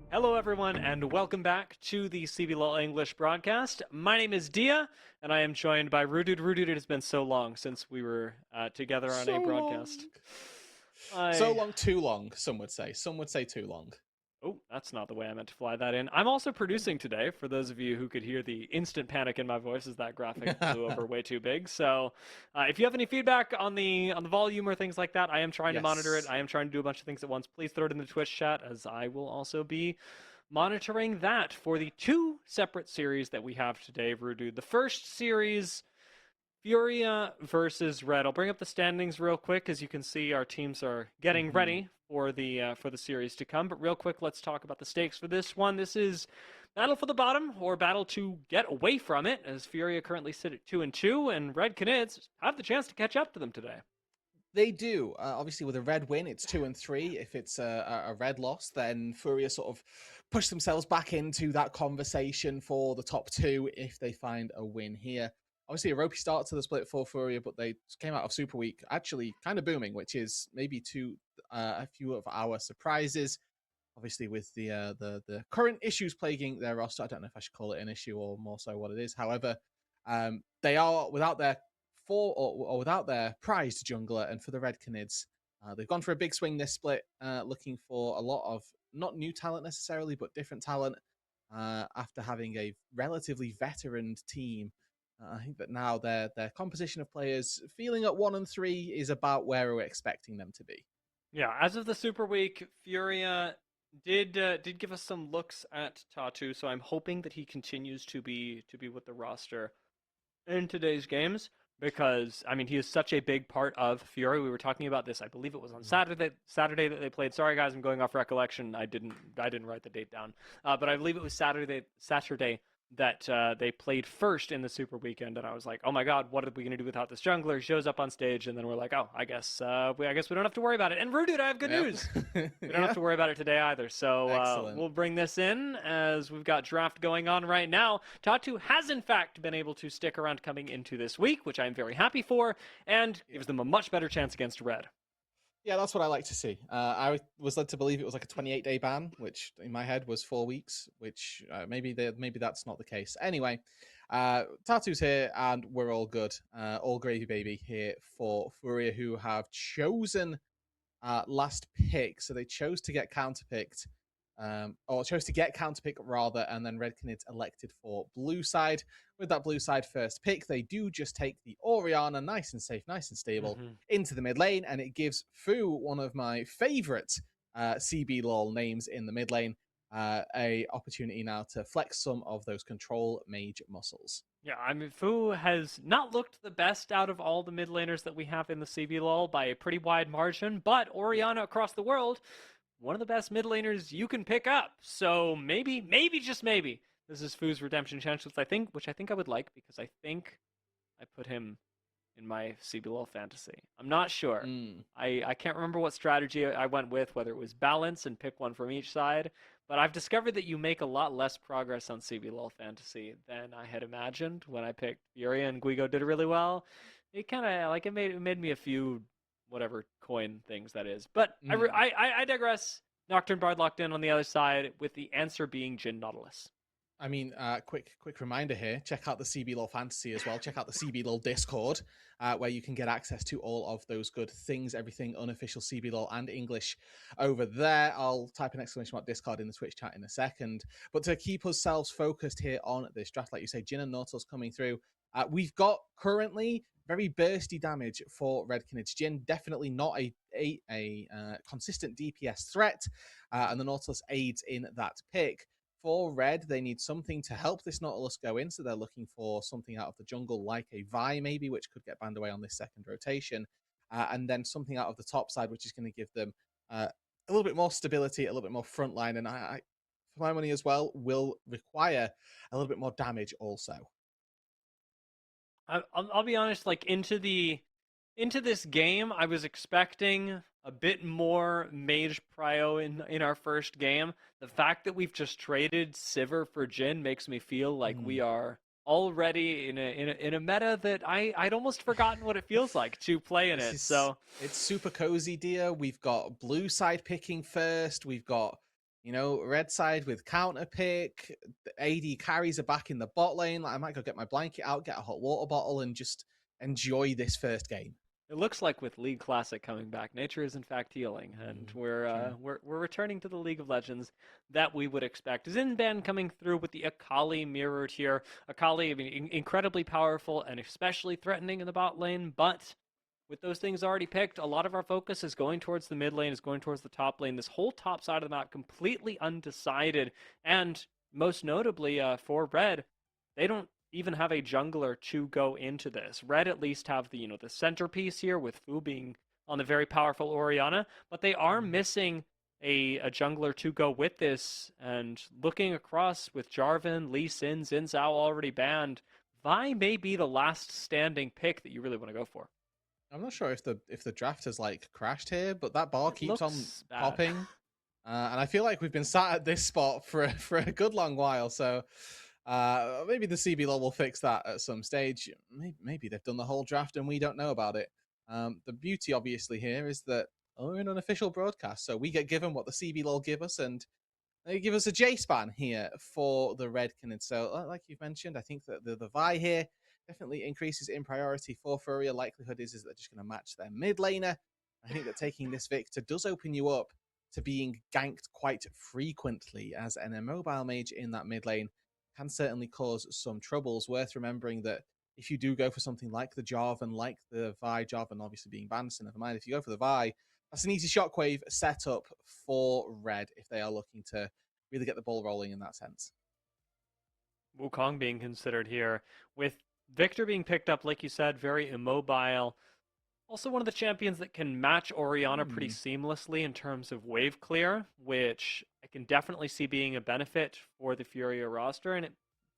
Hello, everyone, and welcome back to the CBLOL English broadcast. My name is Dia, and I am joined by Roodood. Roodood, it has been so long since we were together on a broadcast. So long, too long, some would say. Some would say too long. Oh, that's not the way I meant to fly that in. I'm also producing today, for those of you who could hear the instant panic in my voice as that graphic flew over way too big. So if you have any feedback on the volume or things like that, I am trying to monitor it. I am trying to do a bunch of things at once. Please throw it in the Twitch chat, as I will also be monitoring that for the two separate series that we have today, Roodood. The first series, Furia versus Red. I'll bring up the standings real quick. As you can see, our teams are getting ready for the series to come. But real quick, let's talk about the stakes for this one. This is battle for the bottom, or battle to get away from it, as Furia currently sit at 2-2, and Red Canids have the chance to catch up to them today. They do. Obviously, with a red win, it's 2-3. If it's a red loss, then Furia sort of push themselves back into that conversation for the top two if they find a win here. Obviously, a ropey start to the split for Furia, but they came out of Super Week actually kind of booming, which is maybe a few of our surprises. Obviously, with the current issues plaguing their roster, I don't know if I should call it an issue or more so what it is. However, they are without their without their prized jungler, and for the Red Canids, they've gone for a big swing this split, looking for a lot of not new talent necessarily, but different talent. After having a relatively veteran team, I think that now their composition of players feeling at 1 and 3 is about where we're expecting them to be. Yeah, as of the Super Week, Furia did give us some looks at Tatu, so I'm hoping that he continues to be with the roster in today's games, because I mean he is such a big part of Fury. We were talking about this, I believe it was on Saturday that they played. Sorry guys, I'm going off recollection. I didn't write the date down, but I believe it was Saturday that they played first in the Super Weekend, and I was like, oh my god, what are we going to do without this jungler? He shows up on stage, and then we're like, oh, I guess we don't have to worry about it. And Roodood, I have good news. We don't have to worry about it today either. So we'll bring this in as we've got draft going on right now. Tatu has in fact been able to stick around coming into this week, which I'm very happy for, and gives them a much better chance against Red. Yeah, that's what I like to see. I was led to believe it was like a 28-day ban, which in my head was 4 weeks, which maybe that's not the case. Anyway, Tatu's here, and we're all good. All gravy, baby, here for Furia, who have chosen last pick. So they chose to get counterpicked or chose to get counter pick rather, and then Red Canids elected for blue side. With that blue side first pick, they do just take the Orianna, nice and safe, nice and stable, into the mid lane, and it gives Fu, one of my favorite CBLOL names in the mid lane, a opportunity now to flex some of those control mage muscles. Yeah, I mean, Fu has not looked the best out of all the mid laners that we have in the CBLOL by a pretty wide margin, but Orianna across the world, one of the best mid laners you can pick up. So maybe, just maybe, this is Fu's redemption chance, which I think I would like, because I think I put him in my CBLOL fantasy. I'm not sure. I can't remember what strategy I went with, whether it was balance and pick one from each side, but I've discovered that you make a lot less progress on CBLOL fantasy than I had imagined when I picked Furia, and Guigo did really well. It kind of like it made me a few whatever coin things that is. But I digress. Nocturne Bard locked in on the other side, with the answer being Jhin Nautilus. I mean, quick reminder here. Check out the CBLOL Fantasy as well. Check out the CBLOL Discord, where you can get access to all of those good things, everything unofficial CBLOL and English over there. I'll type an exclamation mark Discord in the Twitch chat in a second. But to keep ourselves focused here on this draft, like you say, Jhin and Nautilus coming through. We've got currently very bursty damage for Red Canids. Jhin definitely not a consistent DPS threat, and the Nautilus aids in that pick. For Red, they need something to help this Nautilus go in, so they're looking for something out of the jungle, like a Vi maybe, which could get banned away on this second rotation, and then something out of the top side, which is going to give them a little bit more stability, a little bit more frontline, and I, for my money as well, will require a little bit more damage also. I'll be honest, like into this game, I was expecting a bit more mage prio in our first game. The fact that we've just traded Sivir for Jhin makes me feel like we are already in a meta that I'd almost forgotten what it feels like to play in it. So it's super cozy, dear. We've got blue side picking first. We've got, red side with counter pick. The AD carries are back in the bot lane. Like, I might go get my blanket out, get a hot water bottle, and just enjoy this first game. It looks like with League Classic coming back, nature is in fact healing, and we're returning to the League of Legends that we would expect. Zinban coming through with the Akali mirrored here. Akali, I mean, incredibly powerful and especially threatening in the bot lane, but with those things already picked, a lot of our focus is going towards the mid lane, is going towards the top lane. This whole top side of the map completely undecided, and most notably for Red, they don't even have a jungler to go into this. Red at least have the the centerpiece here, with Fu being on the very powerful Orianna, but they are missing a jungler to go with this. And looking across with Jarvan, Lee Sin, Xin Zhao already banned, Vi may be the last standing pick that you really want to go for. I'm not sure if the draft has like crashed here, but that bar keeps on popping, and I feel like we've been sat at this spot for a good long while. So maybe the CBLOL will fix that at some stage. Maybe they've done the whole draft and we don't know about it. The beauty, obviously, here is that we're in an official broadcast, so we get given what the CBLOL give us, and they give us a J-span here for the Red Canids. So, like you've mentioned, I think that the Vi here definitely increases in priority for Furia. Likelihood is that they're just going to match their mid laner. I think that taking this Victor does open you up to being ganked quite frequently, as an immobile mage in that mid lane can certainly cause some troubles. Worth remembering that if you do go for something like the Jarvan, like the Vi, Jarvan obviously being banned, so never mind. If you go for the Vi, that's an easy shockwave setup for Red if they are looking to really get the ball rolling in that sense. Wukong being considered here, with Victor being picked up, like you said, very immobile. Also one of the champions that can match Orianna pretty seamlessly in terms of wave clear, which I can definitely see being a benefit for the Furia roster. And it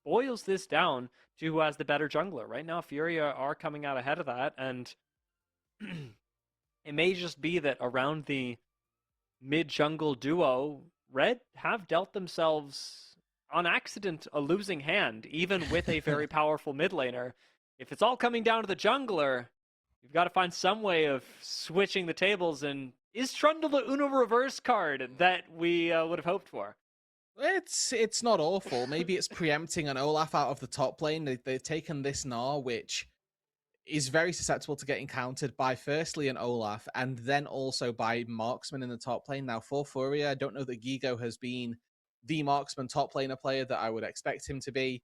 boils this down to who has the better jungler. Right now, Furia are coming out ahead of that, and it may just be that around the mid-jungle duo, Red have dealt themselves, on accident, a losing hand, even with a very powerful mid laner. If it's all coming down to the jungler, you've got to find some way of switching the tables. And is Trundle the Uno reverse card that we would have hoped for? It's not awful. Maybe it's preempting an Olaf out of the top lane. They've taken this Gnar, which is very susceptible to getting countered by firstly an Olaf and then also by marksman in the top lane. Now for Furia, I don't know that Gigo has been the marksman top laner player that I would expect him to be.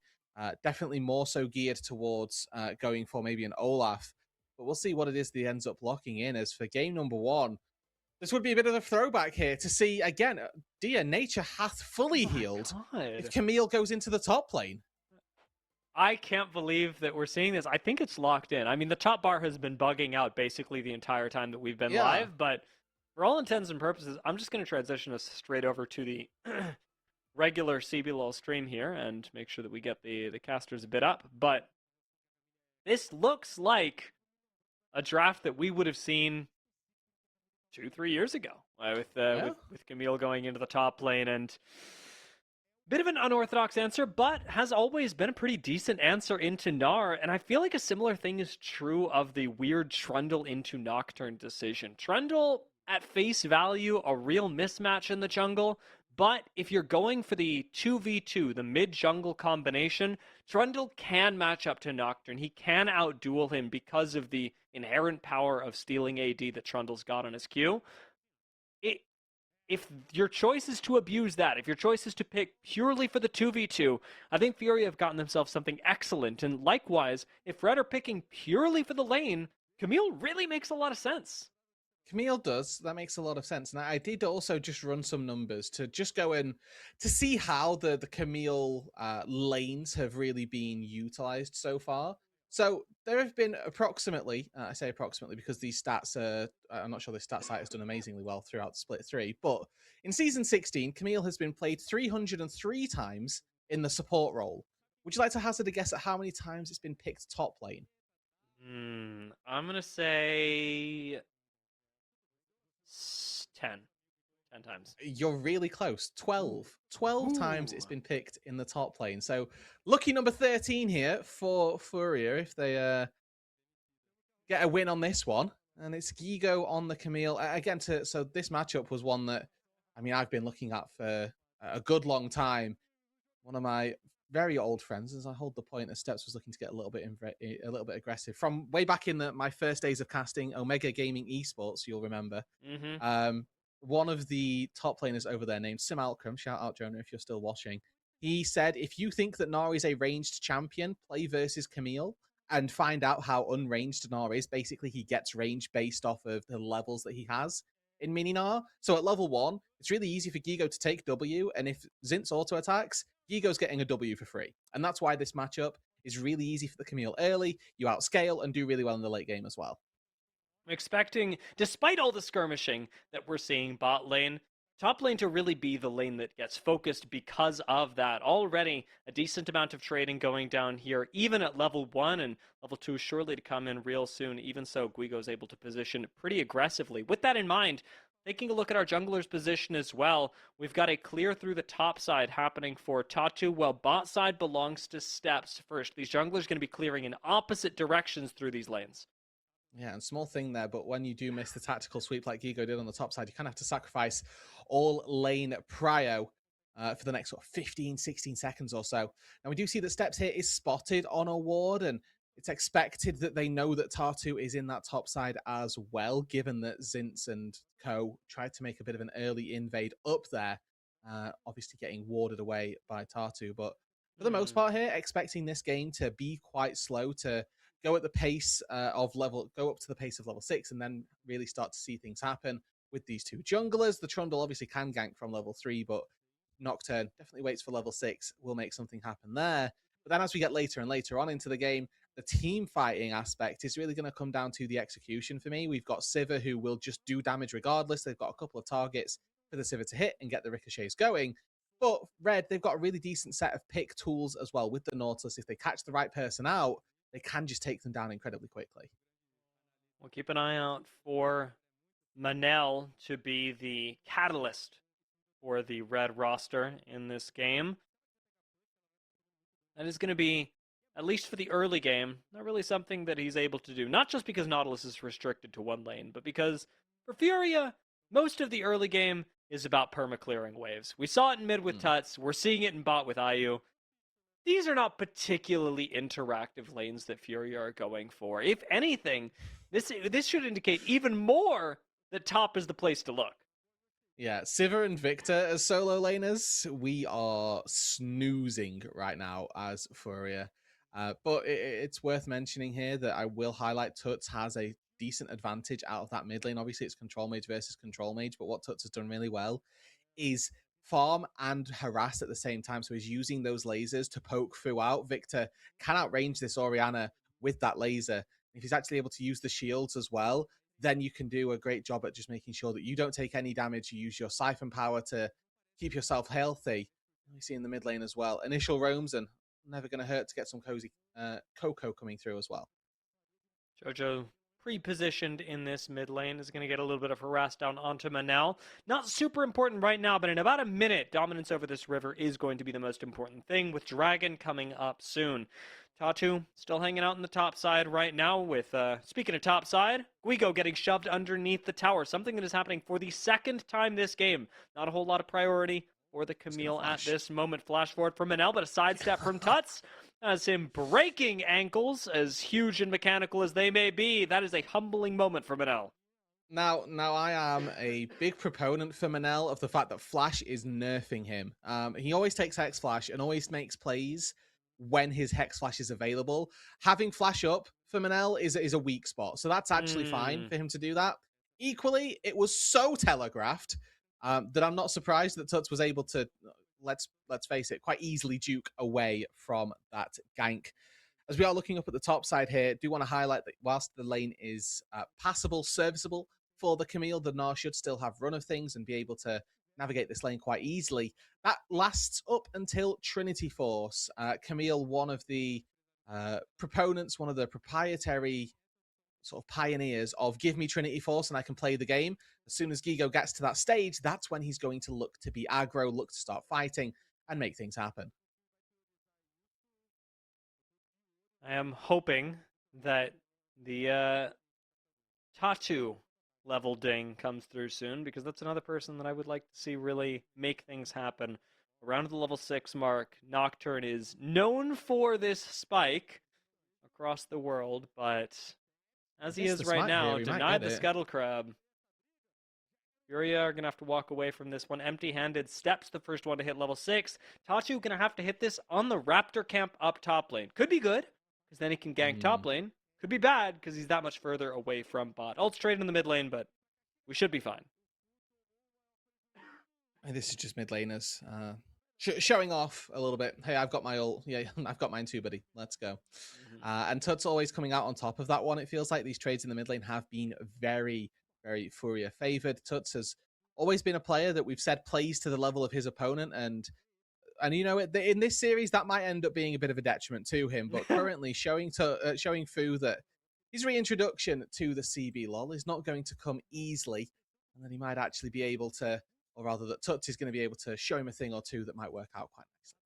Definitely more so geared towards going for maybe an Olaf. But we'll see what it is that he ends up locking in. As for game number one, this would be a bit of a throwback here to see again, dear nature hath fully Oh my healed if god. Camille goes into the top lane. I can't believe that we're seeing this. I think it's locked in. I mean, the top bar has been bugging out basically the entire time that we've been Yeah. live, but for all intents and purposes, I'm just going to transition us straight over to the regular CBLOL stream here and make sure that we get the casters a bit up. But this looks like a draft that we would have seen 2-3 years ago Yeah. with Camille going into the top lane, and bit of an unorthodox answer, but has always been a pretty decent answer into Gnar, and I feel like a similar thing is true of the weird Trundle into Nocturne decision. Trundle, at face value, a real mismatch in the jungle, but if you're going for the 2v2, the mid-jungle combination, Trundle can match up to Nocturne. He can outduel him because of the inherent power of stealing AD that Trundle's got on his Q. If your choice is to abuse that, if your choice is to pick purely for the 2v2, I think Fury have gotten themselves something excellent. And likewise, if Red are picking purely for the lane, Camille really makes a lot of sense. Camille does. That makes a lot of sense. And I did also just run some numbers to just go in to see how the Camille lanes have really been utilized so far. So there have been approximately, I say approximately because these stats are, I'm not sure the stat site has done amazingly well throughout the split 3, but in season 16, Camille has been played 303 times in the support role. Would you like to hazard a guess at how many times it's been picked top lane? I'm going to say 10. 10 times. You're really close. 12. Ooh. 12 times it's been picked in the top lane. So lucky number 13 here for Furia if they get a win on this one. And it's Gigo on the Camille. Again, so this matchup was one that, I mean, I've been looking at for a good long time. One of my very old friends, as I hold the point, as Steps was looking to get a little bit aggressive from way back in my first days of casting Omega Gaming Esports. You'll remember. One of the top laners over there named Sim Alcrum, shout out Jonah if you're still watching, he said, if you think that Gnar is a ranged champion, play versus Camille and find out how unranged Gnar is. Basically, he gets range based off of the levels that he has in mini Gnar. So at level 1, it's really easy for Gigo to take W, and if Zint's auto attacks, Gigo's getting a W for free. And that's why this matchup is really easy for the Camille early. You outscale and do really well in the late game as well. I'm expecting, despite all the skirmishing that we're seeing bot lane, top lane to really be the lane that gets focused because of that. Already a decent amount of trading going down here, even at level 1, and level 2 surely to come in real soon. Even so, Guigo's able to position pretty aggressively. With that in mind, taking a look at our jungler's position as well, we've got a clear through the top side happening for Tatu, while bot side belongs to Steps first. These junglers going to be clearing in opposite directions through these lanes. Yeah, and small thing there, but when you do miss the tactical sweep like Gigo did on the top side, you kind of have to sacrifice all lane prio for the next sort of 15, 16 seconds or so. Now, we do see that Steps here is spotted on a ward, and it's expected that they know that Tartu is in that top side as well, given that Zints and co tried to make a bit of an early invade up there, obviously getting warded away by Tartu. But for the most part here, expecting this game to be quite slow, to go at the pace go up to the pace of level 6 and then really start to see things happen with these two junglers. The Trundle obviously can gank from level 3, but Nocturne definitely waits for level 6, will make something happen there. But then as we get later and later on into the game, the team fighting aspect is really going to come down to the execution for me. We've got Sivir who will just do damage regardless. They've got a couple of targets for the Sivir to hit and get the ricochets going. But Red, they've got a really decent set of pick tools as well with the Nautilus. If they catch the right person out, they can just take them down incredibly quickly. We'll keep an eye out for Manel to be the catalyst for the Red roster in this game. That is going to be, at least for the early game, not really something that he's able to do. Not just because Nautilus is restricted to one lane, but because for Furia, most of the early game is about perma-clearing waves. We saw it in mid with Tuts. We're seeing it in bot with IU. these are not particularly interactive lanes that Furia are going for. If anything, this should indicate even more that top is the place to look. Yeah, Sivir and Victor as solo laners, we are snoozing right now as Furia. But it's worth mentioning here that I will highlight Tuts has a decent advantage out of that mid lane. Obviously, it's control mage versus control mage, but what Tuts has done really well is farm and harass at the same time. So he's using those lasers to poke Fu out. Victor can outrange this Orianna with that laser. If he's actually able to use the shields as well, then you can do a great job at just making sure that you don't take any damage. You use your siphon power to keep yourself healthy. You see in the mid lane as well. Initial roams and never going to hurt to get some cozy Coco coming through as well. Jojo pre-positioned in this mid lane is going to get a little bit of harass down onto Manel. Not super important right now, but in about a minute, dominance over this river is going to be the most important thing, with Dragon coming up soon. Tatu still hanging out in the top side right now with, speaking of top side, Guigo getting shoved underneath the tower, something that is happening for the second time this game. Not a whole lot of priority for the Camille at this moment. Flash forward from Manel, but a sidestep from Tuts as him breaking ankles, as huge and mechanical as they may be. That is a humbling moment for Manel. Now I am a big proponent for Manel of the fact that Flash is nerfing him. He always takes Hex Flash and always makes plays when his Hex Flash is available. Having Flash up for Manel is a weak spot, so that's actually fine for him to do that. Equally, it was so telegraphed that I'm not surprised that Tuts was able to, let's face it, quite easily duke away from that gank. As we are looking up at the top side here, do want to highlight that whilst the lane is passable, serviceable for the Camille, the Gnar should still have run of things and be able to navigate this lane quite easily. That lasts up until Trinity Force. Camille, one of the proponents, one of the proprietary sort of pioneers of give me Trinity Force and I can play the game. As soon as Gigo gets to that stage, that's when he's going to look to be aggro, look to start fighting and make things happen. I am hoping that the Tatu level ding comes through soon, because that's another person that I would like to see really make things happen. Around the level 6 mark, Nocturne is known for this spike across the world, but as he is right now, denied the Scuttle Crab. Furia are going to have to walk away from this one empty-handed. Steps the first one to hit level 6. Tatu going to have to hit this on the Raptor camp up top lane. Could be good, because then he can gank top lane. Could be bad, because he's that much further away from bot. Ult's trade in the mid lane, but we should be fine. This is just mid laners. Showing off a little bit. Hey, I've got my ult. Yeah, I've got mine too, buddy. Let's go. And Tut's always coming out on top of that one. It feels like these trades in the mid lane have been very, very Furia favored. Tuts has always been a player that we've said plays to the level of his opponent, and you know, in this series that might end up being a bit of a detriment to him. But currently showing Fu that his reintroduction to the CBLOL is not going to come easily, and that he might actually be able to, or rather that Tuts is going to be able to show him a thing or two that might work out quite nicely.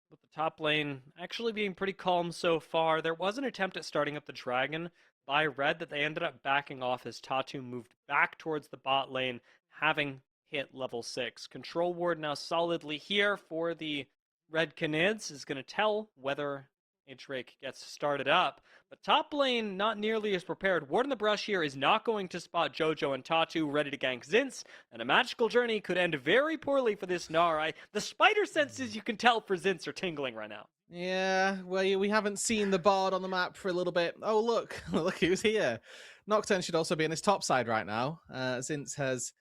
With the top lane actually being pretty calm so far, there was an attempt at starting up the Dragon by Red that they ended up backing off as Tatu moved back towards the bot lane, having hit level 6. Control Ward now solidly here for the Red Canids, is going to tell whether a Drake gets started up. But top lane not nearly as prepared. Ward in the Brush here is not going to spot Jojo and Tatu ready to gank Zinz, and a magical journey could end very poorly for this Gnar. The spider senses, you can tell, for Zinz are tingling right now. Yeah, well, we haven't seen the Bard on the map for a little bit. Oh, look, look who's here. Nocturne should also be on his top side right now. Zinz has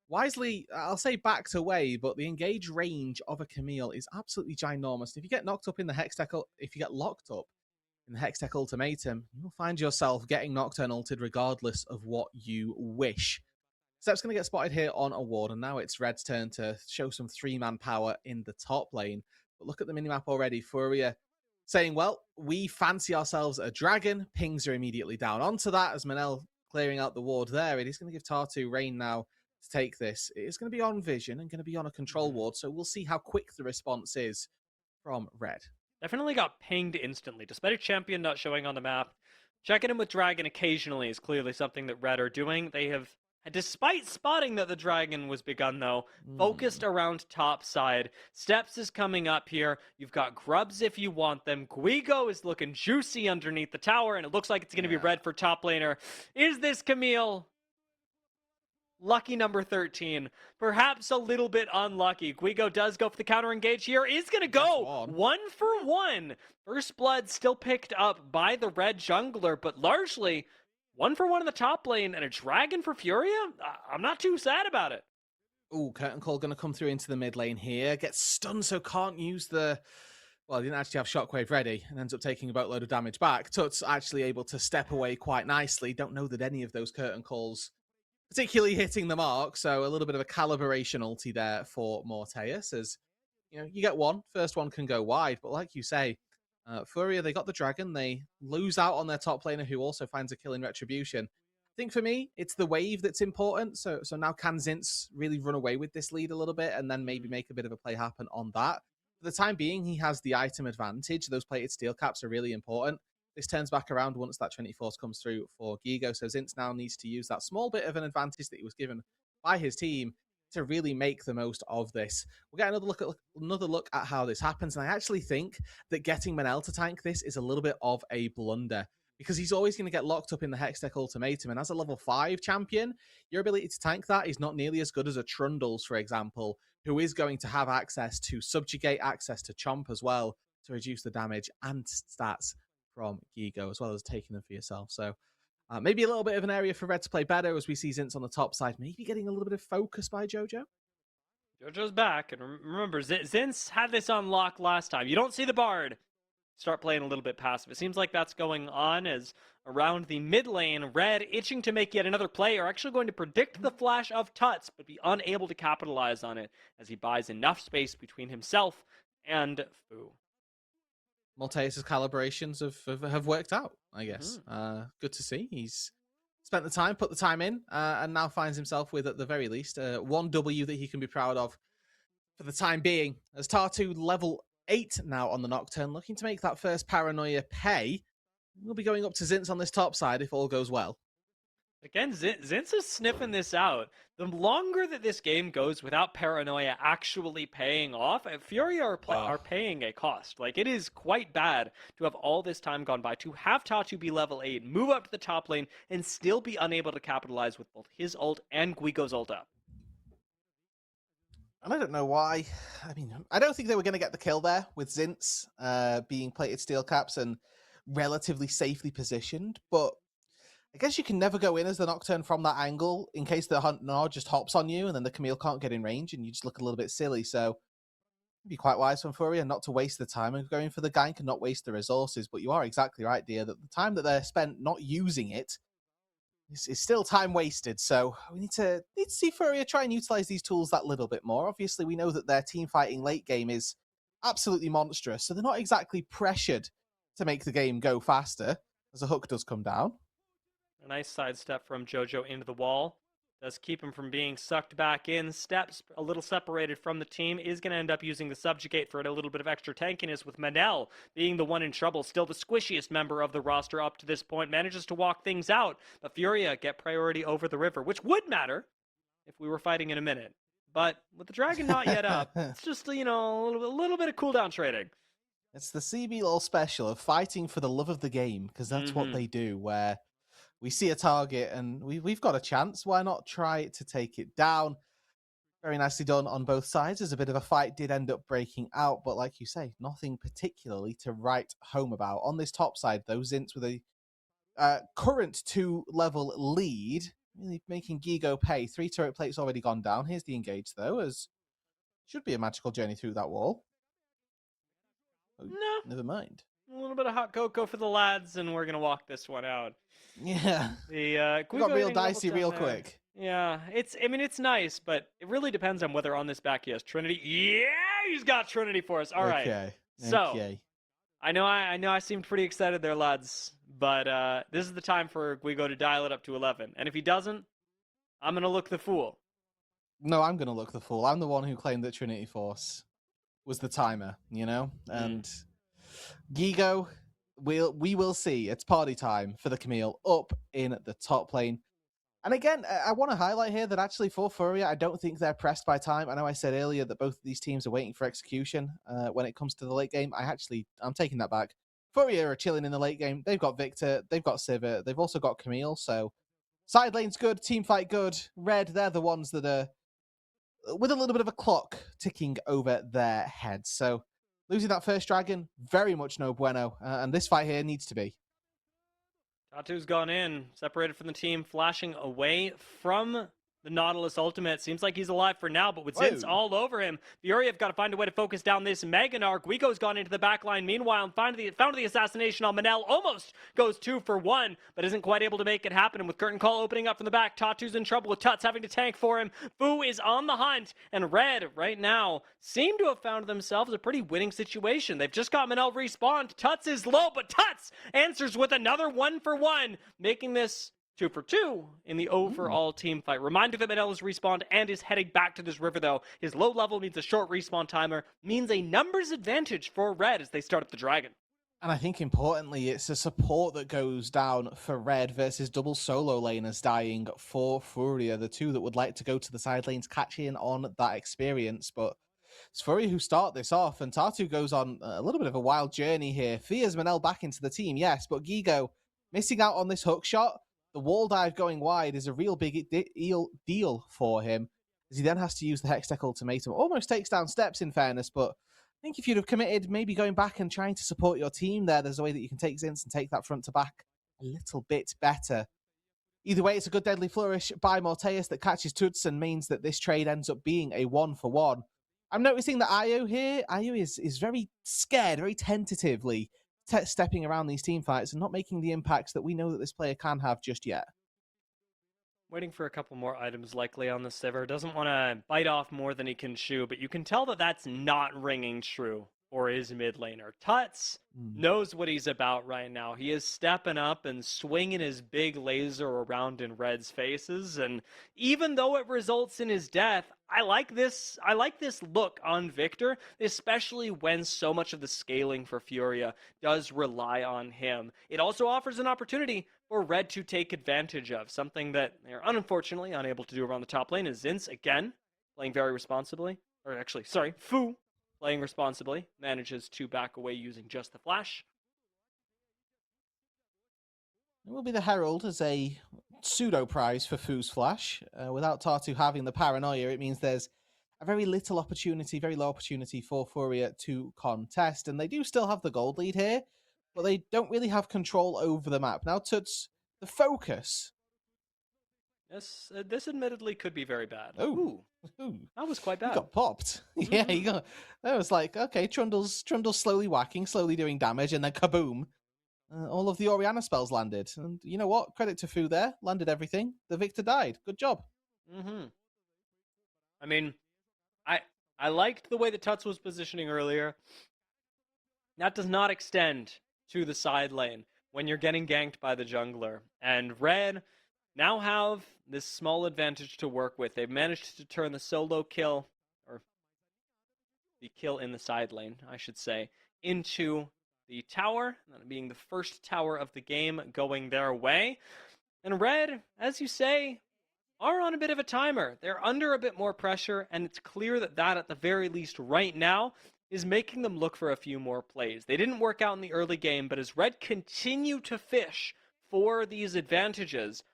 wisely, I'll say, backed away, but the engage range of a Camille is absolutely ginormous. If you get knocked up in the Hextech, if you get locked up in the Hextech ultimatum, you'll find yourself getting Nocturne ulted regardless of what you wish. Step's going to get spotted here on a ward, and now it's Red's turn to show some 3-man power in the top lane. But look at the minimap already. Furia saying, well, we fancy ourselves a dragon. Pings are immediately down onto that as Manel clearing out the ward there. It is going to give Tatu rain now to take this. It is going to be on vision and going to be on a control ward, so we'll see how quick the response is from Red. Definitely got pinged instantly, despite a champion not showing on the map. Checking in with Dragon occasionally is clearly something that Red are doing. They have Despite spotting that the dragon was begun, though, Hmm. focused around top side. Steps is coming up here. You've got grubs if you want them. Guigo is looking juicy underneath the tower, and it looks like it's going to be Yeah. red for top laner. Is this Camille? Lucky number 13. Perhaps a little bit unlucky. Guigo does go for the counter engage here. Is going to That's go one. 1-for-1. First blood still picked up by the red jungler, but largely 1-for-1 in the top lane and a dragon for Furia? I'm not too sad about it. Ooh, Curtain Call going to come through into the mid lane here. Gets stunned, so can't use the... Well, he didn't actually have Shockwave ready and ends up taking a boatload of damage back. Tut's actually able to step away quite nicely. Don't know that any of those Curtain Calls particularly hitting the mark, so a little bit of a calibration ulti there for Morteus, as you get one. First one can go wide, but like you say, Furia, they got the dragon. They lose out on their top laner, who also finds a kill in Retribution. I think for me, it's the wave that's important. So now can Zinz really run away with this lead a little bit and then maybe make a bit of a play happen on that? For the time being, he has the item advantage. Those plated steel caps are really important. This turns back around once that Trinity Force comes through for Gigo. So Zinz now needs to use that small bit of an advantage that he was given by his team to really make the most of this. We'll get another look at how this happens. And I actually think that getting Manel to tank this is a little bit of a blunder, because he's always going to get locked up in the Hextech Ultimatum. And as a level 5 champion, your ability to tank that is not nearly as good as a Trundles, for example, who is going to have access to Subjugate, access to Chomp as well, to reduce the damage and stats from Gigo, as well as taking them for yourself. So maybe a little bit of an area for Red to play better, as we see Zinz on the top side, maybe getting a little bit of focus by Jojo. Jojo's back, and remember, Zinz had this on lock last time. You don't see the Bard start playing a little bit passive. It seems like that's going on, as around the mid lane, Red, itching to make yet another play, are actually going to predict the flash of Tuts, but be unable to capitalize on it, as he buys enough space between himself and Fu. Morteus' calibrations have worked out, I guess. Good to see. He's spent the time, put the time in, and now finds himself with, at the very least, one W that he can be proud of for the time being. As Tartu level 8 now on the Nocturne, looking to make that first Paranoia pay. We'll be going up to Zinz on this top side if all goes well. Again, Zinz is sniffing this out. The longer that this game goes without Paranoia actually paying off, Fury are paying a cost. Like, it is quite bad to have all this time gone by, to have Tatu be level 8, move up to the top lane, and still be unable to capitalize with both his ult and Guigo's ult up. And I don't know why. I mean, I don't think they were going to get the kill there with Zinz being plated steel caps and relatively safely positioned, but I guess you can never go in as the Nocturne from that angle in case the Nod just hops on you and then the Camille can't get in range and you just look a little bit silly. So it'd be quite wise from Furia not to waste the time and going for the gank and not waste the resources. But you are exactly right, dear, that the time that they're spent not using it is still time wasted. So we need to see Furia try and utilize these tools that little bit more. Obviously, we know that their team fighting late game is absolutely monstrous, so they're not exactly pressured to make the game go faster as a hook does come down. A nice sidestep from Jojo into the wall. Does keep him from being sucked back in. Steps a little separated from the team. Is going to end up using the Subjugate for a little bit of extra tankiness, with Manel being the one in trouble. Still the squishiest member of the roster up to this point. Manages to walk things out. But Furia get priority over the river, which would matter if we were fighting in a minute. But with the dragon not yet up, it's just, a little bit of cooldown trading. It's the CBLOL special of fighting for the love of the game, because that's what they do, where we see a target and we've got a chance. Why not try to take it down? Very nicely done on both sides, as a bit of a fight did end up breaking out. But like you say, nothing particularly to write home about. On this top side, though, Zinz with a current 2-level lead, really making Gigo pay. 3 turret plates already gone down. Here's the engage, though, as should be a magical journey through that wall. Oh, no. Never mind. A little bit of hot cocoa for the lads, and we're going to walk this one out. Yeah. The got real dicey real quick. Yeah, it's nice, but it really depends on whether on this back he has Trinity. Yeah, he's got Trinity for us. All right. Okay. So I know I seemed pretty excited there, lads, but this is the time for Guigo to dial it up to 11. And if he doesn't, I'm gonna look the fool. No, I'm gonna look the fool. I'm the one who claimed that Trinity Force was the timer, And Gigo, we will see. It's party time for the Camille up in the top lane. And again, I want to highlight here that actually for Furia, I don't think they're pressed by time. I know I said earlier that both of these teams are waiting for execution when it comes to the late game. I'm taking that back. Furia are chilling in the late game. They've got Victor, they've got Sivir, they've also got Camille. So side lane's good, team fight good. Red, they're the ones that are with a little bit of a clock ticking over their heads. So losing that first dragon, very much no bueno. And this fight here needs to be. Tatu's gone in, separated from the team, flashing away from the Nautilus ultimate. Seems like he's alive for now, but with Zin's all over him, Fury have got to find a way to focus down this Meganarch. Guigo's gone into the backline. Meanwhile, and found the assassination on Manel. Almost goes 2 for 1, but isn't quite able to make it happen. And with Curtain Call opening up from the back, Tatu's in trouble with Tuts having to tank for him. Fu is on the hunt, and Red right now seem to have found themselves a pretty winning situation. They've just got Manel respawned. Tuts is low, but Tuts answers with another 1 for 1, making this 2 for 2 in the overall team fight. Reminder that Manel is respawned and is heading back to this river, though. His low level means a short respawn timer, means a numbers advantage for Red as they start up the dragon. And I think importantly, it's a support that goes down for Red versus double solo laners dying for Furia, the two that would like to go to the side lanes, catch in on that experience. But it's Furia who start this off, and Tatu goes on a little bit of a wild journey here. Fears Manel back into the team, yes, but Gigo missing out on this hook shot. The wall dive going wide is a real big deal for him, as he then has to use the Hextech ultimatum. Almost takes down Steps, in fairness, but I think if you'd have committed, maybe going back and trying to support your team there's a way that you can take Zinz and take that front to back a little bit better. Either way, it's a good deadly flourish by Morteus that catches Tuts and means that this trade ends up being a 1-for-1. I'm noticing that Io here, is very scared, very tentatively stepping around these team fights and not making the impacts that we know that this player can have just yet. Waiting for a couple more items likely on the Sivir. Doesn't want to bite off more than he can chew, but you can tell that that's not ringing true for his mid laner. Tuts knows what he's about right now. He is stepping up and swinging his big laser around in Red's faces, and even though it results in his death, I like this look on Victor, especially when so much of the scaling for Furia does rely on him. It also offers an opportunity for Red to take advantage of, something that they're unfortunately unable to do around the top lane. Is Zinz again playing very responsibly, or actually, sorry, Fu playing responsibly, manages to back away using just the flash. It will be the Herald as a pseudo prize for Fu's flash. Without Tatu having the paranoia, it means there's a very little opportunity, very low opportunity for Furia to contest. And they do still have the gold lead here, but they don't really have control over the map. Now Tuts, the focus. This admittedly could be very bad. Ooh. That was quite bad. He got popped. Yeah, he got. That was like, okay, Trundle's slowly whacking, slowly doing damage, and then kaboom! All of the Orianna spells landed. And you know what? Credit to Fu there. Landed everything. The Victor died. Good job. I mean, I liked the way that Tuts was positioning earlier. That does not extend to the side lane when you're getting ganked by the jungler. And Red now have this small advantage to work with. They've managed to turn the solo kill, or the kill in the side lane, I should say, into the tower, that being the first tower of the game going their way. And Red, as you say, are on a bit of a timer. They're under a bit more pressure, and it's clear that at the very least right now, is making them look for a few more plays. They didn't work out in the early game, but as Red continue to fish for these advantages,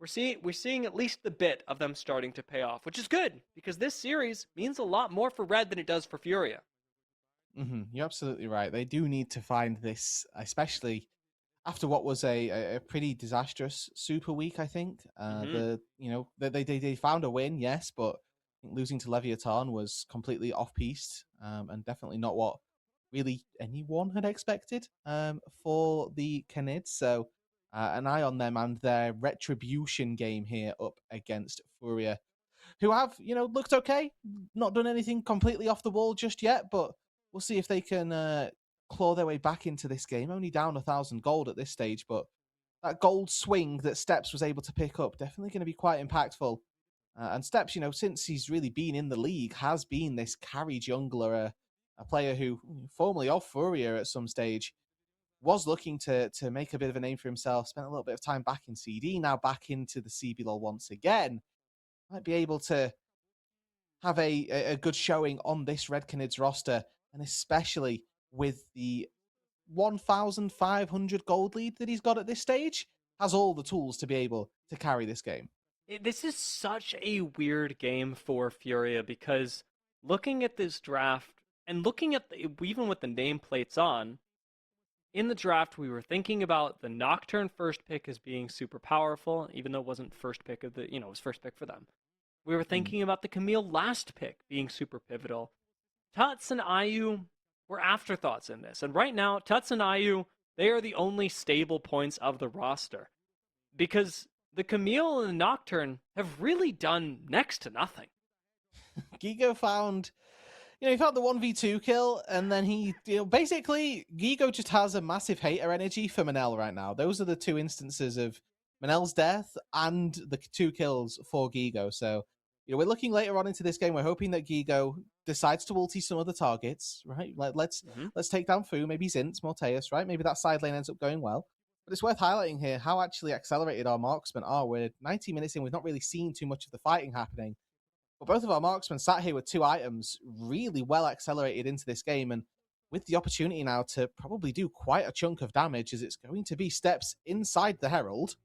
we're seeing at least the bit of them starting to pay off, which is good, because this series means a lot more for Red than it does for Furia. You're absolutely right. They do need to find this, especially after what was a pretty disastrous Super Week, I think. They found a win, yes, but I think losing to Leviathan was completely off-piste, and definitely not what really anyone had expected for the Canids. So an eye on them and their retribution game here up against Furia, who have, looked okay, not done anything completely off the wall just yet, but we'll see if they can claw their way back into this game. Only down 1,000 gold at this stage, but that gold swing that Steps was able to pick up, definitely going to be quite impactful. And Steps, since he's really been in the league, has been this carry jungler, a player who, formerly of Furia at some stage, was looking to make a bit of a name for himself, spent a little bit of time back in CD, now back into the CBLOL once again, might be able to have a good showing on this Red Canids roster, and especially with the 1,500 gold lead that he's got at this stage, has all the tools to be able to carry this game. This is such a weird game for Furia because looking at this draft and looking at even with the nameplates on, in the draft, we were thinking about the Nocturne first pick as being super powerful, even though it wasn't first pick of it was first pick for them. We were thinking about the Camille last pick being super pivotal. Tuts and IU were afterthoughts in this. And right now, Tuts and IU, they are the only stable points of the roster. Because the Camille and the Nocturne have really done next to nothing. Gigo found, he found the 1v2 kill, and then he, basically, Gigo just has a massive hater energy for Manel right now. Those are the two instances of Manel's death and the 2 kills for Gigo. So, we're looking later on into this game. We're hoping that Gigo decides to ulti some other targets, right? Let's take down Fu, maybe Zints, Morteus, right? Maybe that side lane ends up going well. But it's worth highlighting here how actually accelerated our marksmen are. We're 90 minutes in, we've not really seen too much of the fighting happening. But both of our marksmen sat here with 2 items, really well accelerated into this game, and with the opportunity now to probably do quite a chunk of damage, as it's going to be Steps inside the Herald.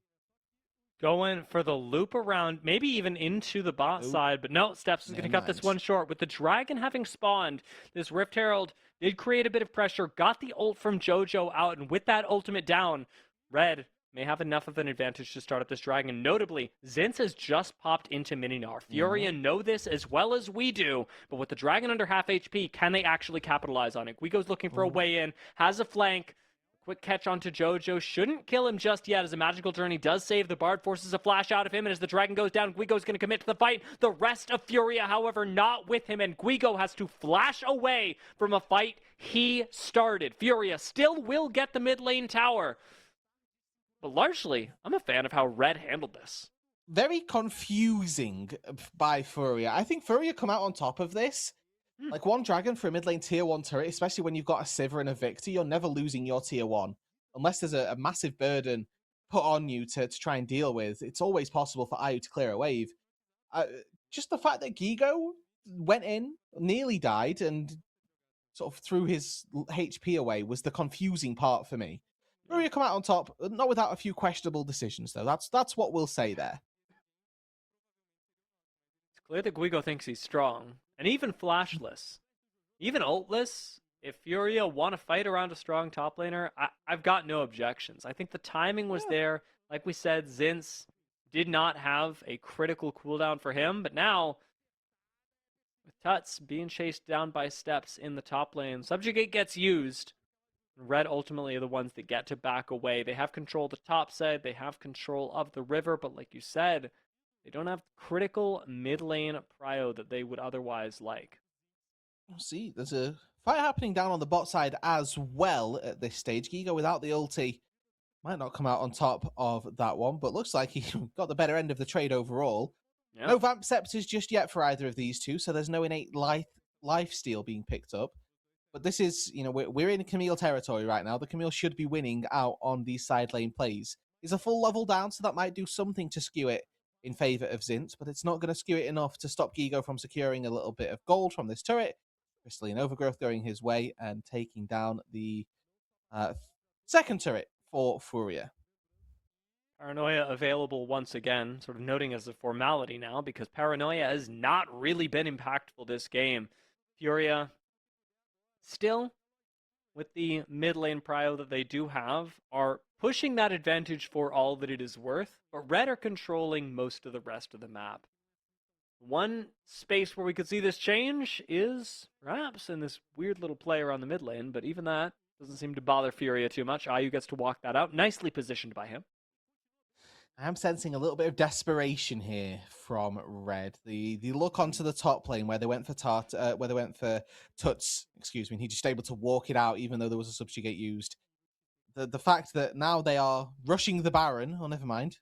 Going for the loop around, maybe even into the bot side, but no, Steps is going to cut this one short. With the Dragon having spawned, this Rift Herald did create a bit of pressure, got the ult from JoJo out, and with that ultimate down, Red may have enough of an advantage to start up this Dragon. Notably, Zinz has just popped into Mininar. Furia know this as well as we do, but with the Dragon under half HP, can they actually capitalize on it? Guigo's looking for a way in, has a flank. Quick catch onto JoJo. Shouldn't kill him just yet as a magical journey does save the Bard, forces a flash out of him, and as the Dragon goes down, Guigo's going to commit to the fight. The rest of Furia, however, not with him, and Guigo has to flash away from a fight he started. Furia still will get the mid lane tower, but largely, I'm a fan of how Red handled this. Very confusing by Furia. I think Furia come out on top of this. Like, 1 Dragon for a mid lane tier 1 turret, especially when you've got a Sivir and a Victor, you're never losing your tier 1. Unless there's a massive burden put on you to try and deal with. It's always possible for IU to clear a wave. Just the fact that Gigo went in, nearly died, and sort of threw his HP away was the confusing part for me. Furia come out on top, not without a few questionable decisions, though. That's what we'll say there. It's clear that Guigo thinks he's strong. And even flashless, even ultless, if Furia want to fight around a strong top laner, I've got no objections. I think the timing was there. Like we said, Zinz did not have a critical cooldown for him, but now, with Tuts being chased down by Steps in the top lane, Subjugate gets used. Red ultimately are the ones that get to back away. They have control of the top side, they have control of the river, but like you said, they don't have critical mid lane prio that they would otherwise like. See, there's a fight happening down on the bot side as well at this stage. Gigo without the ulti might not come out on top of that one, but looks like he got the better end of the trade overall. Yeah. No Vamp Scepters just yet for either of these two, so there's no innate life steal being picked up. But this is, we're in Camille territory right now. The Camille should be winning out on these side lane plays. He's a full level down, so that might do something to skew it in favor of Zinz, but it's not going to skew it enough to stop Gigo from securing a little bit of gold from this turret. Crystalline Overgrowth going his way and taking down the second turret for Furia. Paranoia available once again, sort of noting as a formality now, because Paranoia has not really been impactful this game. Furia, still, with the mid lane prio that they do have, are pushing that advantage for all that it is worth, but Red are controlling most of the rest of the map. One space where we could see this change is perhaps in this weird little play around the mid lane, but even that doesn't seem to bother Furia too much. IU gets to walk that out, nicely positioned by him. I am sensing a little bit of desperation here from Red. The look onto the top lane where they went for Tuts, excuse me, and he just able to walk it out even though there was a subjugate used. The fact that now they are rushing the Baron, oh never mind.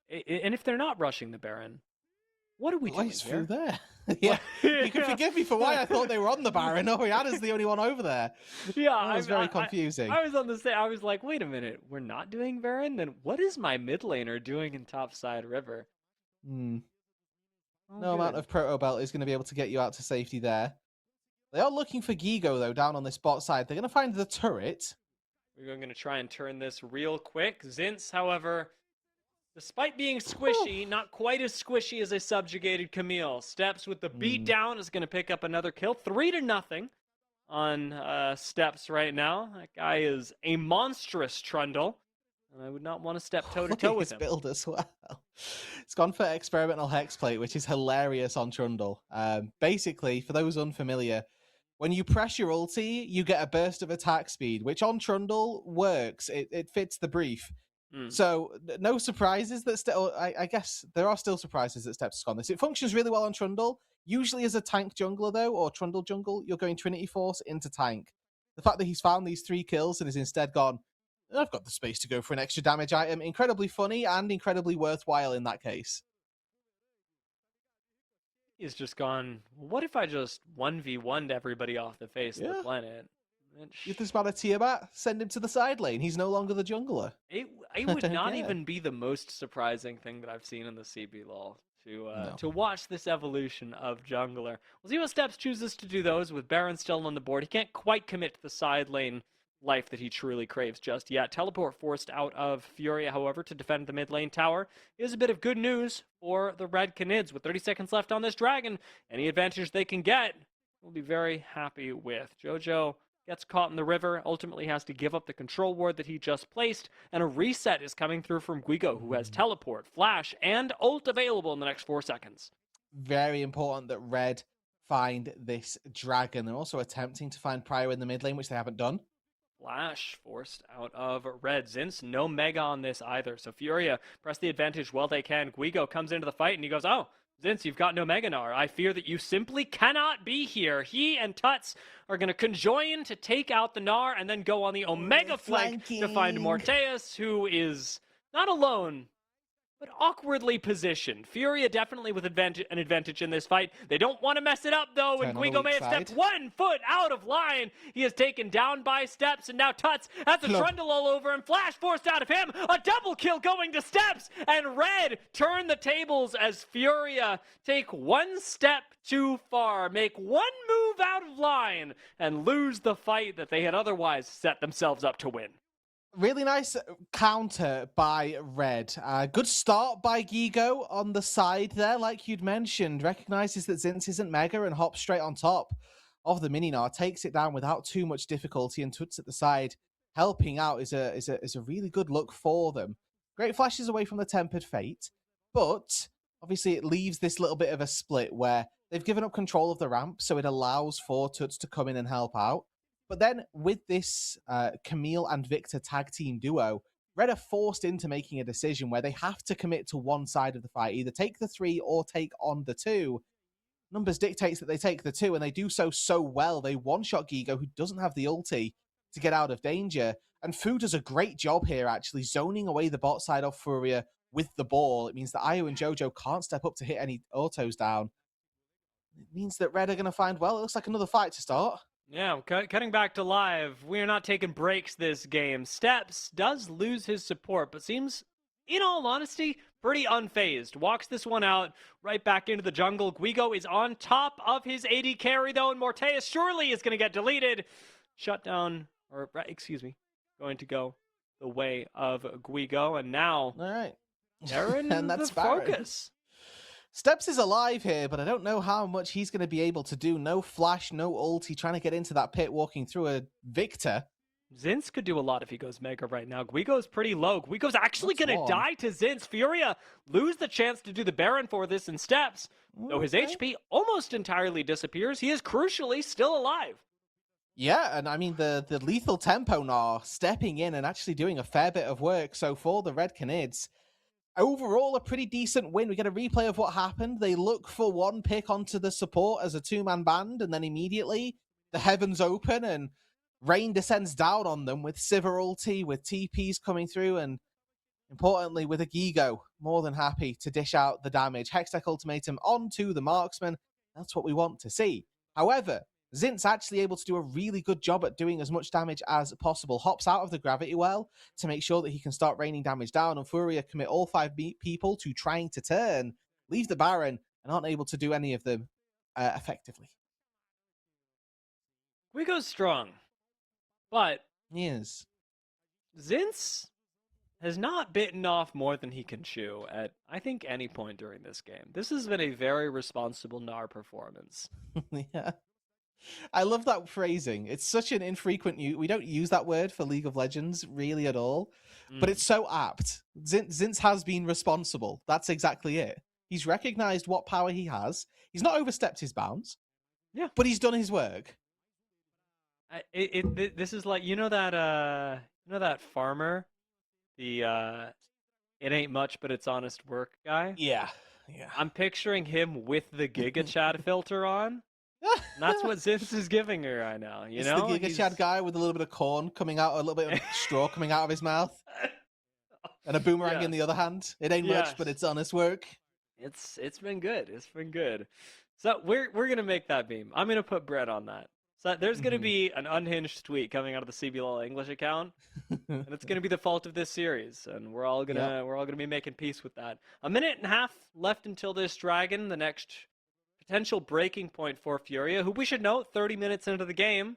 And if they're not rushing the Baron, what are we doing here? Through there? Yeah, you can forgive me for why I thought they were on the Baron. Oriana's the only one over there. Yeah, That was very confusing. I was on the same. I was like, wait a minute, we're not doing Baron? Then what is my mid laner doing in topside river? Hmm. Oh, No amount of Proto Belt is going to be able to get you out to safety there. They are looking for Gigo, though, down on this bot side. They're going to find the turret. We're going to try and turn this real quick. Zinz, however, despite being squishy, not quite as squishy as a subjugated Camille. Steps with the beat down is going to pick up another kill. 3-0 on Steps right now. That guy is a monstrous Trundle. And I would not want to step toe-to-toe with him. Build as well. It's gone for experimental hexplate, which is hilarious on Trundle. Basically, for those unfamiliar, when you press your ulti, you get a burst of attack speed, which on Trundle works. It fits the brief. So no surprises that I guess there are still surprises that Steps has gone this. It functions really well on Trundle. Usually as a tank jungler, though, or Trundle jungle, you're going Trinity Force into tank. The fact that he's found these 3 kills and is instead gone, I've got the space to go for an extra damage item. Incredibly funny and incredibly worthwhile in that case. He's just gone, what if I just 1v1'd everybody off the face of the planet? Get this man a Tiamat, send him to the side lane. He's no longer the jungler. It would not even be the most surprising thing that I've seen in the CBLOL to watch this evolution of jungler. We'll see what Steps chooses to do those with Baron still on the board. He can't quite commit to the side lane life that he truly craves just yet. Teleport forced out of Furia, however, to defend the mid lane tower is a bit of good news for the Red Canids. With 30 seconds left on this dragon, any advantage they can get, we'll be very happy with. Jojo gets caught in the river, ultimately has to give up the control ward that he just placed, and a reset is coming through from Guigo, who has teleport, flash, and ult available in the next 4 seconds. Very important that Red find this dragon. They're also attempting to find Pryor in the mid lane, which they haven't done. Flash forced out of Red. Zinz, no Mega on this either. So Furia press the advantage while they can. Guigo comes into the fight and he goes, oh, Zinz, you've got no Meganar. I fear that you simply cannot be here. He and Tuts are going to conjoin to take out the Gnar and then go on the Omega flank to find Morteus, who is not alone, but awkwardly positioned. Furia definitely with an advantage in this fight. They don't want to mess it up, though, and Guigo may have stepped 1 foot out of line. He is taken down by Steps, and now Tuts has a Trundle all over him. Flash forced out of him. A double kill going to Steps, and Red turn the tables as Furia take 1 step too far, make 1 move out of line, and lose the fight that they had otherwise set themselves up to win. Really nice counter by Red. Good start by Gigo on the side there, like you'd mentioned. Recognizes that Zinz isn't Mega and hops straight on top of the Mininar. Takes it down without too much difficulty, and Tuts at the side helping out is a really good look for them. Great flashes away from the Tempered Fate, but obviously it leaves this little bit of a split where they've given up control of the ramp, so it allows for Tuts to come in and help out. But then with this Camille and Victor tag team duo, Red are forced into making a decision where they have to commit to one side of the fight, either take the 3 or take on the 2. Numbers dictates that they take the 2, and they do so well. They one-shot Gigo, who doesn't have the ulti, to get out of danger. And Fu does a great job here, actually, zoning away the bot side of Furia with the ball. It means that Ayu and Jojo can't step up to hit any autos down. It means that Red are going to find, well, it looks like another fight to start. Yeah, cutting back to live, we are not taking breaks this game. Steps does lose his support, but seems, in all honesty, pretty unfazed. Walks this one out, right back into the jungle. Guigo is on top of his AD carry, though, and Morteus surely is going to get deleted. Shut down, or excuse me, going to go the way of Guigo, and now... All right. Baron and that's the focus. Steps is alive here, but I don't know how much he's going to be able to do. No flash, no ulti, trying to get into that pit, walking through a Victor. Zinz could do a lot if he goes Mega right now. Guigo's pretty low. Guigo's actually going to die to Zinz. Furia lose the chance to do the Baron for this in Steps. Though his HP almost entirely disappears, he is crucially still alive. Yeah, and I mean, the lethal tempo Gnar stepping in and actually doing a fair bit of work. So for the Red Canids, overall, a pretty decent win. We get a replay of what happened. They look for 1 pick onto the support as a 2-man band, and then immediately the heavens open and rain descends down on them with Sivir ulti, with TPs coming through, and importantly, with a Gigo more than happy to dish out the damage. Hextech ultimatum onto the marksman. That's what we want to see. However, Zint's actually able to do a really good job at doing as much damage as possible. Hops out of the gravity well to make sure that he can start raining damage down. And Furia commit all 5 people to trying to turn, leave the Baron, and aren't able to do any of them effectively. Guigo's strong, but Yes. Zinz has not bitten off more than he can chew at, I think, any point during this game. This has been a very responsible Gnar performance. Yeah. I love that phrasing. It's such an infrequent we don't use that word for League of Legends really at all, but it's so apt. Zinz has been responsible. That's exactly it. He's recognized what power he has. He's not overstepped his bounds. Yeah. But he's done his work. This is like, you know that farmer, the it ain't much but it's honest work guy? Yeah. I'm picturing him with the Giga Chad filter on. And that's what Zinz is giving her right now, you know? The Giga Chad guy with a little bit of corn coming out, a little bit of straw coming out of his mouth. And a boomerang in the other hand. It ain't much, but it's honest work. It's been good. It's been good. So we're gonna make that meme. I'm gonna put bread on that. So there's gonna be an unhinged tweet coming out of the CBLOL English account, and it's gonna be the fault of this series, and we're all gonna be making peace with that. A minute and a half left until this dragon, the next potential breaking point for Furia, who we should note 30 minutes into the game,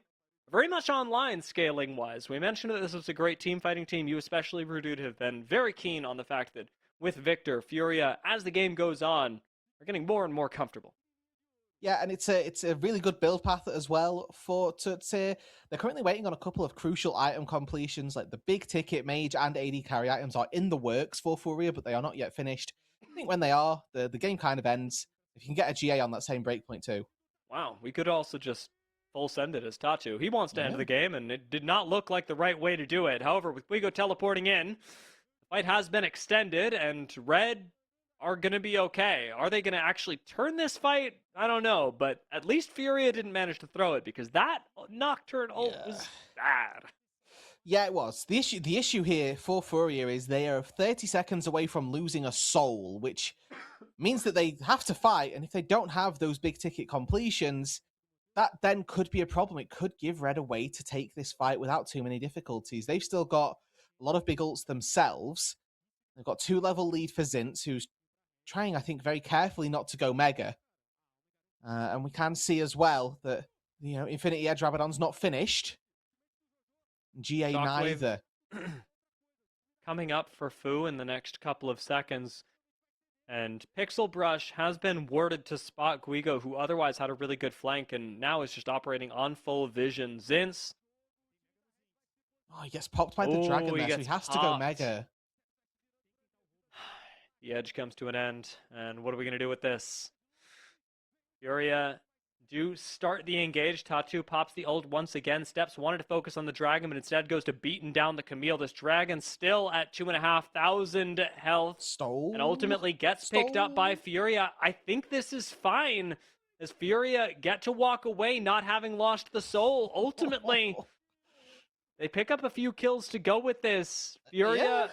very much online scaling wise. We mentioned that this was a great team fighting team. You especially, Roodood, have been very keen on the fact that with Victor, Furia, as the game goes on, are getting more and more comfortable. Yeah, and it's a really good build path as well for Tutsi. They're currently waiting on a couple of crucial item completions, like the big ticket mage and AD carry items are in the works for Furia, but they are not yet finished. I think when they are, the game kind of ends. If you can get a GA on that same breakpoint too. Wow, we could also just full send it as Tatu. He wants to end the game, and it did not look like the right way to do it. However, with Guigo teleporting in, the fight has been extended, and Red are going to be okay. Are they going to actually turn this fight? I don't know, but at least Furia didn't manage to throw it, because that Nocturne ult was bad. Yeah, it was. The issue here for Furia is they are 30 seconds away from losing a soul, which means that they have to fight, and if they don't have those big ticket completions, that then could be a problem. It could give Red a way to take this fight without too many difficulties. They've still got a lot of big ults themselves. They've got 2-level lead for Zinz, who's trying, I think, very carefully not to go Mega. And we can see as well that, Infinity Edge Rabadon's not finished. GA Shockwave neither. Coming up for Fu in the next couple of seconds. And Pixel Brush has been worded to spot Guigo, who otherwise had a really good flank and now is just operating on full vision. Zinz. Oh, he gets popped by the dragon there, so he has to go Mega. The edge comes to an end, and what are we going to do with this? Furia do start the engage. Tatu pops the ult once again. Steps wanted to focus on the dragon, but instead goes to beating down the Camille. This dragon still at 2,500 health. And ultimately gets picked up by Furia. I think this is fine, as Furia get to walk away not having lost the soul. Ultimately, they pick up a few kills to go with this. Furia,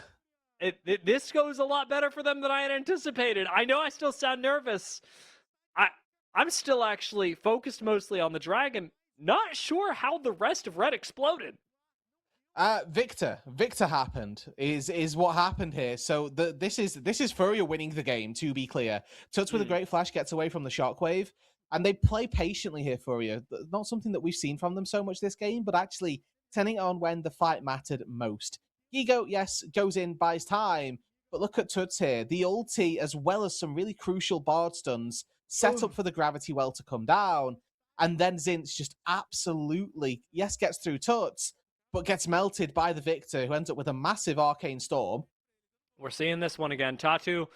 this goes a lot better for them than I had anticipated. I know I still sound nervous. I'm still actually focused mostly on the dragon. Not sure how the rest of Red exploded. Victor happened is what happened here. So this is Furia winning the game, to be clear. Tuts with a great flash gets away from the shockwave, and they play patiently here. Furia, not something that we've seen from them so much this game, but actually turning it on when the fight mattered most. Gigo, yes, goes in, buys time, but look at Tuts here. The ulti, as well as some really crucial bard stuns, set up for the gravity well to come down, and then Zinz just absolutely, gets through Tuts, but gets melted by the Victor, who ends up with a massive arcane storm. We're seeing this one again. Tatu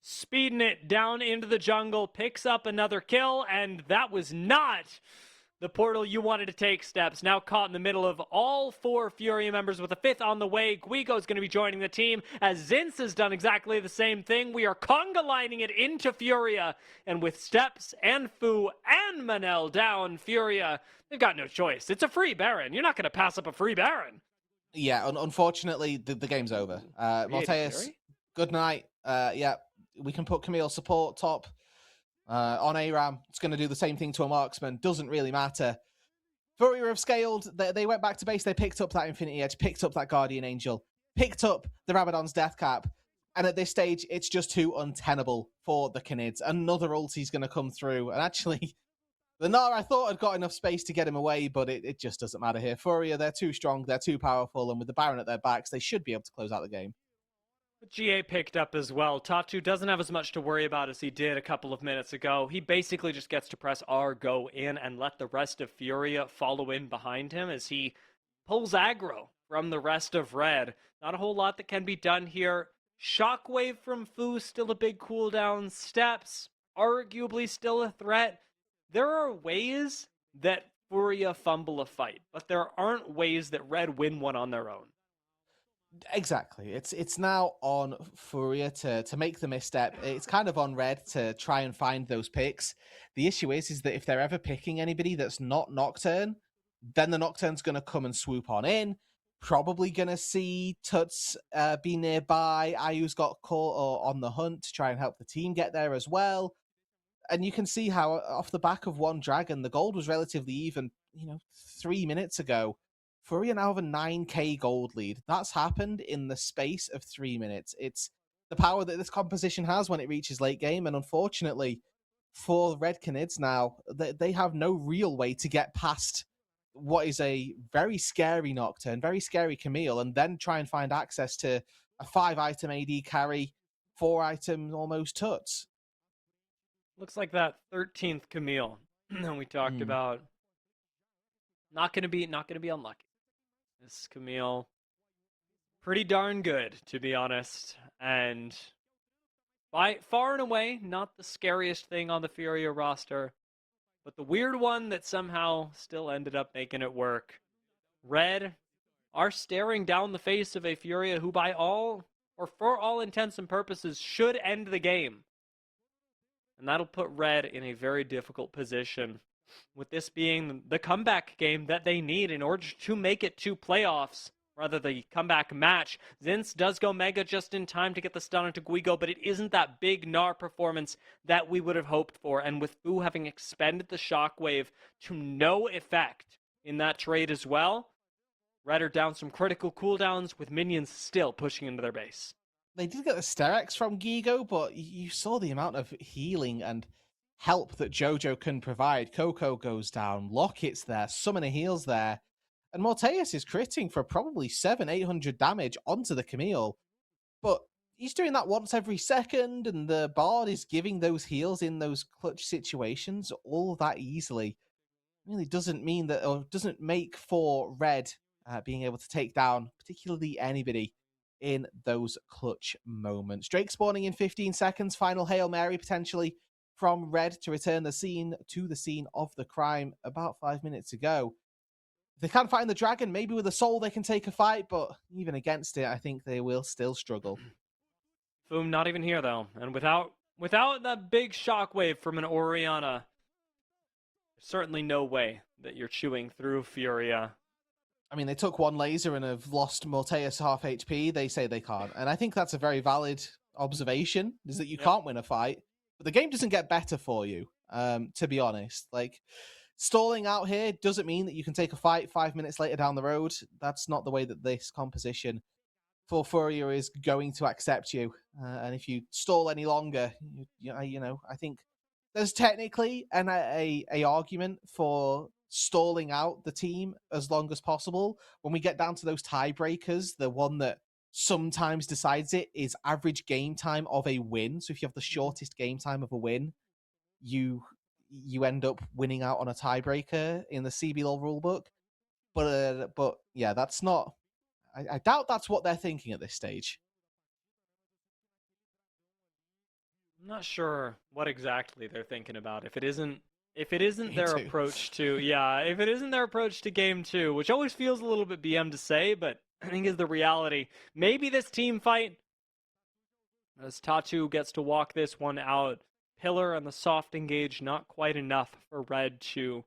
speeding it down into the jungle, picks up another kill, and that was not the portal you wanted to take. Steps now caught in the middle of all 4 Furia members with a 5th on the way. Guigo's going to be joining the team, as Zinz has done exactly the same thing. We are conga lining it into Furia, and with Steps and Fu and Manel down, Furia, they've got no choice. It's a free Baron. You're not going to pass up a free Baron. Yeah, unfortunately, the game's over. Malteus, good night. We can put Camille support top. On ARAM, it's going to do the same thing to a marksman. Doesn't really matter. Furia have scaled. They went back to base. They picked up that Infinity Edge, picked up that Guardian Angel, picked up the Rabadon's Death Cap. And at this stage, it's just too untenable for the Canids. Another ulti's going to come through. And actually, the Gnar, I thought, had got enough space to get him away, but it just doesn't matter here. Furia, they're too strong, they're too powerful, and with the Baron at their backs, they should be able to close out the game. GA picked up as well. Tatu doesn't have as much to worry about as he did a couple of minutes ago. He basically just gets to press R, go in, and let the rest of Furia follow in behind him as he pulls aggro from the rest of Red. Not a whole lot that can be done here. Shockwave from Fu, still a big cooldown. Steps, arguably still a threat. There are ways that Furia fumble a fight, but there aren't ways that Red win one on their own. Exactly. It's now on Furia to make the misstep. It's kind of on Red to try and find those picks. The issue is that if they're ever picking anybody that's not Nocturne, then the Nocturne's going to come and swoop on in. Probably going to see Tuts be nearby. Ayu's got caught or on the hunt to try and help the team get there as well. And you can see how off the back of one dragon, the gold was relatively even, 3 minutes ago. Furia now have a 9k gold lead. That's happened in the space of 3 minutes. It's the power that this composition has when it reaches late game. And unfortunately, for Red Canids now, they have no real way to get past what is a very scary Nocturne, very scary Camille, and then try and find access to a 5-item AD carry, 4-item almost Tuts. Looks like that 13th Camille that we talked about. Not gonna be unlucky. This Camille, pretty darn good, to be honest, and by far and away not the scariest thing on the Furia roster, but the weird one that somehow still ended up making it work. Red are staring down the face of a Furia who, for all intents and purposes, should end the game. And that'll put Red in a very difficult position, with this being the comeback game that they need in order to make it to playoffs, rather the comeback match. Zinz does go Mega just in time to get the stun into Guigo, but it isn't that big Gnar performance that we would have hoped for, and with Fu having expended the Shockwave to no effect in that trade as well, Red are down some critical cooldowns with minions still pushing into their base. They did get the Sterex from Guigo, but you saw the amount of healing and help that Jojo can provide. Coco goes down, Locket's there, Summoner heals there, and Morteus is critting for probably 700-800 damage onto the Camille. But he's doing that once every second, and the Bard is giving those heals in those clutch situations all that easily. It really doesn't mean that, or doesn't make for Red being able to take down particularly anybody in those clutch moments. Drake spawning in 15 seconds, final Hail Mary potentially from Red to return the scene of the crime about 5 minutes ago. If they can't find the dragon, maybe with a soul they can take a fight, but even against it, I think they will still struggle. Foom not even here though, and without that big shockwave from an Orianna, there's certainly no way that you're chewing through Furia. I mean, they took one laser and have lost Morteus half HP. They say they can't. And I think that's a very valid observation, is that you can't win a fight. But the game doesn't get better for you, to be honest. Like, stalling out here doesn't mean that you can take a fight 5 minutes later down the road. That's not the way that this composition for Furia is going to accept you. And if you stall any longer, I think there's technically a argument for stalling out the team as long as possible. When we get down to those tiebreakers, the one that sometimes decides it is average game time of a win. So if you have the shortest game time of a win, you end up winning out on a tiebreaker in the CBLOL rulebook. But yeah, that's not. I doubt that's what they're thinking at this stage. I'm not sure what exactly they're thinking about. If it isn't their approach to if it isn't their approach to game 2, which always feels a little bit BM to say, but I think is the reality. Maybe this team fight, as Tatu gets to walk this one out. Pillar and the soft engage not quite enough for Red to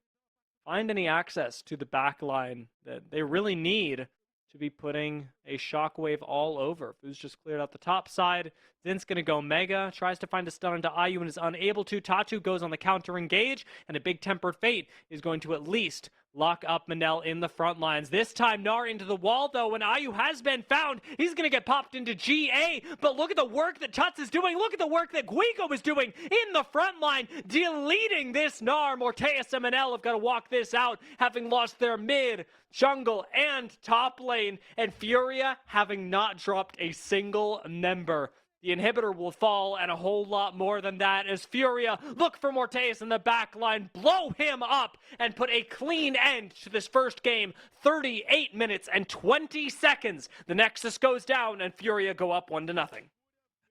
find any access to the back line that they really need to be putting a shockwave all over. Fu's just cleared out the top side. Zin's going to go Mega, tries to find a stun onto Ayu and is unable to. Tatu goes on the counter engage, and a big Tempered Fate is going to at least lock up Manel in the front lines. This time, Gnar into the wall, though, and Ayu has been found. He's going to get popped into GA, but look at the work that Tuts is doing. Look at the work that Guigo is doing in the front line, deleting this Gnar. Morteus and Manel have got to walk this out, having lost their mid, jungle, and top lane, and Furia having not dropped a single member. The inhibitor will fall, and a whole lot more than that as Furia look for Morteus in the back line, blow him up, and put a clean end to this first game. 38 minutes and 20 seconds. The Nexus goes down, and Furia go up 1-0.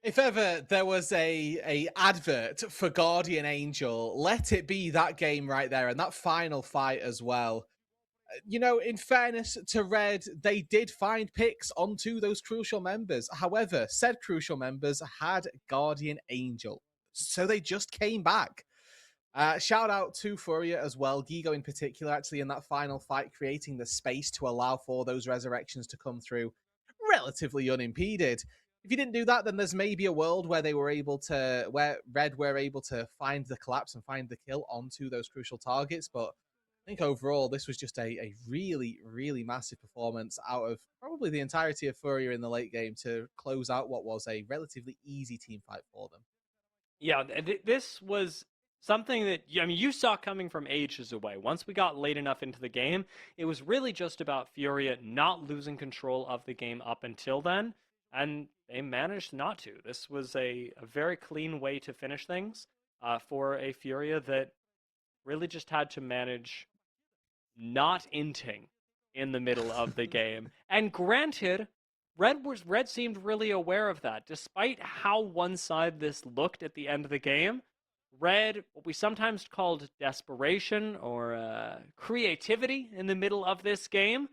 If ever there was a advert for Guardian Angel, let it be that game right there, and that final fight as well. You know, in fairness to Red, they did find picks onto those crucial members. However, said crucial members had Guardian Angel, so they just came back. Shout out to Furia as well, Gigo in particular, actually in that final fight, creating the space to allow for those resurrections to come through relatively unimpeded. If you didn't do that, then there's maybe a world where where Red were able to find the collapse and find the kill onto those crucial targets, but I think overall, this was just a really, really massive performance out of probably the entirety of Furia in the late game to close out what was a relatively easy team fight for them. Yeah, this was something that, I mean, you saw coming from ages away. Once we got late enough into the game, it was really just about Furia not losing control of the game up until then, and they managed not to. This was a very clean way to finish things for a Furia that really just had to manage not inting in the middle of the game. And granted, Red seemed really aware of that. Despite how one-sided this looked at the end of the game, Red, what we sometimes called desperation or creativity in the middle of this game,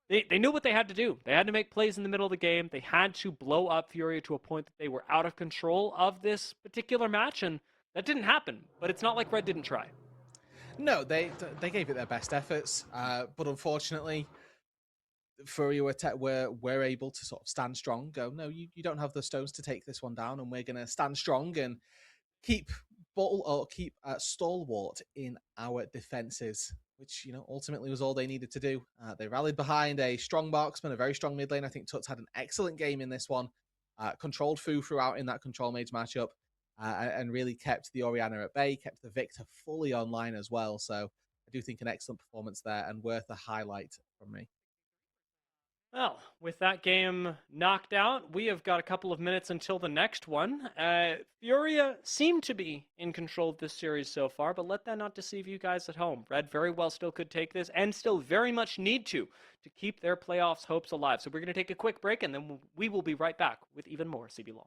they knew what they had to do. They had to make plays in the middle of the game. They had to blow up Furia to a point that they were out of control of this particular match, and that didn't happen. But it's not like Red didn't try. No, they gave it their best efforts, but unfortunately, Furia were able to sort of stand strong. Go, no, you don't have the stones to take this one down, and we're going to stand strong and keep stalwart in our defenses, which ultimately was all they needed to do. They rallied behind a strong marksman, a very strong mid lane. I think Tuts had an excellent game in this one, controlled Fu throughout in that control mage matchup. And really kept the Orianna at bay, kept the Victor fully online as well. So I do think an excellent performance there and worth a highlight from me. Well, with that game knocked out, we have got a couple of minutes until the next one. Furia seem to be in control of this series so far, but let that not deceive you guys at home. Red very well still could take this and still very much need to keep their playoffs hopes alive. So we're going to take a quick break, and then we will be right back with even more CBLOL.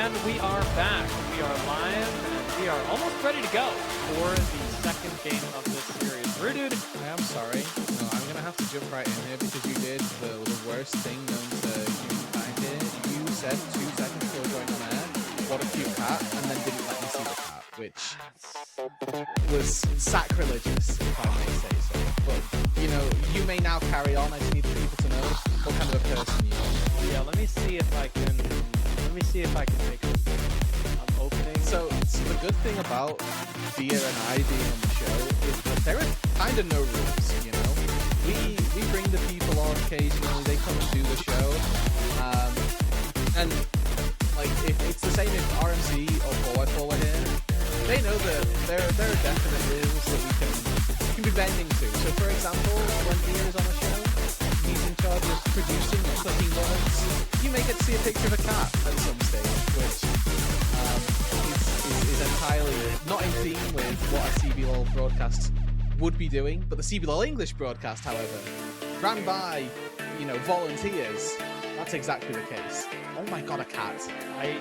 And we are back. We are live, and we are almost ready to go for the second game of this series. Roodood, I am sorry. No, I'm going to have to jump right in here because you did the worst thing known to humankind here. You said 2 seconds before going on air, what a cute cat, and then didn't let me see the cat, which was sacrilegious, if I may say so. But, you know, you may now carry on. I just need people to know what kind of a person you are. yeah, let me see if I can make it. I'm opening. So the good thing about Dia and I being on the show is that there are kind of no rules, you know? We bring the people on occasionally, they come and do the show. And like it's the same if RMC or 4x4 were here. They know that there are definite rules that we can be bending to. So for example, when Dia is on the show, he's in charge of producing and clicking words. You may get to see a picture of a cat at some stage, which is entirely not in theme with what a CBLOL broadcast would be doing. But the CBLOL English broadcast, however, ran by, you know, volunteers. That's exactly the case. Oh my god, a cat. I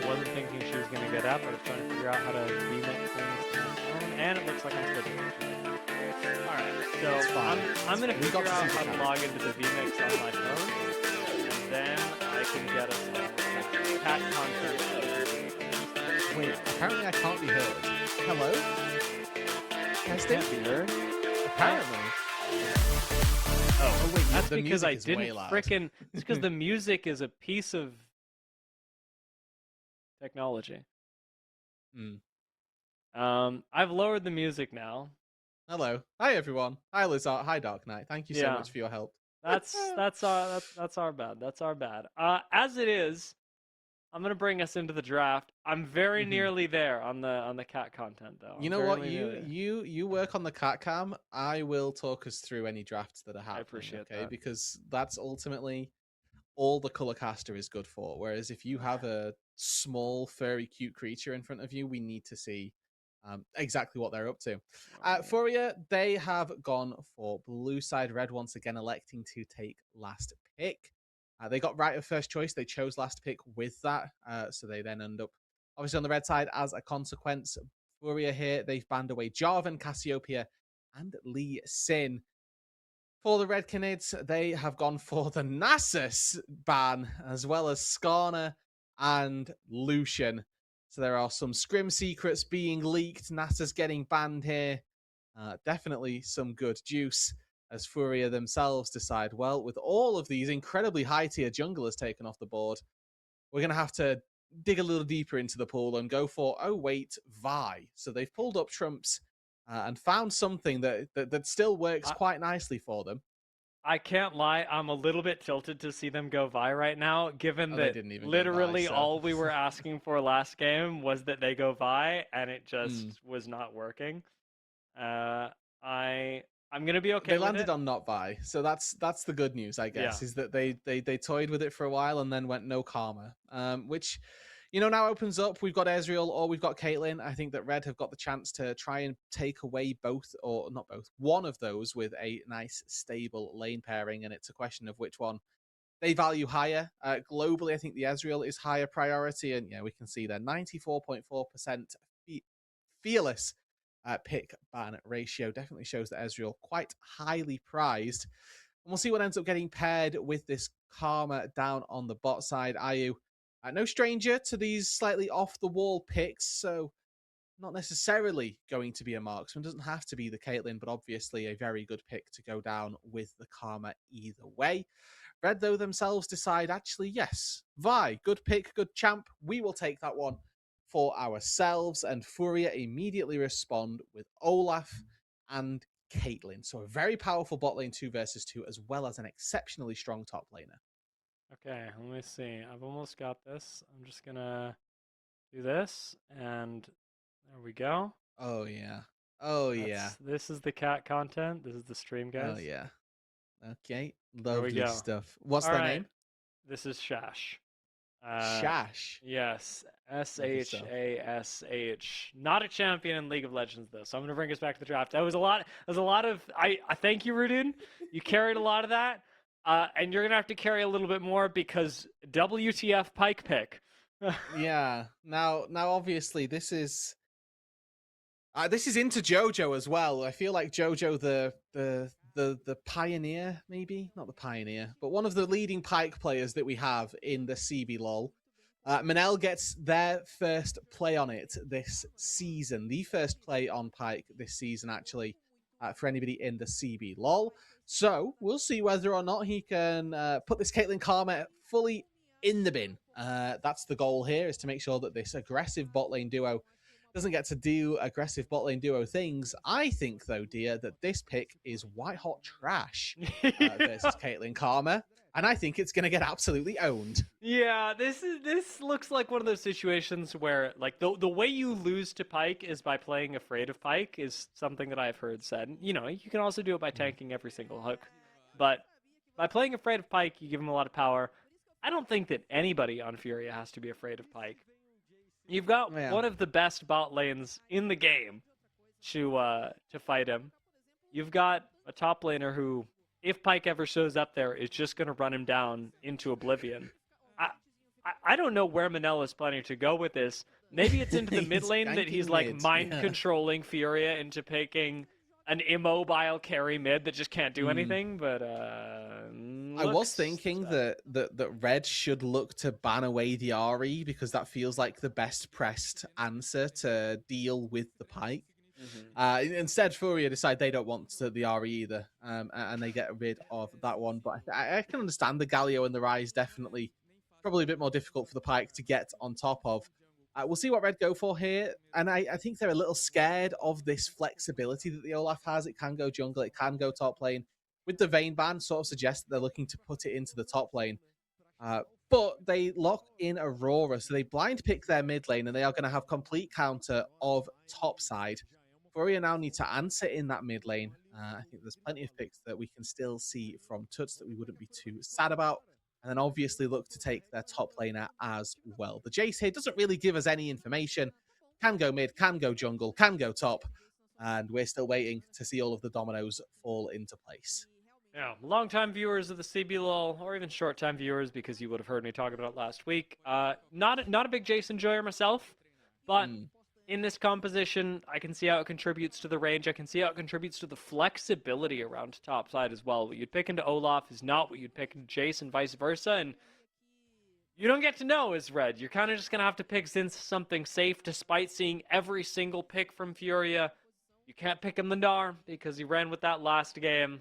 wasn't thinking she was going to get up. I was trying to figure out how to remake things to my phone, and it looks like I'm switching. Alright, so I'm going to figure out how to log into the VMix on my phone, and then I can get us cat content. Wait, apparently I can't be heard. Hello? Testing? Can't be heard? Apparently. Oh wait, that's the because I music is way didn't loud. frickin'. It's because the music is a piece of technology. I've lowered the music now. Hello. Hi everyone. Hi Lizard. Hi Dark Knight. Thank you so Yeah. much for your help. That's our bad. That's our bad. As it is, I'm gonna bring us into the draft. I'm very nearly there on the cat content though. You know what? You work on the cat cam. I will talk us through any drafts that are happening. I appreciate that. that. Because that's ultimately all the color caster is good for. Whereas if you have a small, furry, cute creature in front of you, we need to see exactly what they're up to. Furia, they have gone for blue side. Red once again electing to take last pick. They got right of first choice. They chose last pick with that. So they then end up obviously on the red side as a consequence. Furia here, they've banned away Jarvan, Cassiopeia, and Lee Sin. For the Red Canids, they have gone for the Nasus ban, as well as Skarner and Lucian. So there are some scrim secrets being leaked. Nasus getting banned here. Definitely some good juice, as Furia themselves decide, well, with all of these incredibly high-tier junglers taken off the board, we're going to have to dig a little deeper into the pool and go for, oh wait, Vi. So they've pulled up Trumps and found something that still works quite nicely for them. I can't lie, I'm a little bit tilted to see them go Vi right now, given that literally all we were asking for last game was that they go Vi, and it just was not working. I'm gonna be okay. They landed on not Vi, so that's the good news, I guess, is that they toyed with it for a while and then went no karma, which, you know, now opens up. We've got Ezreal or we've got Caitlyn. I think that Red have got the chance to try and take away both, or not both, one of those with a nice stable lane pairing, and it's a question of which one they value higher. Globally, I think the Ezreal is higher priority, and yeah, we can see there 94.4% fearless pick ban ratio definitely shows that Ezreal quite highly prized. And we'll see what ends up getting paired with this Karma down on the bot side. Ayu, no stranger to these slightly off-the-wall picks, so not necessarily going to be a marksman. Doesn't have to be the Caitlyn, but obviously a very good pick to go down with the Karma either way. Red, though, themselves decide, actually, yes, Vi, good pick, good champ. We will take that one for ourselves, and Furia immediately respond with Olaf and Caitlyn. So a very powerful bot lane 2 versus 2, as well as an exceptionally strong top laner. Okay, let me see. I've almost got this. I'm just gonna do this, and there we go. Oh yeah. Oh yeah. This is the cat content. This is the stream, guys. Oh yeah. Okay. Lovely stuff. What's their name? This is Shash. Shash. Yes, SHASH. Not a champion in League of Legends though, so I'm gonna bring us back to the draft. That was a lot. There's a lot of. I thank you, Roodood. You carried a lot of that, and you're gonna have to carry a little bit more because WTF Pike pick. Yeah. Now, obviously, this is into JoJo as well. I feel like JoJo, the pioneer, maybe not the pioneer, but one of the leading Pike players that we have in the CBLOL. Manel gets their first play on it this season, the first play on Pike this season, actually, for anybody in the CBLOL. So we'll see whether or not he can put this Caitlyn Karma fully in the bin. That's the goal here, is to make sure that this aggressive bot lane duo doesn't get to do aggressive bot lane duo things. I think, though, dear, that this pick is white hot trash versus Caitlyn Karma, and I think it's going to get absolutely owned. Yeah, this looks like one of those situations where like the way you lose to Pike is by playing afraid of Pike is something that I've heard said. You know, you can also do it by tanking every single hook. But by playing afraid of Pike, you give him a lot of power. I don't think that anybody on Furia has to be afraid of Pike. You've got Yeah. one of the best bot lanes in the game to fight him. You've got a top laner who, if Pike ever shows up there, is just going to run him down into oblivion. I don't know where Manel is planning to go with this. Maybe it's into the mid lane that he's like mind controlling Furia into picking an immobile carry mid that just can't do anything. But I was thinking that Red should look to ban away the Ahri, because that feels like the best pressed answer to deal with the Pike. Instead, Furia decide they don't want the Ahri either, and they get rid of that one. But I can understand the Galio and the Rise definitely probably a bit more difficult for the Pike to get on top of. We'll see what Red go for here, and I think they're a little scared of this flexibility that the Olaf has. It can go jungle, it can go top lane. With the Vayne ban, sort of suggests that they're looking to put it into the top lane. But they lock in Aurora, so they blind pick their mid lane, and they are going to have complete counter of top side. Furia now need to answer in that mid lane. I think there's plenty of picks that we can still see from Tuts that we wouldn't be too sad about. And then obviously look to take their top laner as well. The Jace here doesn't really give us any information. Can go mid, can go jungle, can go top. And we're still waiting to see all of the dominoes fall into place. Yeah, long-time viewers of the CBLOL, or even short-time viewers, because you would have heard me talk about it last week. Not a big Jace enjoyer myself, but in this composition, I can see how it contributes to the range. I can see how it contributes to the flexibility around top side as well. What you'd pick into Olaf is not what you'd pick into Jace, and vice versa. And you don't get to know as Red. You're kind of just gonna have to pick Zin's something safe, despite seeing every single pick from Furia. You can't pick him the Gnar because he ran with that last game.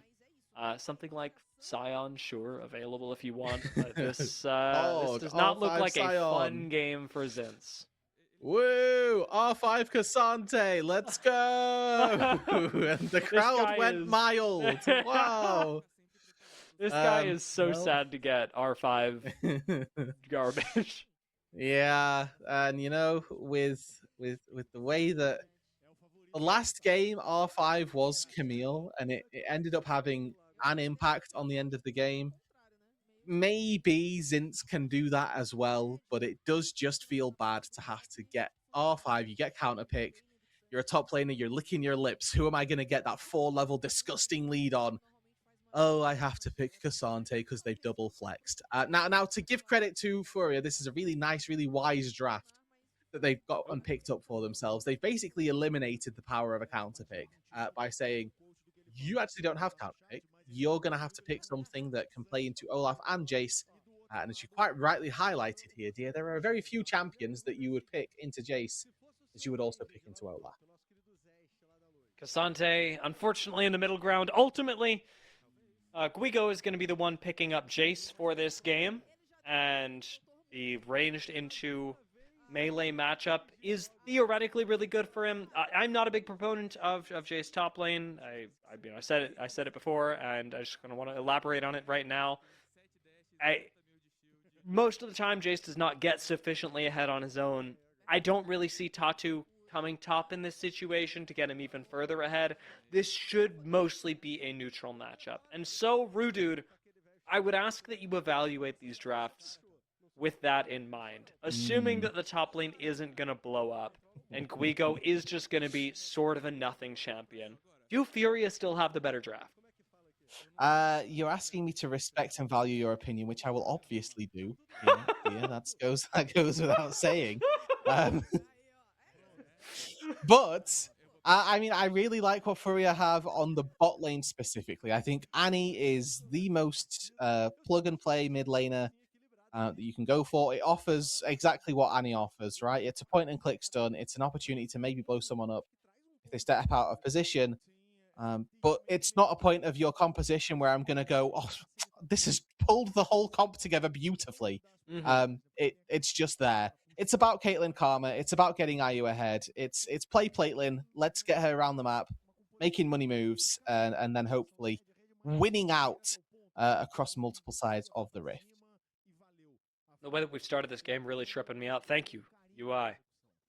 Something like Scion, sure, available if you want. But this does not look like Scion. a fun game for Zinz. Woo! R5 Cassante, let's go! And the crowd went mild. Wow. This guy is so sad to get R5 garbage. Yeah, and you know, with the way that the last game R5 was Camille, and it ended up having an impact on the end of the game. Maybe Zinz can do that as well, but it does just feel bad to have to get R5. You get counter pick. You're a top laner. You're licking your lips. Who am I going to get that 4-level disgusting lead on? Oh, I have to pick Cassante because they've double flexed. Now, to give credit to Furia, this is a really nice, really wise draft that they've got and picked up for themselves. They've basically eliminated the power of a counter pick by saying, you actually don't have counter pick. You're going to have to pick something that can play into Olaf and Jace. And as you quite rightly highlighted here, dear, there are very few champions that you would pick into Jace as you would also pick into Olaf. Cassante, unfortunately, in the middle ground. Ultimately, Guigo is going to be the one picking up Jace for this game. And the ranged into melee matchup is theoretically really good for him. I'm not a big proponent of Jace top lane. I said it before, and I just kind of want to elaborate on it right now. Most of the time, Jace does not get sufficiently ahead on his own. I don't really see Tatu coming top in this situation to get him even further ahead. This should mostly be a neutral matchup. And so, Roodood, I would ask that you evaluate these drafts with that in mind. Assuming that the top lane isn't going to blow up, and Guigo is just going to be sort of a nothing champion. Do Furia still have the better draft? You're asking me to respect and value your opinion, which I will obviously do. Yeah, that goes without saying. Um, but I mean, I really like what Furia have on the bot lane specifically. I think Annie is the most plug and play mid laner that you can go for. It offers exactly what Annie offers, right? It's a point and click stun. It's an opportunity to maybe blow someone up if they step out of position. But it's not a point of your composition where I'm going to go, oh, this has pulled the whole comp together beautifully. It's just there. It's about Caitlyn Karma. It's about getting IU ahead. It's play Platelyn. Let's get her around the map, making money moves, and then hopefully winning out across multiple sides of the rift. The way that we've started this game really tripping me out. Thank you, UI.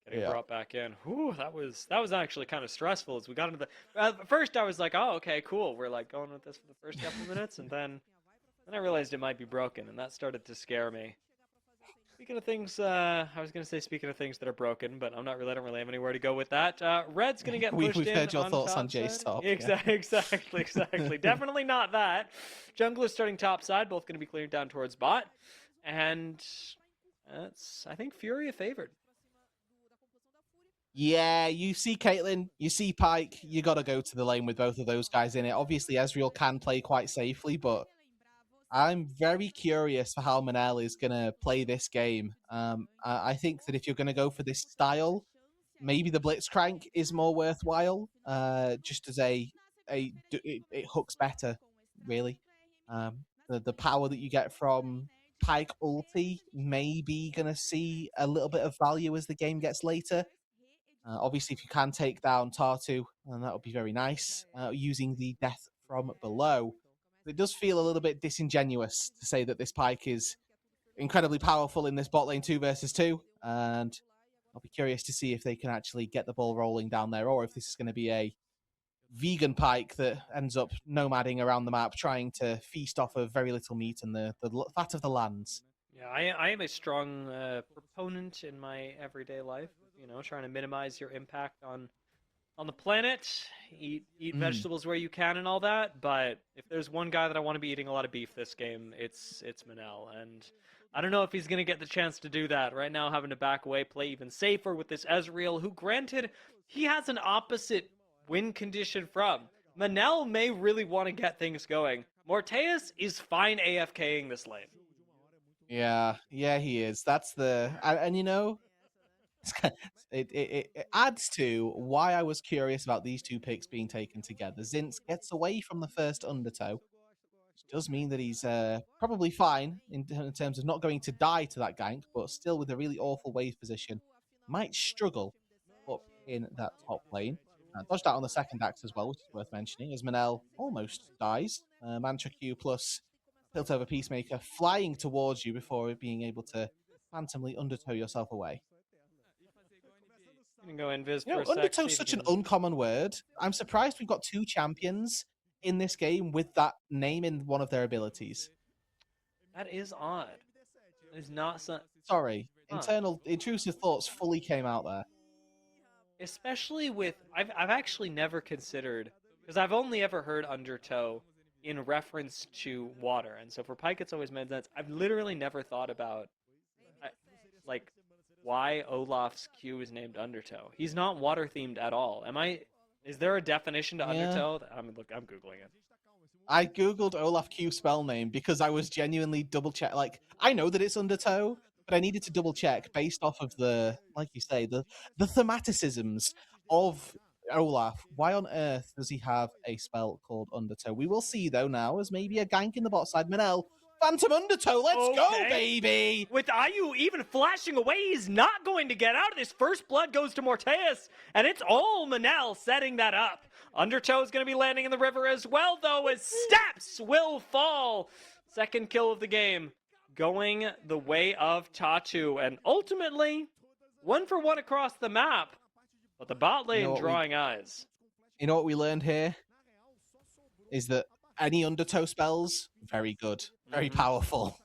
Getting brought back in. Whew, that was actually kind of stressful as we got into the. First, I was like, "Oh, okay, cool. We're like going with this for the first couple minutes," and then I realized it might be broken, and that started to scare me. Speaking of things, I was gonna say speaking of things that are broken, but I don't really have anywhere to go with that. Red's gonna get pushed We've in. heard your on thoughts top on Jay's side. top. Exactly. Definitely not that. Jungler starting top side, both gonna be cleared down towards bot, and that's I think Furia favored. Yeah, you see Caitlyn, you see Pike, you got to go to the lane with both of those guys in it. Obviously, Ezreal can play quite safely, but I'm very curious for how Manel is going to play this game. I think that if you're going to go for this style, maybe the Blitzcrank is more worthwhile, just as it hooks better, really. The power that you get from Pike ulti may be going to see a little bit of value as the game gets later. Obviously, if you can take down Tartu, then that would be very nice, using the death from below. It does feel a little bit disingenuous to say that this Pike is incredibly powerful in this bot lane 2 versus 2, and I'll be curious to see if they can actually get the ball rolling down there, or if this is going to be a vegan Pike that ends up nomading around the map, trying to feast off of very little meat and the fat of the lands. Yeah, I am a strong proponent in my everyday life. You know, trying to minimize your impact on the planet, eat vegetables where you can and all that. But if there's one guy that I want to be eating a lot of beef this game, it's Manel, and I don't know if he's gonna get the chance to do that right now. Having to back away, play even safer with this Ezreal, who granted he has an opposite win condition from Manel. May really want to get things going. Morteus is fine AFKing this lane. Yeah, he is. That's and you know, it adds to why I was curious about these two picks being taken together. Zinz gets away from the first undertow, which does mean that he's probably fine in terms of not going to die to that gank, but still with a really awful wave position, might struggle up in that top lane. Dodged out on the second axe as well, which is worth mentioning, as Manel almost dies. Mantra Q plus Piltover Peacemaker flying towards you before being able to phantomly undertow yourself away. I'm gonna go invis You for know, a sec. undertow's such an uncommon word. I'm surprised we've got two champions in this game with that name in one of their abilities. That is odd. It is not so. Sorry, internal intrusive thoughts fully came out there. Especially with I've actually never considered, because I've only ever heard undertow in reference to water, and so for Pike it's always made sense. I've literally never thought about like why Olaf's Q is named undertow. He's not water themed at all. Is there a definition to undertow? I'm googling it. I googled Olaf Q spell name because I was genuinely double check. Like, I know that it's undertow, but I needed to double check based off of the, like you say, the thematicisms of Olaf. Why on earth does he have a spell called undertow? We will see though now as maybe a gank in the bot side. Manel, Phantom Undertow, let's go, baby! With IU even flashing away, he's not going to get out of this. First blood goes to Morteus, and it's all Manel setting that up. Undertow is going to be landing in the river as well, though, as steps will fall. Second kill of the game going the way of Tatu, and ultimately 1-for-1 across the map, but the bot lane drawing eyes. You know what we learned here? Is that any undertow spells, very good, very powerful.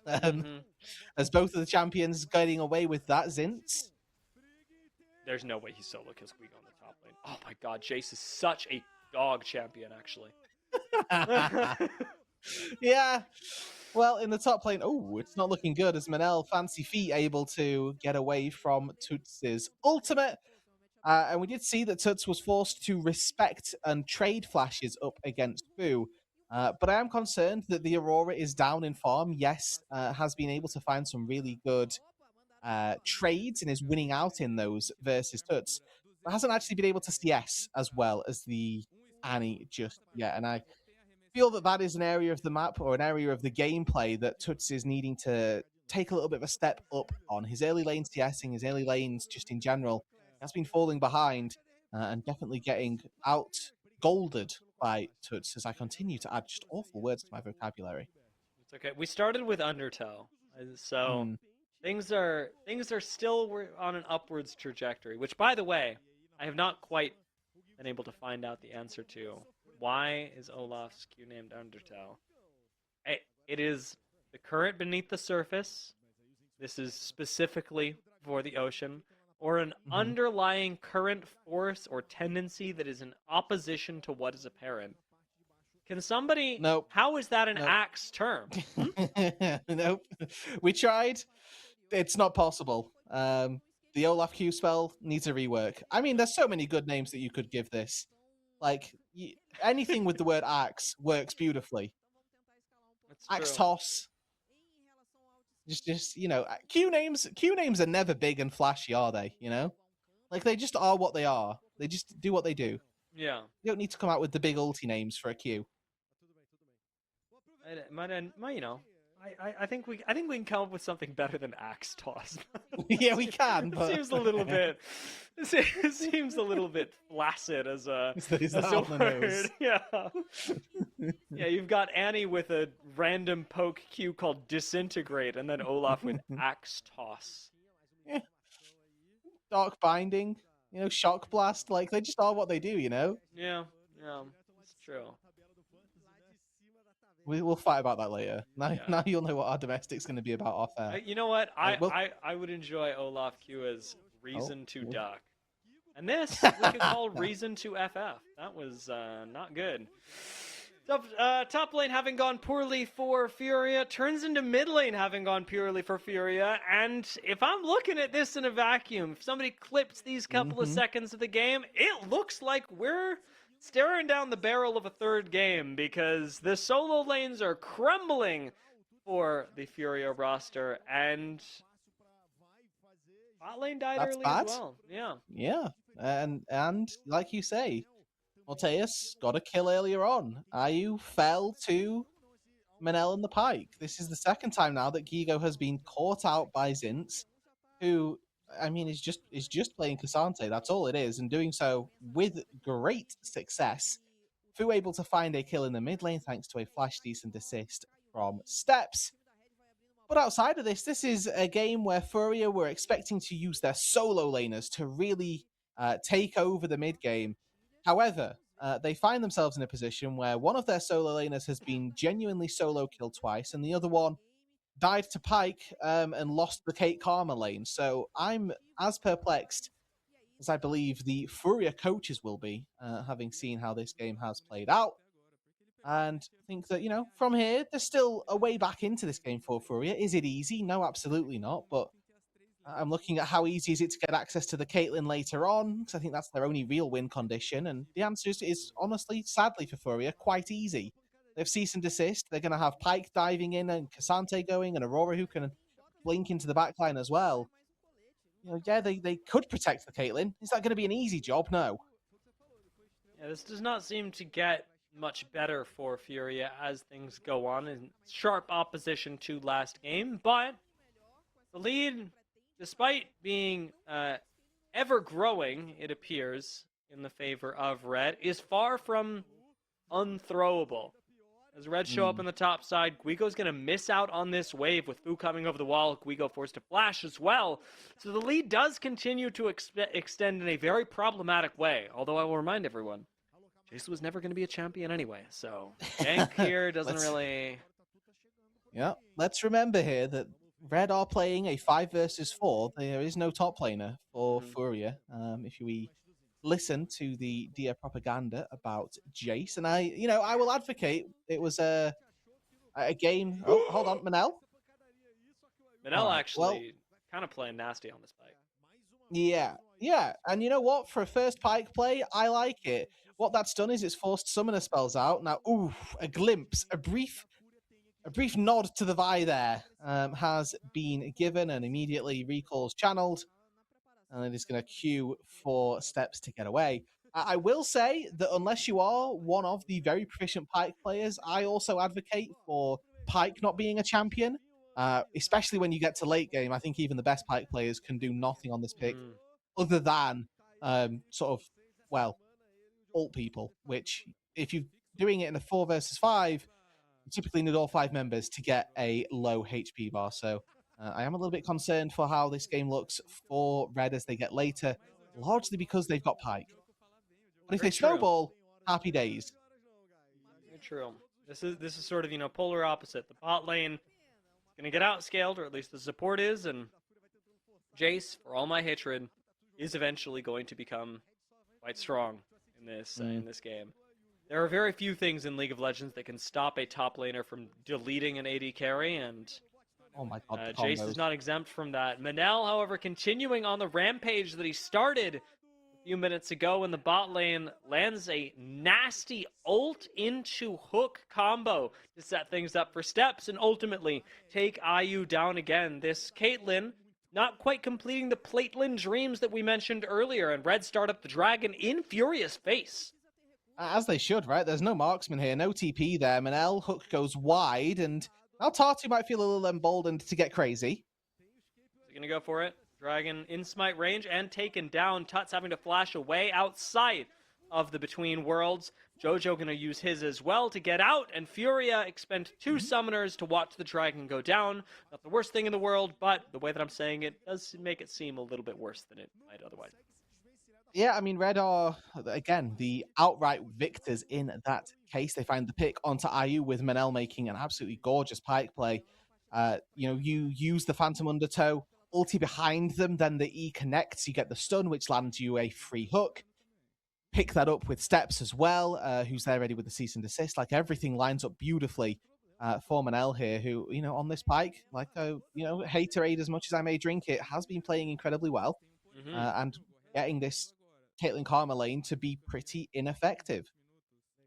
As both of the champions getting away with that, Zinz. There's no way he solo kills Squeak on the top lane. Oh my god, Jace is such a dog champion, actually. Yeah. Well, in the top lane, it's not looking good as Manel Fancy Feet able to get away from Toots' ultimate. And we did see that Tuts was forced to respect and trade flashes up against Fu. But I am concerned that the Aurora is down in farm. Yes, has been able to find some really good trades and is winning out in those versus Tuts, but hasn't actually been able to CS as well as the Annie just yet. And I feel that that is an area of the map or an area of the gameplay that Tuts is needing to take a little bit of a step up on. His early lane CSing, his early lanes just in general, has been falling behind and definitely getting out golded by Tuts as I continue to add just awful words to my vocabulary. It's okay. We started with Undertow, so Mm. things are still on an upwards trajectory. Which, by the way, I have not quite been able to find out the answer to. Why is Olaf's Q named Undertow? It is the current beneath the surface. This is specifically for the ocean, or an Mm-hmm. underlying current force or tendency that is in opposition to what is apparent. Can somebody? Nope. How is that an Nope. axe term? Nope. We tried. It's not possible. The Olaf Q spell needs a rework. I mean, there's so many good names that you could give this. Like anything with the word axe works beautifully. That's Axe true. toss. Just Q names. Q names are never big and flashy, are they? Like they just are what they are. They just do what they do. Yeah. You don't need to come out with the big ulti names for a Q. I think we can come up with something better than axe toss. Yeah, we can. It But seems a little bit. It seems a little bit flaccid as a is as that a on the nose? word. Yeah. Yeah, you've got Annie with a random poke cue called disintegrate, and then Olaf with axe toss. Yeah. Dark binding. Shock blast. Like they just are what they do. Yeah, yeah, it's true. We'll fight about that later. Now, Yeah. now you'll know what our domestic's going to be about off air. You know what? Well, I would enjoy Olaf Q as reason to oh. duck. And this we could call reason to FF. That was not good. Top lane having gone poorly for Furia turns into mid lane having gone poorly for Furia. And if I'm looking at this in a vacuum, if somebody clips these couple of seconds of the game, it looks like we're staring down the barrel of a third game because the solo lanes are crumbling for the Furia roster, and bot lane died That's early bad. as well. Yeah. Yeah, and like you say, Morteus got a kill earlier on. Ayu fell to Manel and the Pike. This is the second time now that Gigo has been caught out by Zinz, who I mean is just playing Cassante. That's all it is, and doing so with great success. Fu able to find a kill in the mid lane thanks to a flash decent assist from Steps. But outside of this is a game where Furia were expecting to use their solo laners to really take over the mid game. However, they find themselves in a position where one of their solo laners has been genuinely solo killed twice, and the other one died to Pike and lost the Kate Karma lane. So I'm as perplexed as I believe the Furia coaches will be, having seen how this game has played out. And think that, from here, there's still a way back into this game for Furia. Is it easy? No, absolutely not. But I'm looking at how easy is it to get access to the Caitlyn later on, because I think that's their only real win condition. And the answer is honestly, sadly for Furia, quite easy. They've cease and desist. They're going to have Pike diving in and Cassante going and Aurora who can blink into the backline as well. Yeah, they could protect the Caitlyn. Is that going to be an easy job? No. Yeah, this does not seem to get much better for Furia as things go on in sharp opposition to last game, but the lead, despite being ever growing, it appears, in the favor of Red, is far from unthrowable. As Red show up on the top side, Guigo's going to miss out on this wave with Fu coming over the wall. Guigo forced to flash as well. So the lead does continue to extend in a very problematic way. Although I will remind everyone, Jason was never going to be a champion anyway. So gank here doesn't really... Yeah, let's remember here that Red are playing a 5 versus 4. There is no top laner for Furia. If we listen to the Dia propaganda about Jace, and I will advocate. It was a game. Oh, hold on, Manel. All Manel right. Well, actually kind of playing nasty on this bike. yeah, and you know what? For a first pike play, I like it. What that's done is it's forced summoner spells out. Now, ooh, a glimpse, a brief nod to the Vi there has been given, and immediately recalls channeled, and it is going to queue for steps to get away. I will say that unless you are one of the very proficient pike players, I also advocate for pike not being a champion. Especially when you get to late game, I think even the best pike players can do nothing on this pick Mm. other than sort of, well, ult people, which if you're doing it in a 4 versus 5, you typically need all 5 members to get a low HP bar. So I am a little bit concerned for how this game looks for Red as they get later, largely because they've got Pike. But if they Very true. snowball, happy days. Very true. This is sort of polar opposite. The bot lane is gonna get outscaled, or at least the support is, and Jace, for all my hatred, is eventually going to become quite strong in this game. There are very few things in League of Legends that can stop a top laner from deleting an AD carry, and Oh my god, the Jace combos. is not exempt from that. Manel, however, continuing on the rampage that he started a few minutes ago in the bot lane, lands a nasty ult into hook combo to set things up for steps and ultimately take IU down again. This Caitlyn not quite completing the Platelyn dreams that we mentioned earlier, and Red start up the dragon in Furious face. As they should, right? There's no marksman here, no TP there. Manel, hook goes wide, and now Tartu might feel a little emboldened to get crazy. Is he gonna go for it? Dragon in smite range and taken down. Tut's having to flash away outside of the Between Worlds. Jojo gonna use his as well to get out, and Furia expend 2 summoners to watch the dragon go down. Not the worst thing in the world, but the way that I'm saying it does make it seem a little bit worse than it might otherwise be. Yeah, I mean, Red are, again, the outright victors in that case. They find the pick onto IU with Manel making an absolutely gorgeous pike play. You use the Phantom Undertow, ulti behind them, then the E connects, you get the stun, which lands you a free hook. Pick that up with Steps as well, who's there ready with the cease and desist. Like, everything lines up beautifully for Manel here, who, on this pike, like, haterade as much as I may drink it, has been playing incredibly well. And getting this Caitlyn Karma lane to be pretty ineffective.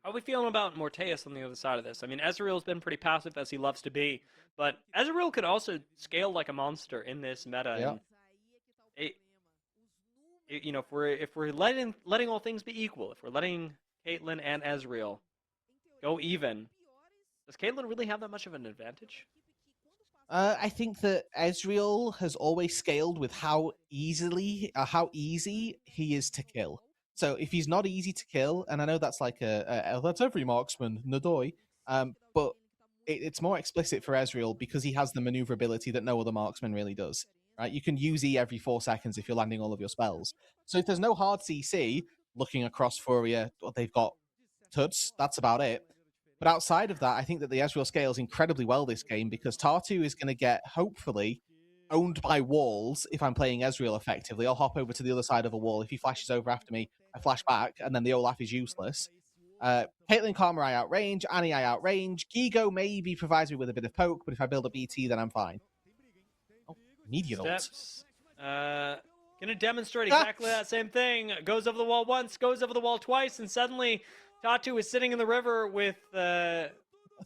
How are we feeling about Morteus on the other side of this? I mean, Ezreal's been pretty passive as he loves to be, but Ezreal could also scale like a monster in this meta. Yeah. And if we're letting all things be equal, if we're letting Caitlyn and Ezreal go even, does Caitlyn really have that much of an advantage? I think that Ezreal has always scaled with how easy he is to kill. So if he's not easy to kill, and I know that's like that's every marksman, Nadoi, but it's more explicit for Ezreal because he has the maneuverability that no other marksman really does. Right? You can use E every 4 seconds if you're landing all of your spells. So if there's no hard CC, looking across Furia, they've got Tuds, that's about it. But outside of that, I think that the Ezreal scales incredibly well this game because Tartu is going to get, hopefully, owned by walls if I'm playing Ezreal effectively. I'll hop over to the other side of a wall. If he flashes over after me, I flash back, and then the Olaf is useless. Caitlyn Karma I outrange, Annie I outrange, Gigo maybe provides me with a bit of poke, but if I build a BT, then I'm fine. Oh, immediate ult. Steps. Gonna demonstrate exactly that same thing. Goes over the wall once, goes over the wall twice, and suddenly Tatu is sitting in the river with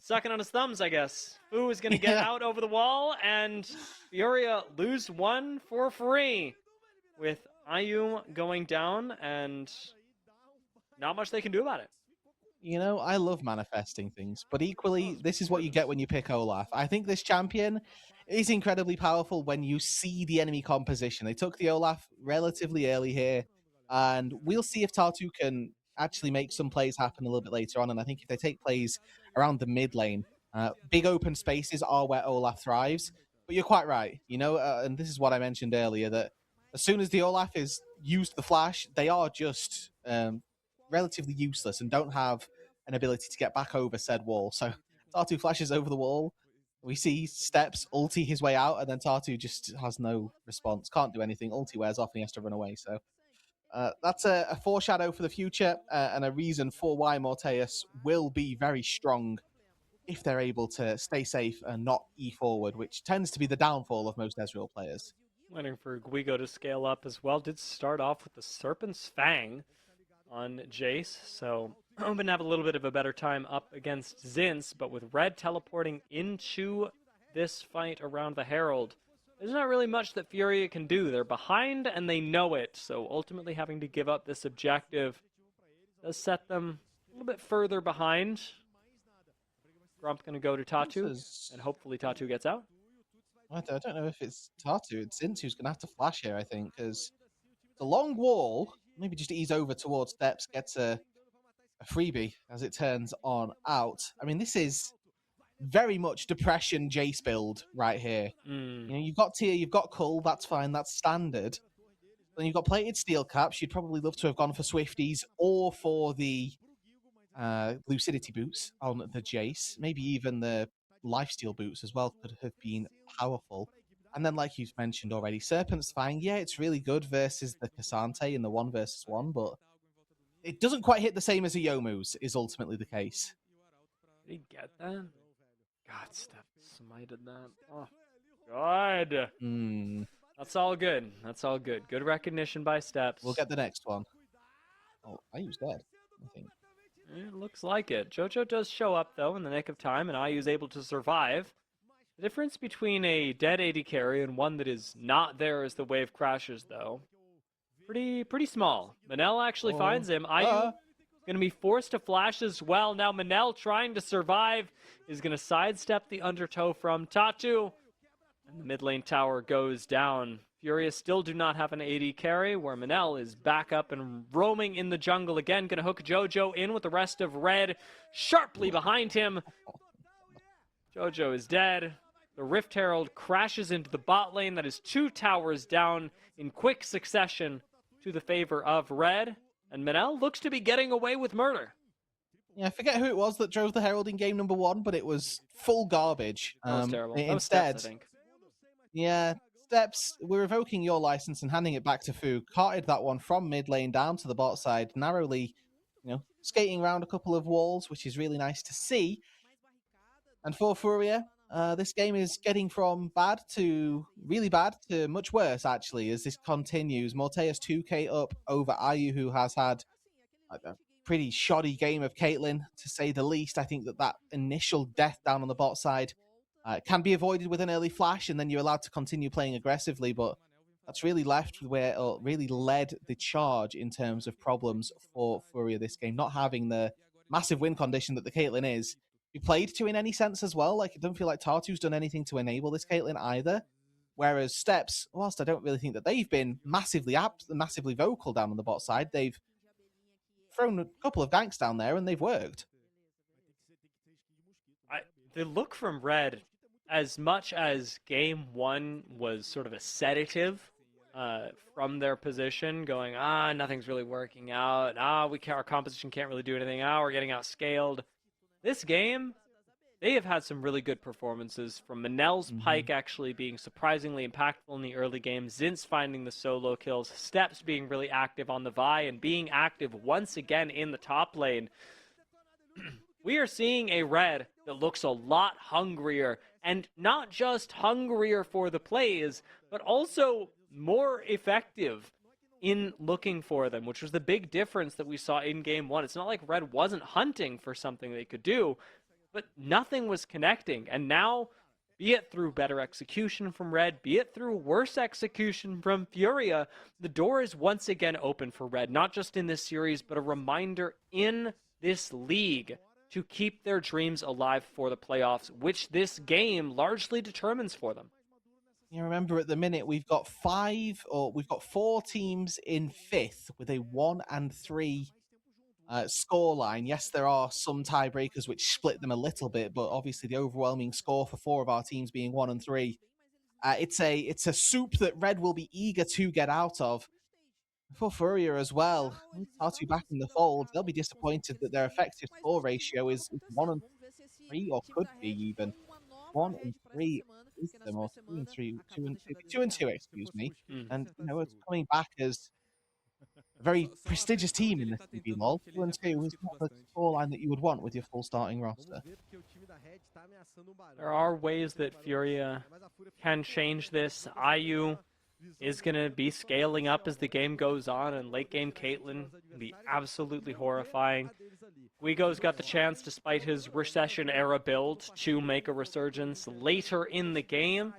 sucking on his thumbs, I guess. Fu is gonna get out over the wall, and Furia lose 1 for free. With IU going down, and not much they can do about it. I love manifesting things, but equally, this is what you get when you pick Olaf. I think this champion is incredibly powerful when you see the enemy composition. They took the Olaf relatively early here, and we'll see if Tartu can actually make some plays happen a little bit later on. And I think if they take plays around the mid lane, big open spaces are where Olaf thrives. But you're quite right, and this is what I mentioned earlier, that as soon as the Olaf is used the flash, they are just relatively useless and don't have an ability to get back over said wall. So Tartu flashes over the wall. We see Steps ulti his way out, and then Tartu just has no response, can't do anything. Ulti wears off, and he has to run away. So That's a foreshadow for the future and a reason for why Morteus will be very strong if they're able to stay safe and not E forward, which tends to be the downfall of most Ezreal players. Waiting for Guigo to scale up as well. Did start off with the Serpent's Fang on Jace, so hoping to have a little bit of a better time up against Zinz, but with Red teleporting into this fight around the Herald, there's not really much that Furia can do. They're behind and they know it, so ultimately having to give up this objective does set them a little bit further behind. Grump going to go to Tatu, and hopefully Tatu gets out. I don't know if it's Tatu. It's Zinz who's going to have to flash here, I think, because the long wall, maybe just ease over towards steps, gets a freebie as it turns on out. I mean, this is very much depression Jace build right here. You know, you've got Tier, you've got Cull, that's fine, that's standard. Then you've got plated steel caps. You'd probably love to have gone for Swifties or for the Lucidity boots on the Jace. Maybe even the lifesteal boots as well could have been powerful. And then, like you've mentioned already, Serpent's Fang, yeah, it's really good versus the Cassante in the 1 versus 1, but it doesn't quite hit the same as a Yomu's, is ultimately the case. Did he get that? God, Steph smited that. Oh, God. That's all good. That's all good. Good recognition by Steps. We'll get the next one. Oh, Ayu's dead, I think. It looks like it. Jojo does show up, though, in the nick of time, and Ayu's able to survive. The difference between a dead AD carry and one that is not there as the wave crashes, though, pretty small. Manel actually finds him. Ayu going to be forced to flash as well. Now Manel, trying to survive, is going to sidestep the undertow from Tatu. And the mid lane tower goes down. Furia still do not have an AD carry, where Manel is back up and roaming in the jungle again. Going to hook Jojo in with the rest of Red sharply behind him. Jojo is dead. The Rift Herald crashes into the bot lane. That is 2 towers down in quick succession to the favor of Red. And Manel looks to be getting away with murder. Yeah, I forget who it was that drove the Herald in game number 1, but it was full garbage. That was terrible. That Instead, was Steps, I think. Yeah, Steps, we're revoking your license and handing it back to Fu. Carted that one from mid lane down to the bot side, narrowly, skating around a couple of walls, which is really nice to see. And for Furia, this game is getting from bad to really bad to much worse, actually, as this continues. Morteus 2k up over Ayu, who has had a pretty shoddy game of Caitlyn, to say the least. I think that initial death down on the bot side can be avoided with an early flash, and then you're allowed to continue playing aggressively, but that's really really led the charge in terms of problems for Furia this game, not having the massive win condition that the Caitlyn is. You played to in any sense as well. Like, it doesn't feel like Tartu's done anything to enable this Caitlyn either. Whereas Steps, whilst I don't really think that they've been massively vocal down on the bot side, they've thrown a couple of ganks down there and they've worked. The look from Red, as much as game 1 was sort of a sedative from their position, going, nothing's really working out, our composition can't really do anything, we're getting outscaled. This game, they have had some really good performances, from Manel's Pike actually being surprisingly impactful in the early game, Zinz finding the solo kills, Steps being really active on the Vi, and being active once again in the top lane. We are seeing a Red that looks a lot hungrier, and not just hungrier for the plays, but also more effective in looking for them, which was the big difference that we saw in game 1. It's not like Red wasn't hunting for something they could do, but nothing was connecting. And now, be it through better execution from Red, be it through worse execution from Furia, the door is once again open for Red, not just in this series, but a reminder in this league to keep their dreams alive for the playoffs, which this game largely determines for them. You remember, at the minute, we've got 4 teams in 5th with a 1-3 scoreline. Yes, there are some tiebreakers which split them a little bit, but obviously the overwhelming score for 4 of our teams being 1-3. It's a soup that Red will be eager to get out of. For Furia as well, Tatu back in the fold, they'll be disappointed that their effective score ratio is 1-3, or could be even 1-3 with them, or 2-3, 2-2, excuse me. And it's coming back as a very prestigious team in this CBLOL. 2-2 is not the scoreline that you would want with your full starting roster. There are ways that Furia can change this. IU is going to be scaling up as the game goes on, and late game Caitlyn can be absolutely horrifying. Guigo's got the chance, despite his recession-era build, to make a resurgence later in the game.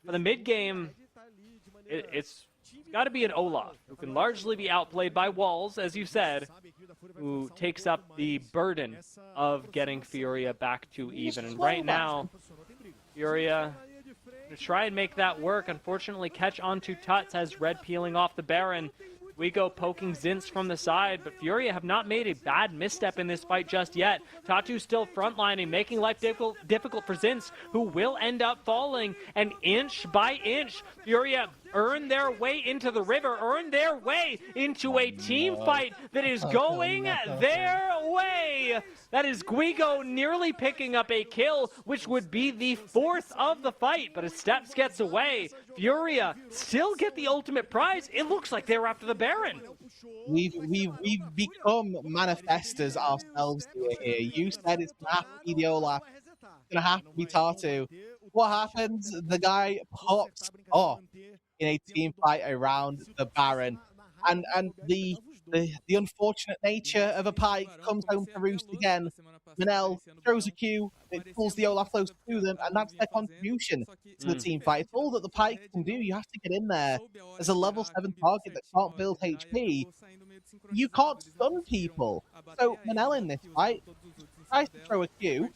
For the mid-game, it's got to be an Olaf, who can largely be outplayed by Walls, as you said, who takes up the burden of getting Furia back to even. And right now, Furia to try and make that work. Unfortunately, catch onto Tuts has Red peeling off the Baron. Guigo poking Zinz from the side, but Furia have not made a bad misstep in this fight just yet. Tatu still frontlining, making life difficult for Zinz, who will end up falling. And inch by inch, Furia earn their way into the river, earn their way into a team fight that is going their way. That is Guigo nearly picking up a kill, which would be the 4th of the fight, but as Steps gets away, Furia still get the ultimate prize. It looks like they're after the Baron. We've become manifestors ourselves here. You said it's gonna have to be the Olaf. It's gonna have to be Tatu. What happens? The guy pops off in a team fight around the Baron, and the unfortunate nature of a Pike comes home to roost again. Manel throws a Q, it pulls the Olaf close to them, and that's their contribution to the team fight. It's all that the Pike can do. You have to get in there as a level 7 target that can't build HP. You can't stun people. So Manel in this fight tries to throw a Q.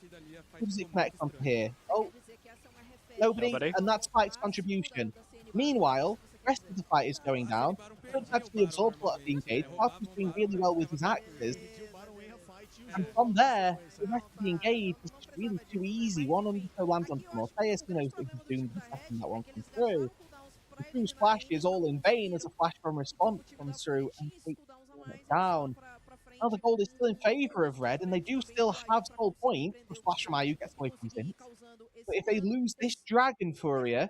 Who does it connect onto here? Oh, nobody. And that's Pike's contribution. Meanwhile, the rest of the fight is going down. Prince actually absorbs a lot of the engage. Parker's doing really well with his axes. And from there, the rest of the engage is just really too easy. One undertow lands onto Morpheus, he knows that he's doomed the second that one comes through. The two splashes all in vain as a flash from response comes through and takes it down. Now the gold is still in favour of Red, and they do still have soul point. The flash from IU gets away from Zinz. But if they lose this Dragon Furia,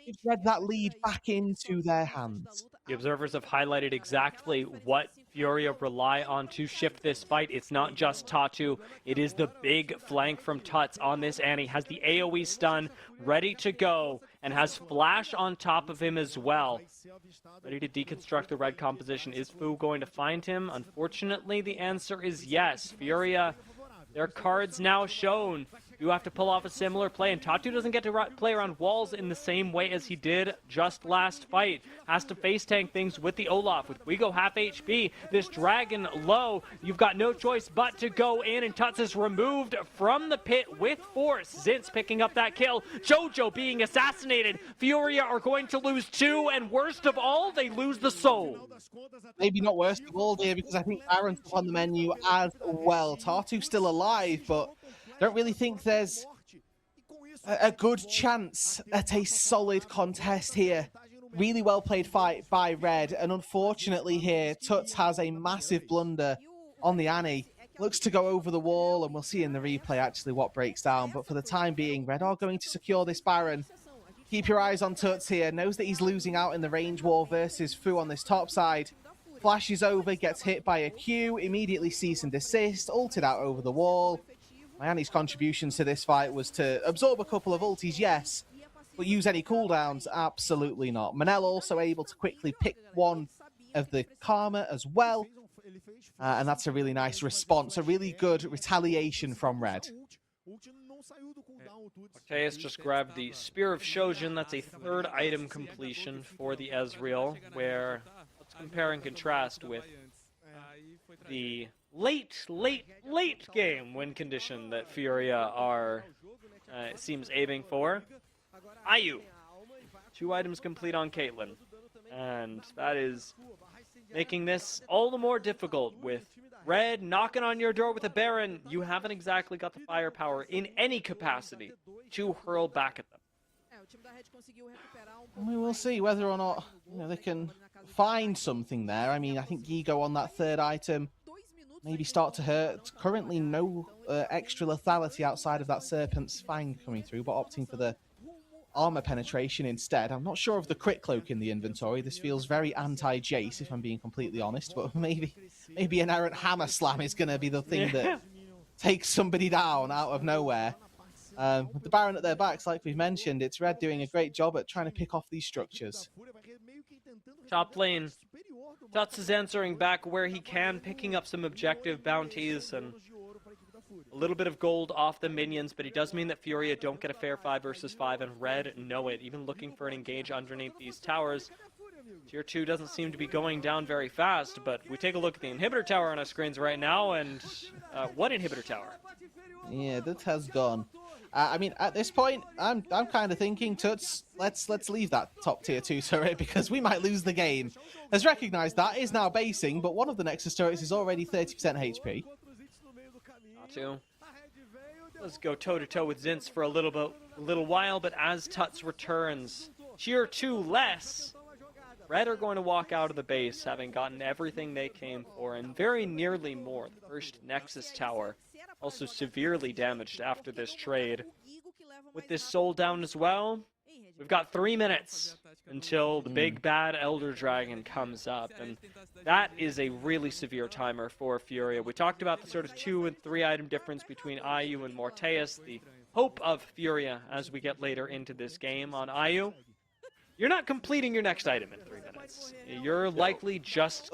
gives Red that lead back into their hands. The observers have highlighted exactly what Furia rely on to shift this fight. It's not just Tatu, it is the big flank from Tuts on this Annie. Has the AoE stun ready to go and has Flash on top of him as well. Ready to deconstruct the red composition. Is Fu going to find him? Unfortunately, the answer is yes. Furia, their cards now shown. You have to pull off a similar play, and Tatu doesn't get to play around walls in the same way as he did just last fight. Has to face tank things with the Olaf. With Guigo half HP, this Dragon low, you've got no choice but to go in, and Tuts is removed from the pit with force. Zinz picking up that kill. Jojo being assassinated. Furia are going to lose 2, and worst of all, they lose the soul. Maybe not worst of all, dear, because I think Aaron's up on the menu as well. Tatu's still alive, but I don't really think there's a good chance at a solid contest here. Really well played fight by Red, and unfortunately here, Tuts has a massive blunder on the Annie. Looks to go over the wall, and we'll see in the replay actually what breaks down. But for the time being, Red are going to secure this Baron. Keep your eyes on Tuts here. Knows that he's losing out in the range war versus Fu on this top side. Flashes over, gets hit by a Q, immediately cease and desist, ulted out over the wall. Miami's contributions to this fight was to absorb a couple of ultis, yes, but use any cooldowns? Absolutely not. Manel also able to quickly pick one of the Karma as well, and that's a really nice response, a really good retaliation from Red. Mateus just grabbed the Spear of Shojin. That's a 3rd item completion for the Ezreal, where let's compare and contrast with the late game win condition that Furia are, seems aiming for. IU, 2 items complete on Caitlyn, and that is making this all the more difficult with Red knocking on your door with a Baron. You haven't exactly got the firepower in any capacity to hurl back at them. We will see whether or not they can find something there. I mean, I think Gigo on that 3rd item maybe start to hurt. Currently no extra lethality outside of that Serpent's Fang coming through, but opting for the armor penetration instead. I'm not sure of the crit cloak in the inventory. This feels very anti-Jace, if I'm being completely honest, but maybe an errant hammer slam is going to be the thing that takes somebody down out of nowhere. With the Baron at their backs, like we've mentioned, it's Red doing a great job at trying to pick off these structures. Top lane, Tuts is answering back where he can, picking up some objective bounties and a little bit of gold off the minions, but it does mean that Furia don't get a fair 5 versus 5, and Red know it. Even looking for an engage underneath these towers. Tier 2 doesn't seem to be going down very fast, but we take a look at the inhibitor tower on our screens right now, and what inhibitor tower? Yeah, that has gone. I mean, at this point, I'm kind of thinking, Tuts, let's leave that top tier 2 turret because we might lose the game. Has recognized that, is now basing, but one of the Nexus turrets is already 30% HP. Let's go toe-to-toe with Zinz for a little while, but as Tuts returns, tier 2 less, Red are going to walk out of the base, having gotten everything they came for, and very nearly more. The first Nexus tower also severely damaged after this trade. With this soul down as well, we've got 3 minutes until the big bad Elder Dragon comes up, and that is a really severe timer for Furia. We talked about the sort of 2 and 3 item difference between IU and Morteus, the hope of Furia as we get later into this game. On IU, you're not completing your next item in 3 minutes. You're likely just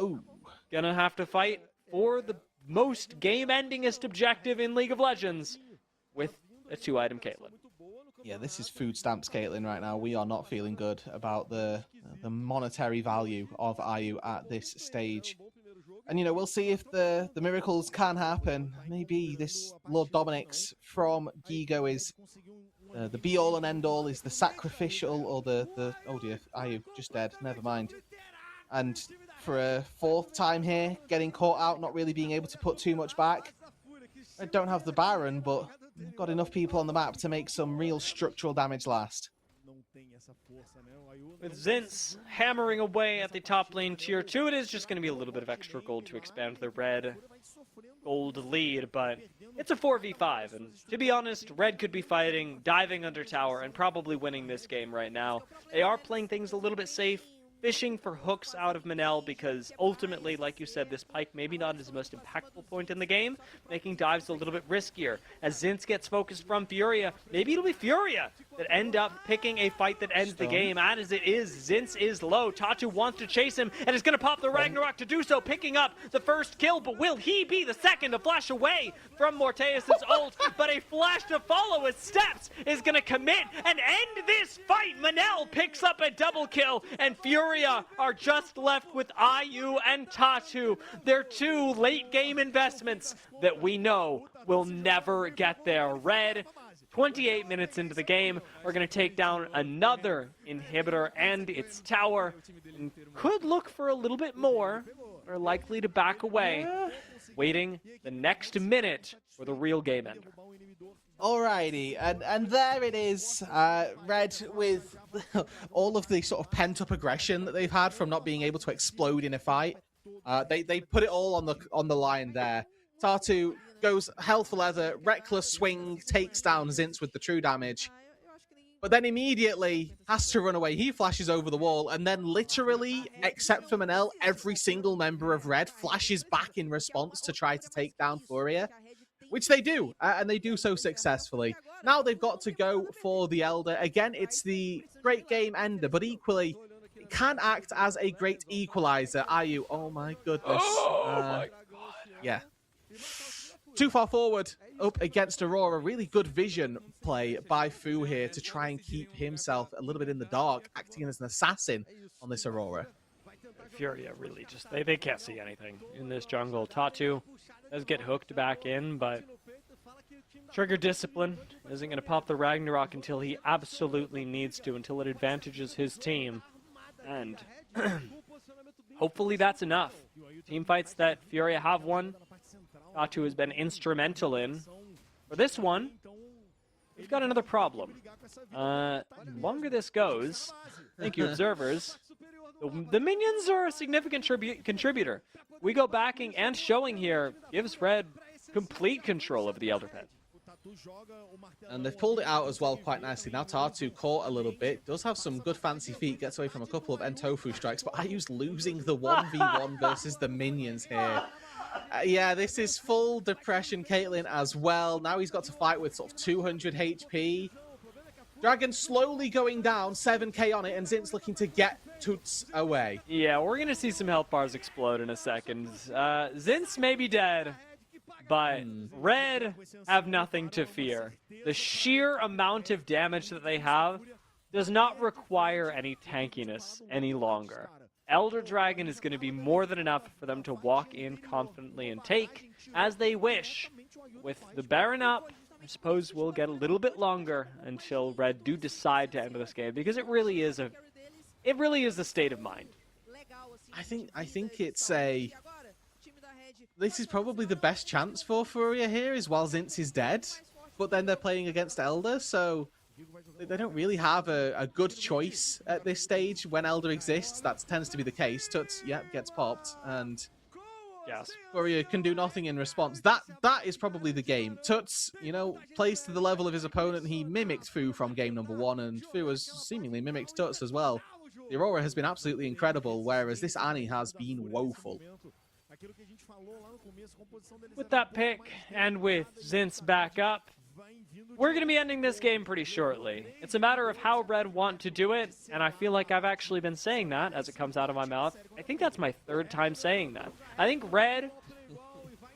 gonna have to fight for the most game-endingest objective in League of Legends with a 2-item Caitlyn. Yeah, this is food stamps Caitlyn right now. We are not feeling good about the monetary value of IU at this stage. And, you know, we'll see if the miracles can happen. Maybe this Lord Dominic's from Gigo is the be-all and end-all, is the sacrificial, or the oh dear, IU just dead, never mind. And for a 4th time here, getting caught out, not really being able to put too much back. I don't have the Baron, but got enough people on the map to make some real structural damage last. With Zinz hammering away at the top lane tier 2, it is just going to be a little bit of extra gold to expand the Red gold lead, but it's a 4v5, and to be honest, Red could be fighting, diving under tower, and probably winning this game right now. They are playing things a little bit safe, fishing for hooks out of Manel, because ultimately, like you said, this pike maybe not his most impactful point in the game, making dives a little bit riskier. As Zinz gets focused from Furia, maybe it'll be Furia that end up picking a fight that ends the game. And as it is, Zinz is low. Tatu wants to chase him, and is going to pop the Ragnarok to do so, picking up the first kill, but will he be the second to flash away from Morteus' ult? But a flash to follow his steps is going to commit and end this fight. Manel picks up a double kill, and Furia are just left with IU and Tatu. They're 2 late game investments that we know will never get there. Red, 28 minutes into the game, are going to take down another inhibitor and its tower, and could look for a little bit more, are likely to back away, waiting the next minute for the real game ender. Alrighty, and there it is. Red, with all of the sort of pent-up aggression that they've had from not being able to explode in a fight, they put it all on the line there. Tatu goes hell for leather, reckless swing, takes down Zinz with the true damage, but then immediately has to run away. He flashes over the wall, and then literally, except for Manel, every single member of Red flashes back in response to try to take down Furia. Which they do, and they do so successfully. Now they've got to go for the Elder. Again, it's the great game ender, but equally, it can act as a great equalizer. IU, oh my goodness. Oh my god. Yeah. Too far forward, up against Aurora. Really good vision play by Fu here to try and keep himself a little bit in the dark, acting as an assassin on this Aurora. Furia really just, they can't see anything in this jungle. Tatu does get hooked back in, but Trigger Discipline isn't going to pop the Ragnarok until he absolutely needs to, until it advantages his team. And hopefully that's enough. Team fights that Furia have won, Tatu has been instrumental in. For this one, we've got another problem. Longer this goes, thank you observers, the minions are a significant contributor. We go backing and showing here gives Red complete control of the Elder Pet. And they've pulled it out as well quite nicely. Now Tatu caught a little bit. Does have some good fancy feet. Gets away from a couple of Entofu strikes. But Ayu's losing the 1v1 versus the minions here. Yeah, this is full depression Caitlyn as well. Now he's got to fight with sort of 200 HP. Dragon slowly going down. 7k on it. And Zint's looking to get Toots away. Yeah, we're going to see some health bars explode in a second. Zint's may be dead. But Red have nothing to fear. The sheer amount of damage that they have does not require any tankiness any longer. Elder Dragon is going to be more than enough for them to walk in confidently and take as they wish. With the Baron up, I suppose we'll get a little bit longer until Red do decide to enter this game, because it really is a state of mind. I think it's a... This is probably the best chance for Furia here, is while Zintz is dead. But then they're playing against Elder, so they don't really have a good choice at this stage. When Elder exists, that tends to be the case. Tuts, gets popped, and yes, Furia can do nothing in response. That is probably the game. Tuts, plays to the level of his opponent. He mimicked Fu from game number 1, and Fu has seemingly mimicked Tuts as well. The Aurora has been absolutely incredible, whereas this Annie has been woeful. With that pick, and with Zintz back up, we're going to be ending this game pretty shortly. It's a matter of how Red want to do it, and I feel like I've actually been saying that as it comes out of my mouth. I think that's my 3rd time saying that. I think Red,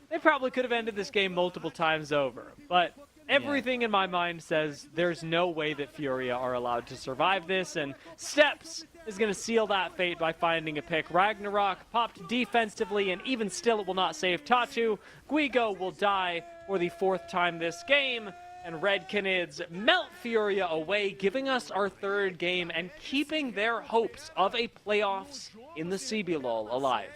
they probably could have ended this game multiple times over, but everything in my mind says there's no way that Furia are allowed to survive this, and Steps is going to seal that fate by finding a pick. Ragnarok popped defensively, and even still it will not save Tatu. Guigo will die for the 4th time this game, and Red Canids melt Furia away, giving us our 3rd game and keeping their hopes of a playoffs in the CBLOL alive.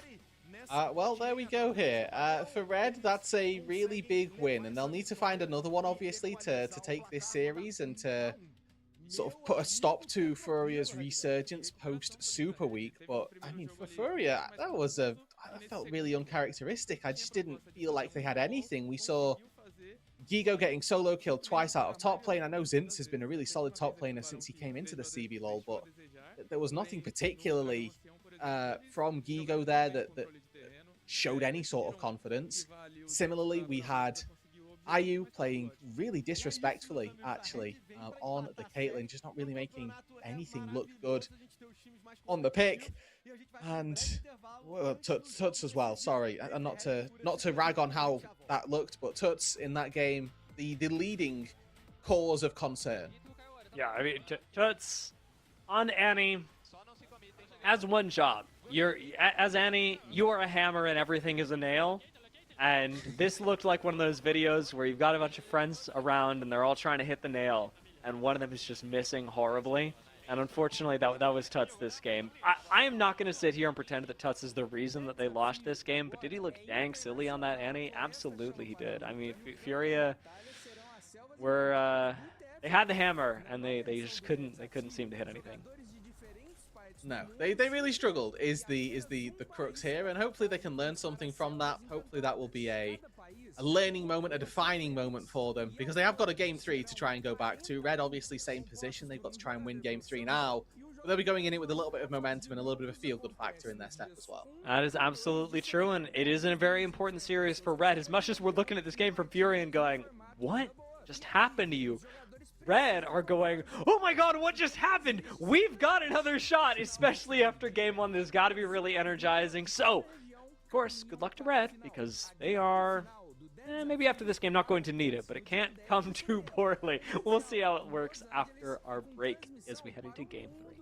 Well, there we go here. For Red, that's a really big win, and they'll need to find another one, obviously, to take this series and to sort of put a stop to Furia's resurgence post-Super Week. But, I mean, for Furia, I felt really uncharacteristic. I just didn't feel like they had anything. We saw Gigo getting solo killed twice out of top lane. I know Zintz has been a really solid top laner since he came into the CBLOL, but there was nothing particularly from Gigo there that showed any sort of confidence. Similarly, we had Ayu playing really disrespectfully, actually, on the Caitlyn, just not really making anything look good on the pick. And Tuts as well, sorry, and not to rag on how that looked, but Tuts in that game, the leading cause of concern. Yeah, I mean, Tuts on Annie has one job. As Annie, you are a hammer and everything is a nail. And this looked like one of those videos where you've got a bunch of friends around and they're all trying to hit the nail, and one of them is just missing horribly. And unfortunately, that was Tuts this game. I am not going to sit here and pretend that Tuts is the reason that they lost this game, but did he look dang silly on that Annie? Absolutely he did. I mean, Furia they had the hammer, and they just couldn't seem to hit anything. No, they really struggled is the crux here, and hopefully they can learn something from that. Hopefully that will be a learning moment, a defining moment for them, because they have got a game 3 to try and go back to. Red obviously same position, they've got to try and win game 3 now, but they'll be going in it with a little bit of momentum and a little bit of a feel-good factor in their step as well. That is absolutely true, and it is a very important series for Red. As much as we're looking at this game from Fury and going, what just happened to you? Red are going, oh my god, what just happened? We've got another shot, especially after game 1. This has got to be really energizing. So, of course, good luck to Red, because they are, maybe after this game, not going to need it, but it can't come too poorly. We'll see how it works after our break as we head into game 3.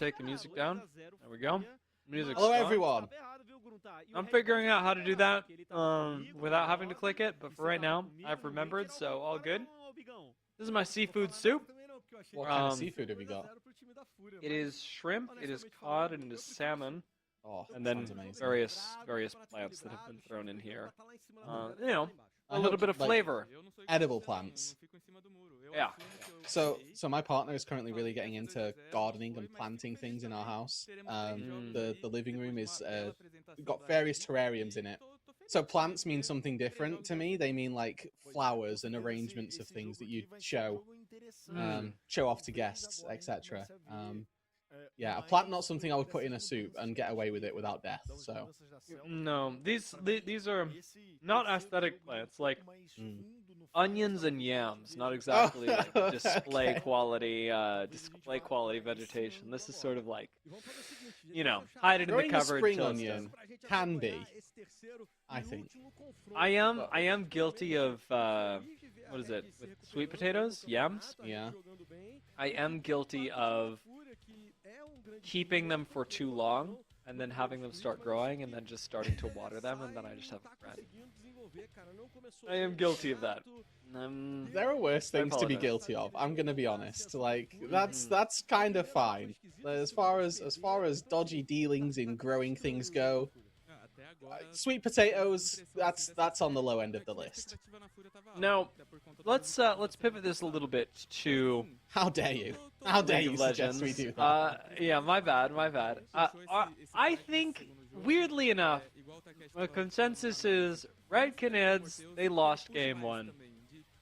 take the music down. There we go. Music's Hello, gone. everyone. I'm figuring out how to do that without having to click it, but for right now, I've remembered, so all good. This is my seafood soup. What kind of seafood have you got? It is shrimp, it is cod, and it is salmon. Oh, And then sounds amazing. various plants that have been thrown in here. You know, I a little hope, bit of like, flavor. Edible plants. Yeah. So my partner is currently really getting into gardening and planting things in our house. The living room is got various terrariums in it. So plants mean something different to me. They mean like flowers and arrangements of things that you show off to guests, etc. Yeah, a plant not something I would put in a soup and get away with it without death. So No, these are not aesthetic plants, like onions and yams. Not exactly like display Okay. quality vegetation. This is sort of like, you know, hide it in the Growing a cupboard. spring till it's onion done. can be, I think. I am guilty of what is it with sweet potatoes, yams? Yeah. I am guilty of keeping them for too long and then having them start growing and then just starting to water them and then I just have a bread. I am guilty of that. There are worse things to be apologize. guilty of. I'm gonna be honest. Like that's kind of fine. As far as dodgy dealings in growing things go, sweet potatoes, that's on the low end of the list. Now, let's pivot this a little bit to How dare you? How dare League you of suggest Legends. we do that? Yeah, my bad. I think, weirdly enough, the consensus is Red Canids, they lost game 1.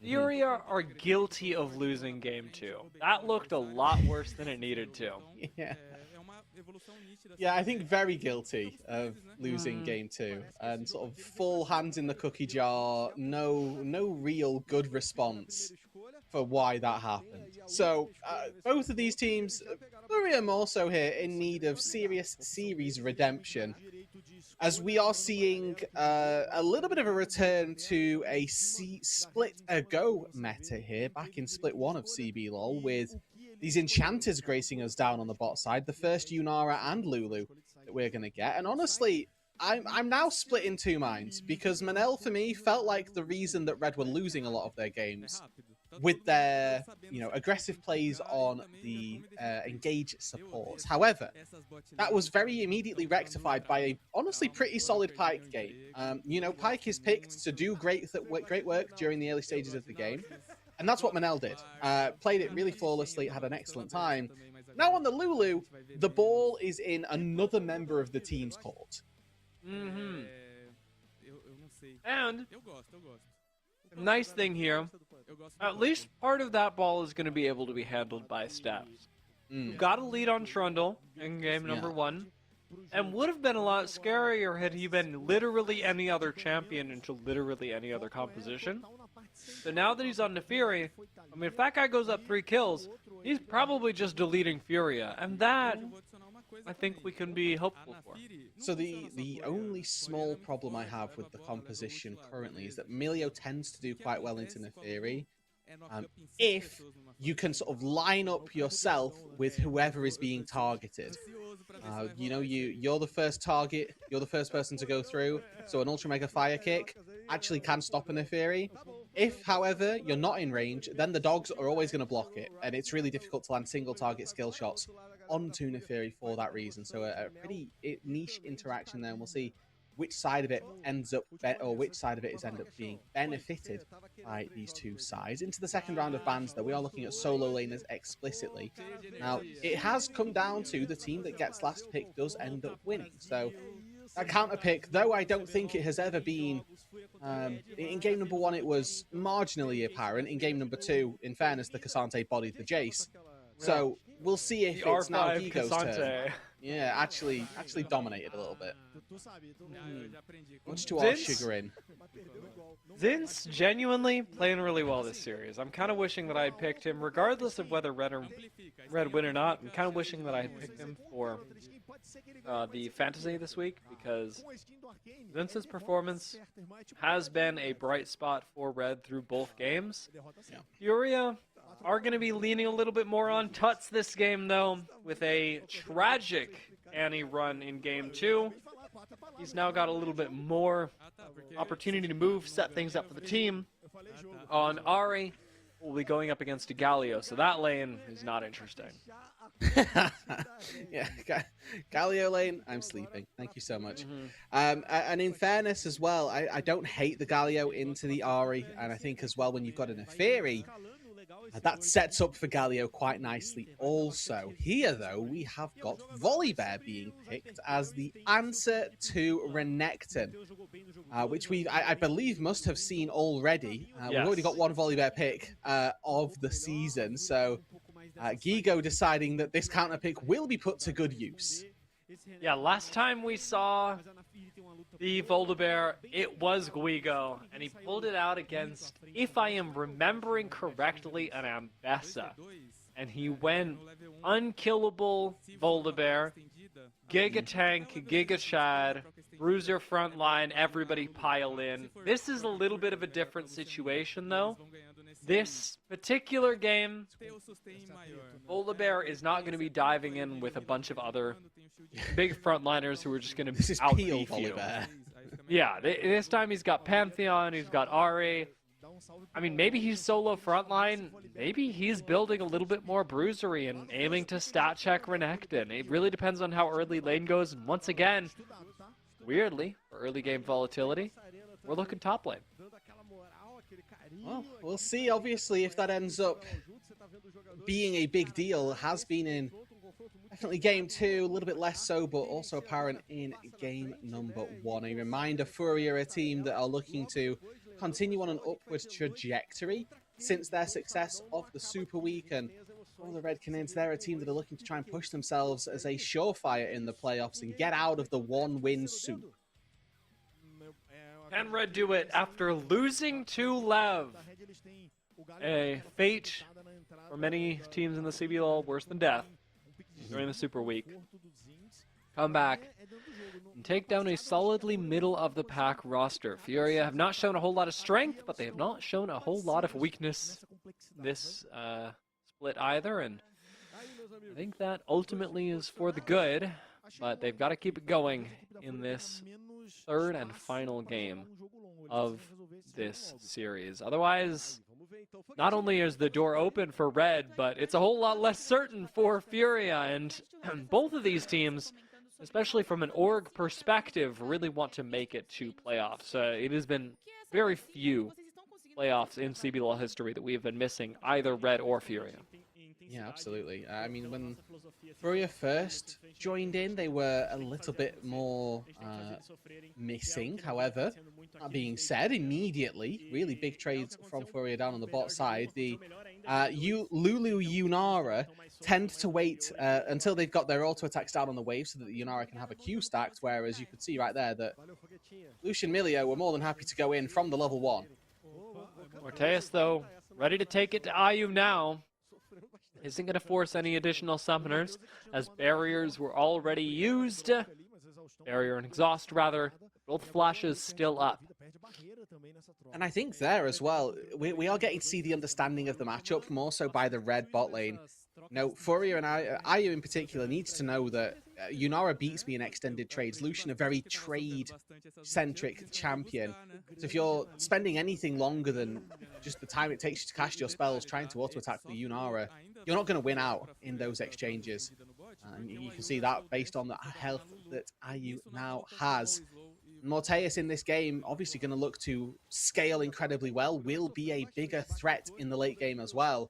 Furia are guilty of losing game 2. That looked a lot worse than it needed to. Yeah. Yeah, I think very guilty of losing game 2 and sort of full hands in the cookie jar, no real good response for why that happened. So both of these teams, Furia more so here, in need of serious series redemption, as we are seeing a little bit of a return to a split-a-go meta here, back in split 1 of CBLOL, with these enchanters gracing us down on the bot side, the first Yunara and Lulu that we're going to get. And honestly, I'm now split in two minds, because Manel, for me, felt like the reason that Red were losing a lot of their games with their, aggressive plays on the engage supports. However, that was very immediately rectified by a honestly pretty solid Pyke game. Pyke is picked to do great work during the early stages of the game, and that's what Manel did. Played it really flawlessly, had an excellent time. Now on the Lulu, the ball is in another member of the team's court. And nice thing here, at least part of that ball is going to be able to be handled by Stabs. Got a lead on Trundle in game number 1, and would have been a lot scarier had he been literally any other champion into literally any other composition. So now that he's on Neferi, I mean, if that guy goes up 3 kills, he's probably just deleting Furia, and that I think we can be hopeful for. So the only small problem I have with the composition currently is that Milio tends to do quite well into Neferi. If you can sort of line up yourself with whoever is being targeted. You're the first target, you're the first person to go through, so an Ultra Mega Fire Kick actually can stop a Neferi. If, however, you're not in range, then the dogs are always going to block it, and it's really difficult to land single target skill shots onto Neferi for that reason. So a pretty niche interaction there, and we'll see which side of it ends up, or which side of it is end up being benefited by these two sides. Into the second round of bans, though, we are looking at solo laners explicitly. Now, it has come down to the team that gets last pick does end up winning. So that counter pick, though I don't think it has ever been, in game number 1 it was marginally apparent. In game number 2, in fairness, the Cassante bodied the Jace. So we'll see if it's now Gigo's turn. Yeah, actually dominated a little bit. Much to our chagrin. Zin's genuinely playing really well this series. I'm kind of wishing that I had picked him, regardless of whether Red win or not. I'm kind of wishing that I had picked him for the fantasy this week, because Zin's performance has been a bright spot for Red through both games. Yeah. Furia, are going to be leaning a little bit more on Tuts this game, though, with a tragic Annie run in game 2. He's now got a little bit more opportunity to move, set things up for the team. On Ari, we'll be going up against a Galio, so that lane is not interesting. Yeah, Galio lane, I'm sleeping. Thank you so much. And in fairness as well, I don't hate the Galio into the Ari, and I think as well when you've got an Neferi, that sets up for Galio quite nicely also. Here, though, we have got Volibear being picked as the answer to Renekton, which I believe must have seen already. We've already got one Volibear pick of the season, so Gigo deciding that this counter pick will be put to good use. Yeah, last time we saw the Volibear, it was Guigo, and he pulled it out against, if I am remembering correctly, an Ambessa. And he went unkillable Volibear, Giga Tank, Giga Chad, Bruiser frontline, everybody pile in. This is a little bit of a different situation, though. This particular game, Volibear is not going to be diving in with a bunch of other big frontliners who are just going to out-beef you. Yeah, this time he's got Pantheon, he's got Ari. I mean, maybe he's solo frontline. Maybe he's building a little bit more bruisery and aiming to stat check Renekton. It really depends on how early lane goes. And once again, weirdly, for early game volatility, we're looking top lane. Well, we'll see, obviously, if that ends up being a big deal. Has been in definitely game 2, a little bit less so, but also apparent in game number 1. A reminder, Fury are a team that are looking to continue on an upward trajectory since their success of the Super Week, and all the Red Canids, they're a team that are looking to try and push themselves as a surefire in the playoffs and get out of the one-win soup. Can Red do it after losing to Lev? A fate for many teams in the CBLOL worse than death during the Super Week. Come back and take down a solidly middle-of-the-pack roster. Furia have not shown a whole lot of strength, but they have not shown a whole lot of weakness this split either, and I think that ultimately is for the good, but they've got to keep it going in this third and final game of this series. Otherwise, not only is the door open for Red, but it's a whole lot less certain for Furia, and both of these teams, especially from an org perspective, really want to make it to playoffs. It has been very few playoffs in CBLOL history that we have been missing either Red or Furia. Yeah, absolutely. I mean, when Furia first joined in, they were a little bit more missing. However, that being said, immediately, really big trades from Furia down on the bot side. The Lulu Yunara tend to wait until they've got their auto attacks down on the wave so that the Yunara can have a Q stacked, whereas you could see right there that Lucian Milio were more than happy to go in from the level 1. Orteus, though, ready to take it to IU now. Isn't going to force any additional summoners, as barriers were already used. Barrier and exhaust, rather. Both flashes still up. And I think there as well, we are getting to see the understanding of the matchup more so by the red bot lane. No, Furia and IU in particular needs to know that Yunara beats me in extended trades. Lucian, a very trade-centric champion. So if you're spending anything longer than just the time it takes you to cast your spells trying to auto-attack the Yunara, you're not going to win out in those exchanges. And you can see that based on the health that IU now has. Morteus in this game, obviously going to look to scale incredibly well, will be a bigger threat in the late game as well.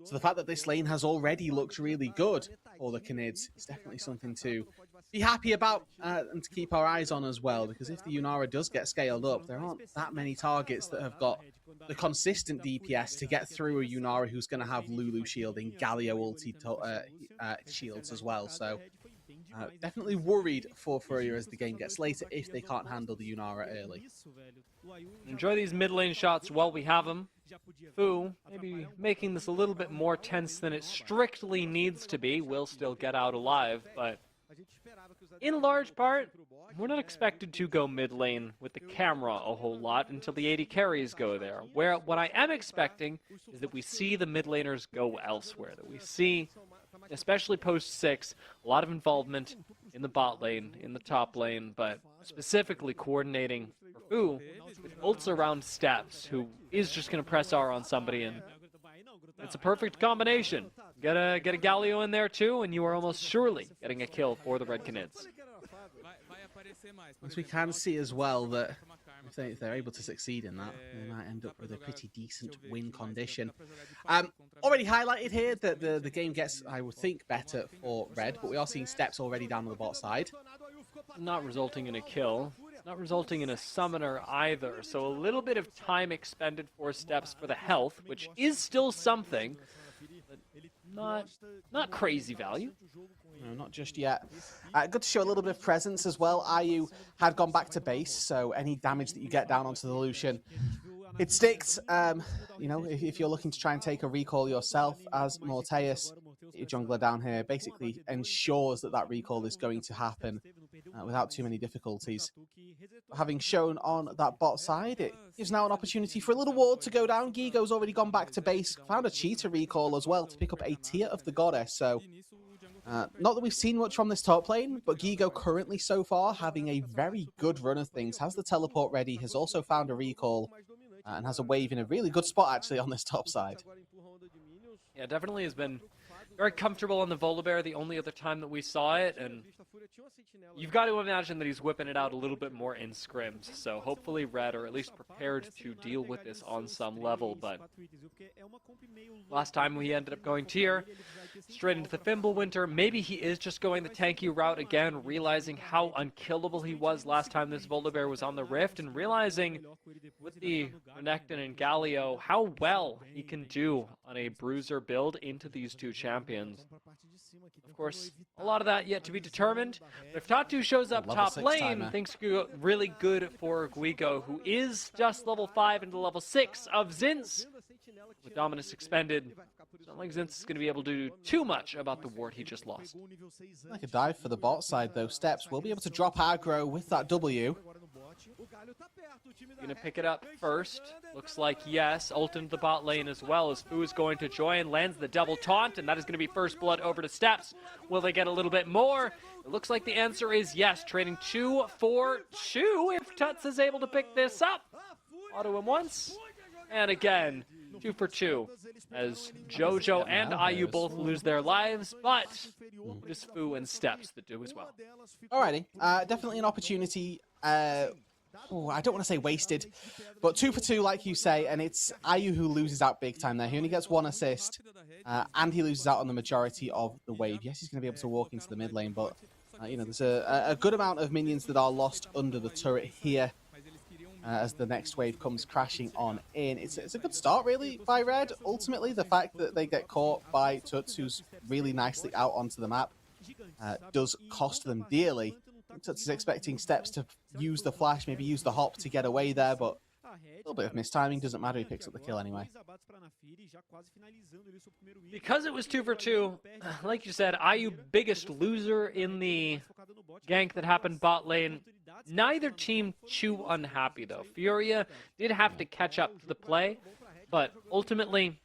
So the fact that this lane has already looked really good for the Canids is definitely something to be happy about and to keep our eyes on as well, because if the Yunara does get scaled up, there aren't that many targets that have got the consistent DPS to get through a Yunara who's going to have Lulu shielding, Galio ulti shields as well. So definitely worried for Furia as the game gets later if they can't handle the Yunara early. Enjoy these mid lane shots while we have them. Fu, maybe making this a little bit more tense than it strictly needs to be, will still get out alive, but in large part, we're not expected to go mid lane with the camera a whole lot until the AD carries go there. Where what I am expecting is that we see the mid laners go elsewhere, that we see, especially post 6, a lot of involvement in the bot lane, in the top lane, but specifically coordinating for Fu with ults around Steps, who is just going to press R on somebody, and it's a perfect combination. Get a Galio in there too, and you are almost surely getting a kill for the Red Canids. As we can see as well that if they're able to succeed in that, they might end up with a pretty decent win condition. Already highlighted here that the game gets, I would think, better for Red, but we are seeing Steps already down on the bot side. Not resulting in a kill. It's not resulting in a summoner either, so a little bit of time expended for Steps for the health, which is still something, but not crazy value. No, not just yet. Good to show a little bit of presence as well. IU had gone back to base, so any damage that you get down onto the Lucian, it sticks. You know, if you're looking to try and take a recall yourself as Morteus, your jungler down here basically ensures that that recall is going to happen without too many difficulties. Having shown on that bot side, it gives now an opportunity for a little ward to go down. Gigo's already gone back to base, found a cheetah recall as well to pick up a Tear of the Goddess, so not that we've seen much from this top lane, but Gigo currently so far having a very good run of things, has the teleport ready, has also found a recall, and has a wave in a really good spot actually on this top side. Yeah, definitely has been very comfortable on the Volibear the only other time that we saw it, and you've got to imagine that he's whipping it out a little bit more in scrims, so hopefully Red are at least prepared to deal with this on some level, but last time we ended up going Tier, straight into the Fimbulwinter. Maybe he is just going the tanky route again, realizing how unkillable he was last time this Volibear was on the Rift, and realizing with the Renekton and Galio how well he can do on a bruiser build into these two champions. Of course, a lot of that yet to be determined. But if Tatu shows up top lane, things could go really good for Guigo, who is just level 5 into level 6 of Zinz. With Dominus expended, it's not like Zinz is going to be able to do too much about the ward he just lost. Like a dive for the bot side though. Steps will be able to drop aggro with that W. Gonna pick it up first. Looks like yes. Ult into the bot lane as well as Fu is going to join. Lands the double taunt, and that is going to be first blood over to Steps. Will they get a little bit more? It looks like the answer is yes. Trading 2 for 2 if Tuts is able to pick this up. Auto him once. And again, 2 for 2. As Jojo and IU both lose their lives, but it is Fu and Steps that do as well. Alrighty, definitely an opportunity. I don't want to say wasted, but 2 for 2, like you say, and it's IU who loses out big time there. He only gets 1 assist, and he loses out on the majority of the wave. Yes, he's going to be able to walk into the mid lane, but you know, there's a good amount of minions that are lost under the turret here as the next wave comes crashing on in. It's a good start, really, by Red. Ultimately, the fact that they get caught by Tuts, who's really nicely out onto the map, does cost them dearly. Tuts is expecting Steps to use the flash, maybe use the hop to get away there, but a little bit of mistiming, doesn't matter, he picks up the kill anyway. Because it was 2 for 2, like you said, IU biggest loser in the gank that happened bot lane. Neither team too unhappy though. Furia did have to catch up to the play, but ultimately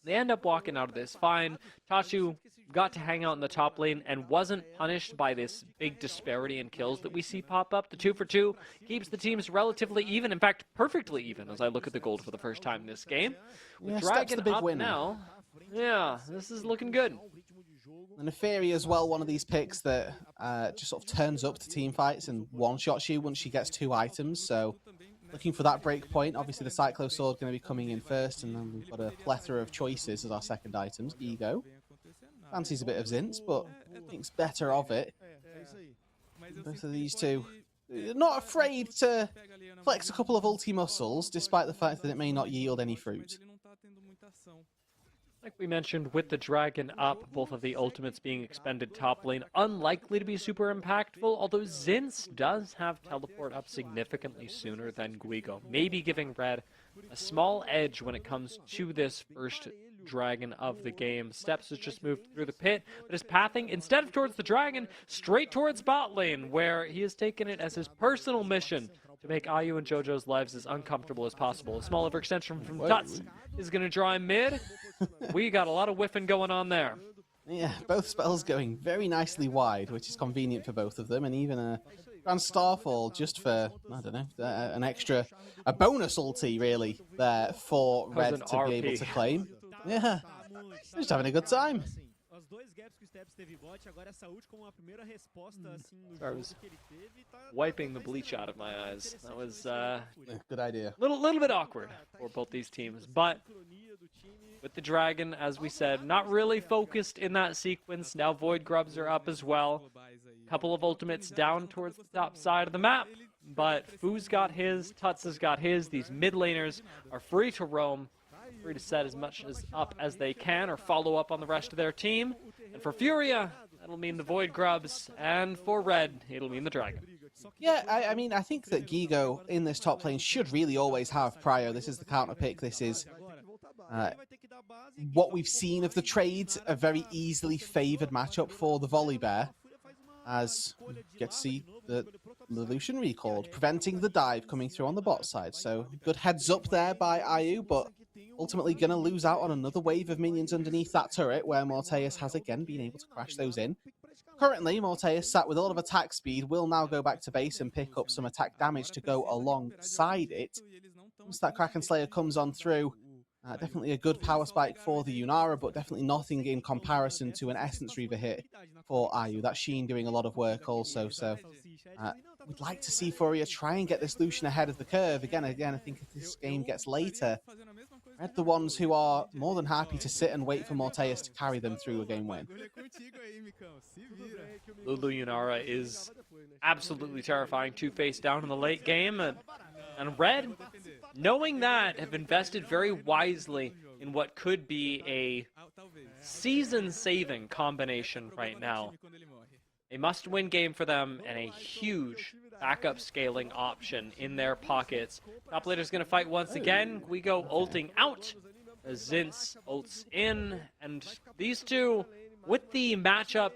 they end up walking out of this fine. Tachu got to hang out in the top lane and wasn't punished by this big disparity in kills that we see pop up. The 2 for 2 keeps the teams relatively even, in fact, perfectly even as I look at the gold for the first time in this game. With Dragon the big up winner. now, yeah, this is looking good. And Neferi as well, one of these picks that just sort of turns up to team fights and one-shots you once she gets 2 items, so looking for that break point. Obviously the Cyclo Sword going to be coming in first, and then we've got a plethora of choices as our second items. Ego fancies a bit of Zinz, but thinks better of it. Both of these two not afraid to flex a couple of ulti muscles, despite the fact that it may not yield any fruit. Like we mentioned, with the Dragon up, both of the ultimates being expended top lane, unlikely to be super impactful, although Zinz does have teleport up significantly sooner than Guigo, maybe giving Red a small edge when it comes to this first dragon of the game. Steps has just moved through the pit, but is pathing, instead of towards the dragon, straight towards bot lane, where he has taken it as his personal mission to make Ayu and JoJo's lives as uncomfortable as possible. A small overextension from Tuts is going to draw him mid. We got a lot of whiffing going on there. Yeah, both spells going very nicely wide, which is convenient for both of them, and even a Grand Starfall just for, I don't know, a bonus ulti, really, there for Red to be able to claim. Yeah, just having a good time. I was wiping the bleach out of my eyes. That was good idea. Little bit awkward for both these teams, but with the dragon, as we said, not really focused in that sequence. Now Void Grubs are up as well. Couple of ultimates down towards the top side of the map, but Fu's got his, Tuts has got his. These mid laners are free to roam, free to set as much up as they can or follow up on the rest of their team. And for Furia, that'll mean the Void Grubs, and for Red, it'll mean the dragon. Yeah, I mean, I think that Gigo in this top lane should really always have Prio. This is the counter pick. This is what we've seen of the trades, a very easily favoured matchup for the Volley Bear, as we get to see the Lucian recalled, preventing the dive coming through on the bot side. So good heads up there by Ayu, but ultimately going to lose out on another wave of minions underneath that turret, where Morteus has again been able to crash those in. Currently, Morteus, sat with a lot of attack speed, will now go back to base and pick up some attack damage to go alongside it. Once that Kraken Slayer comes on through, definitely a good power spike for the Yunara, but definitely nothing in comparison to an Essence Reaver hit for Ayu. That's Sheen doing a lot of work also, so we'd like to see Furia try and get this Lucian ahead of the curve. Again, I think if this game gets later, Red the ones who are more than happy to sit and wait for Morteus to carry them through a game win. Lulu Yunara is absolutely terrifying to face down in the late game, and Red, knowing that, have invested very wisely in what could be a season-saving combination right now. A must-win game for them and a huge backup scaling option in their pockets. Top laner's going to fight once again. We go ulting out as Zinz ults in, and these two, with the matchup,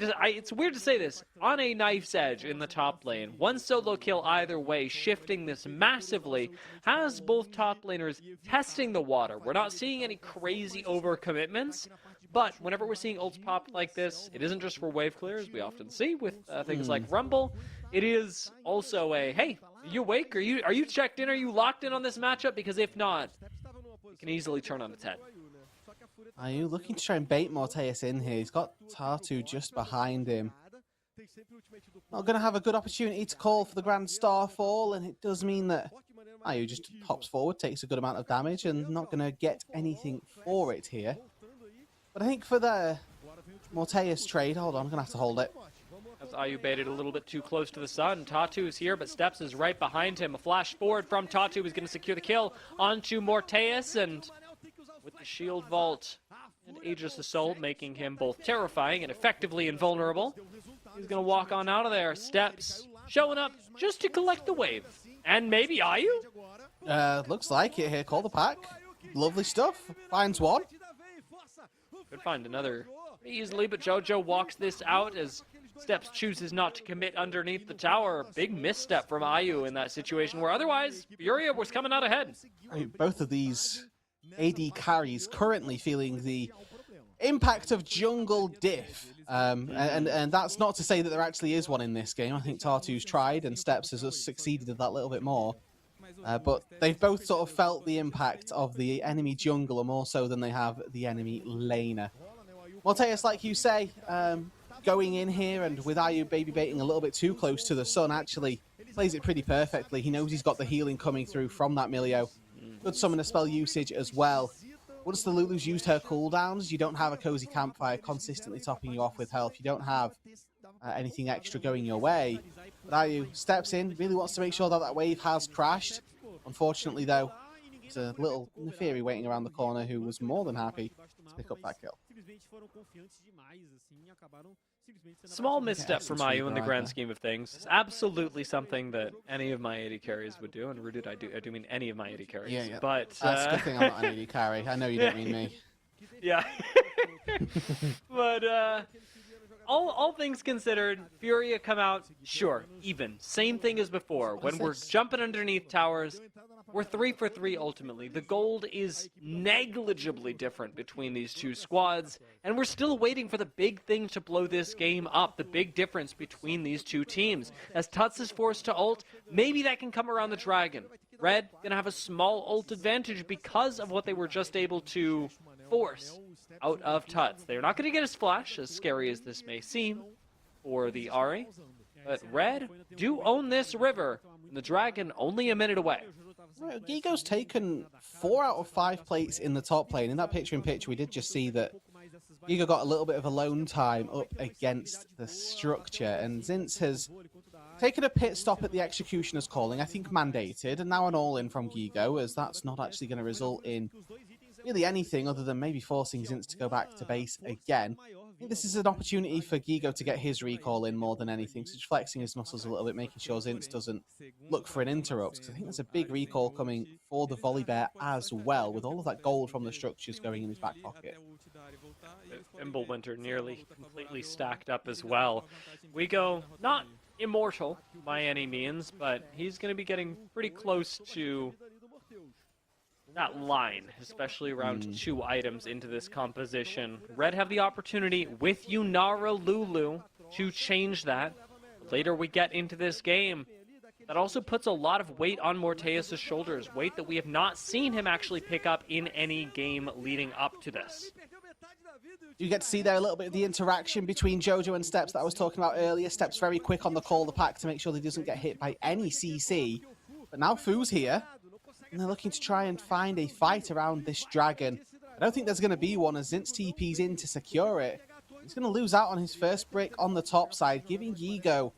it's weird to say this, on a knife's edge in the top lane. One solo kill either way, shifting this massively, has both top laners testing the water. We're not seeing any crazy overcommitments, but whenever we're seeing ults pop like this, it isn't just for wave clears, we often see with things like Rumble. It is also a, hey, are you awake? Are you checked in? Are you locked in on this matchup? Because if not, it can easily turn on its head. Are you looking to try and bait Morteus in here? He's got Tatu just behind him. Not going to have a good opportunity to call for the Grand Starfall, and it does mean that Ayu just hops forward, takes a good amount of damage, and not going to get anything for it here. But I think for the Morteus trade, hold on, I'm going to have to hold it. As Ayu baited a little bit too close to the sun. Tatu is here, but Steps is right behind him. A flash forward from Tatu is going to secure the kill onto Morteus, and with the shield vault and Aegis Assault making him both terrifying and effectively invulnerable, he's going to walk on out of there. Steps showing up just to collect the wave. And maybe Ayu? Looks like it here. Call the pack. Lovely stuff. Finds one. Could find another easily, but JoJo walks this out as Steps chooses not to commit underneath the tower. Big misstep from Ayu in that situation, where otherwise Furia was coming out ahead. Both of these AD carries currently feeling the impact of jungle diff. And that's not to say that there actually is one in this game. I think Tatu's tried and Steps has succeeded at that little bit more. But they've both sort of felt the impact of the enemy jungler more so than they have the enemy laner. Morteus, like you say, going in here and with Ayu baby baiting a little bit too close to the sun, actually plays it pretty perfectly. He knows he's got the healing coming through from that Milio. Good summoner spell usage as well. Once the Lulu's used her cooldowns, you don't have a cozy campfire constantly topping you off with health. You don't have anything extra going your way. But Ayu steps in, really wants to make sure that that wave has crashed. Unfortunately, though, there's a little Neferi waiting around the corner who was more than happy to pick up that kill. Small misstep from Ayu in the grand scheme of things. It's absolutely something that any of my AD carries would do. And Roodood, I do mean any of my AD carries. Yeah. But, that's a good thing I'm not an AD carry. I know you don't mean me. Yeah. But all things considered, Furia come out, sure, even. Same thing as before. When we're jumping underneath towers, we're 3 for 3 ultimately. The gold is negligibly different between these two squads, and we're still waiting for the big thing to blow this game up, the big difference between these two teams. As Tuts is forced to ult, maybe that can come around the Dragon. Red gonna have a small ult advantage because of what they were just able to force out of Tuts. They're not gonna get his flash, as scary as this may seem for the Ahri, but Red do own this river, and the Dragon only a minute away. Right, Gigo's taken 4 out of 5 plates in the top lane. In that picture-in-picture, we did just see that Gigo got a little bit of alone time up against the structure, and Zinz has taken a pit stop at the Executioner's calling, I think mandated, and now an all-in from Gigo, as that's not actually going to result in really anything other than maybe forcing Zinz to go back to base again. I think this is an opportunity for Gigo to get his recall in more than anything, so just flexing his muscles a little bit, making sure Zinz doesn't look for an interrupt, because I think there's a big recall coming for the Volley Bear as well, with all of that gold from the structures going in his back pocket. Imblewinter nearly completely stacked up as well. We go not immortal by any means, but he's going to be getting pretty close to that line, especially around 2 items into this composition. Red have the opportunity with Yunara Lulu to change that. Later we get into this game. That also puts a lot of weight on Morteus' shoulders, weight that we have not seen him actually pick up in any game leading up to this. You get to see there a little bit of the interaction between Jojo and Steps that I was talking about earlier. Steps very quick on the call the pack to make sure that he doesn't get hit by any CC. But now Fu's here, and they're looking to try and find a fight around this Dragon. I don't think there's going to be one as Zinz TP's in to secure it. He's going to lose out on his first brick on the top side, giving Gigo,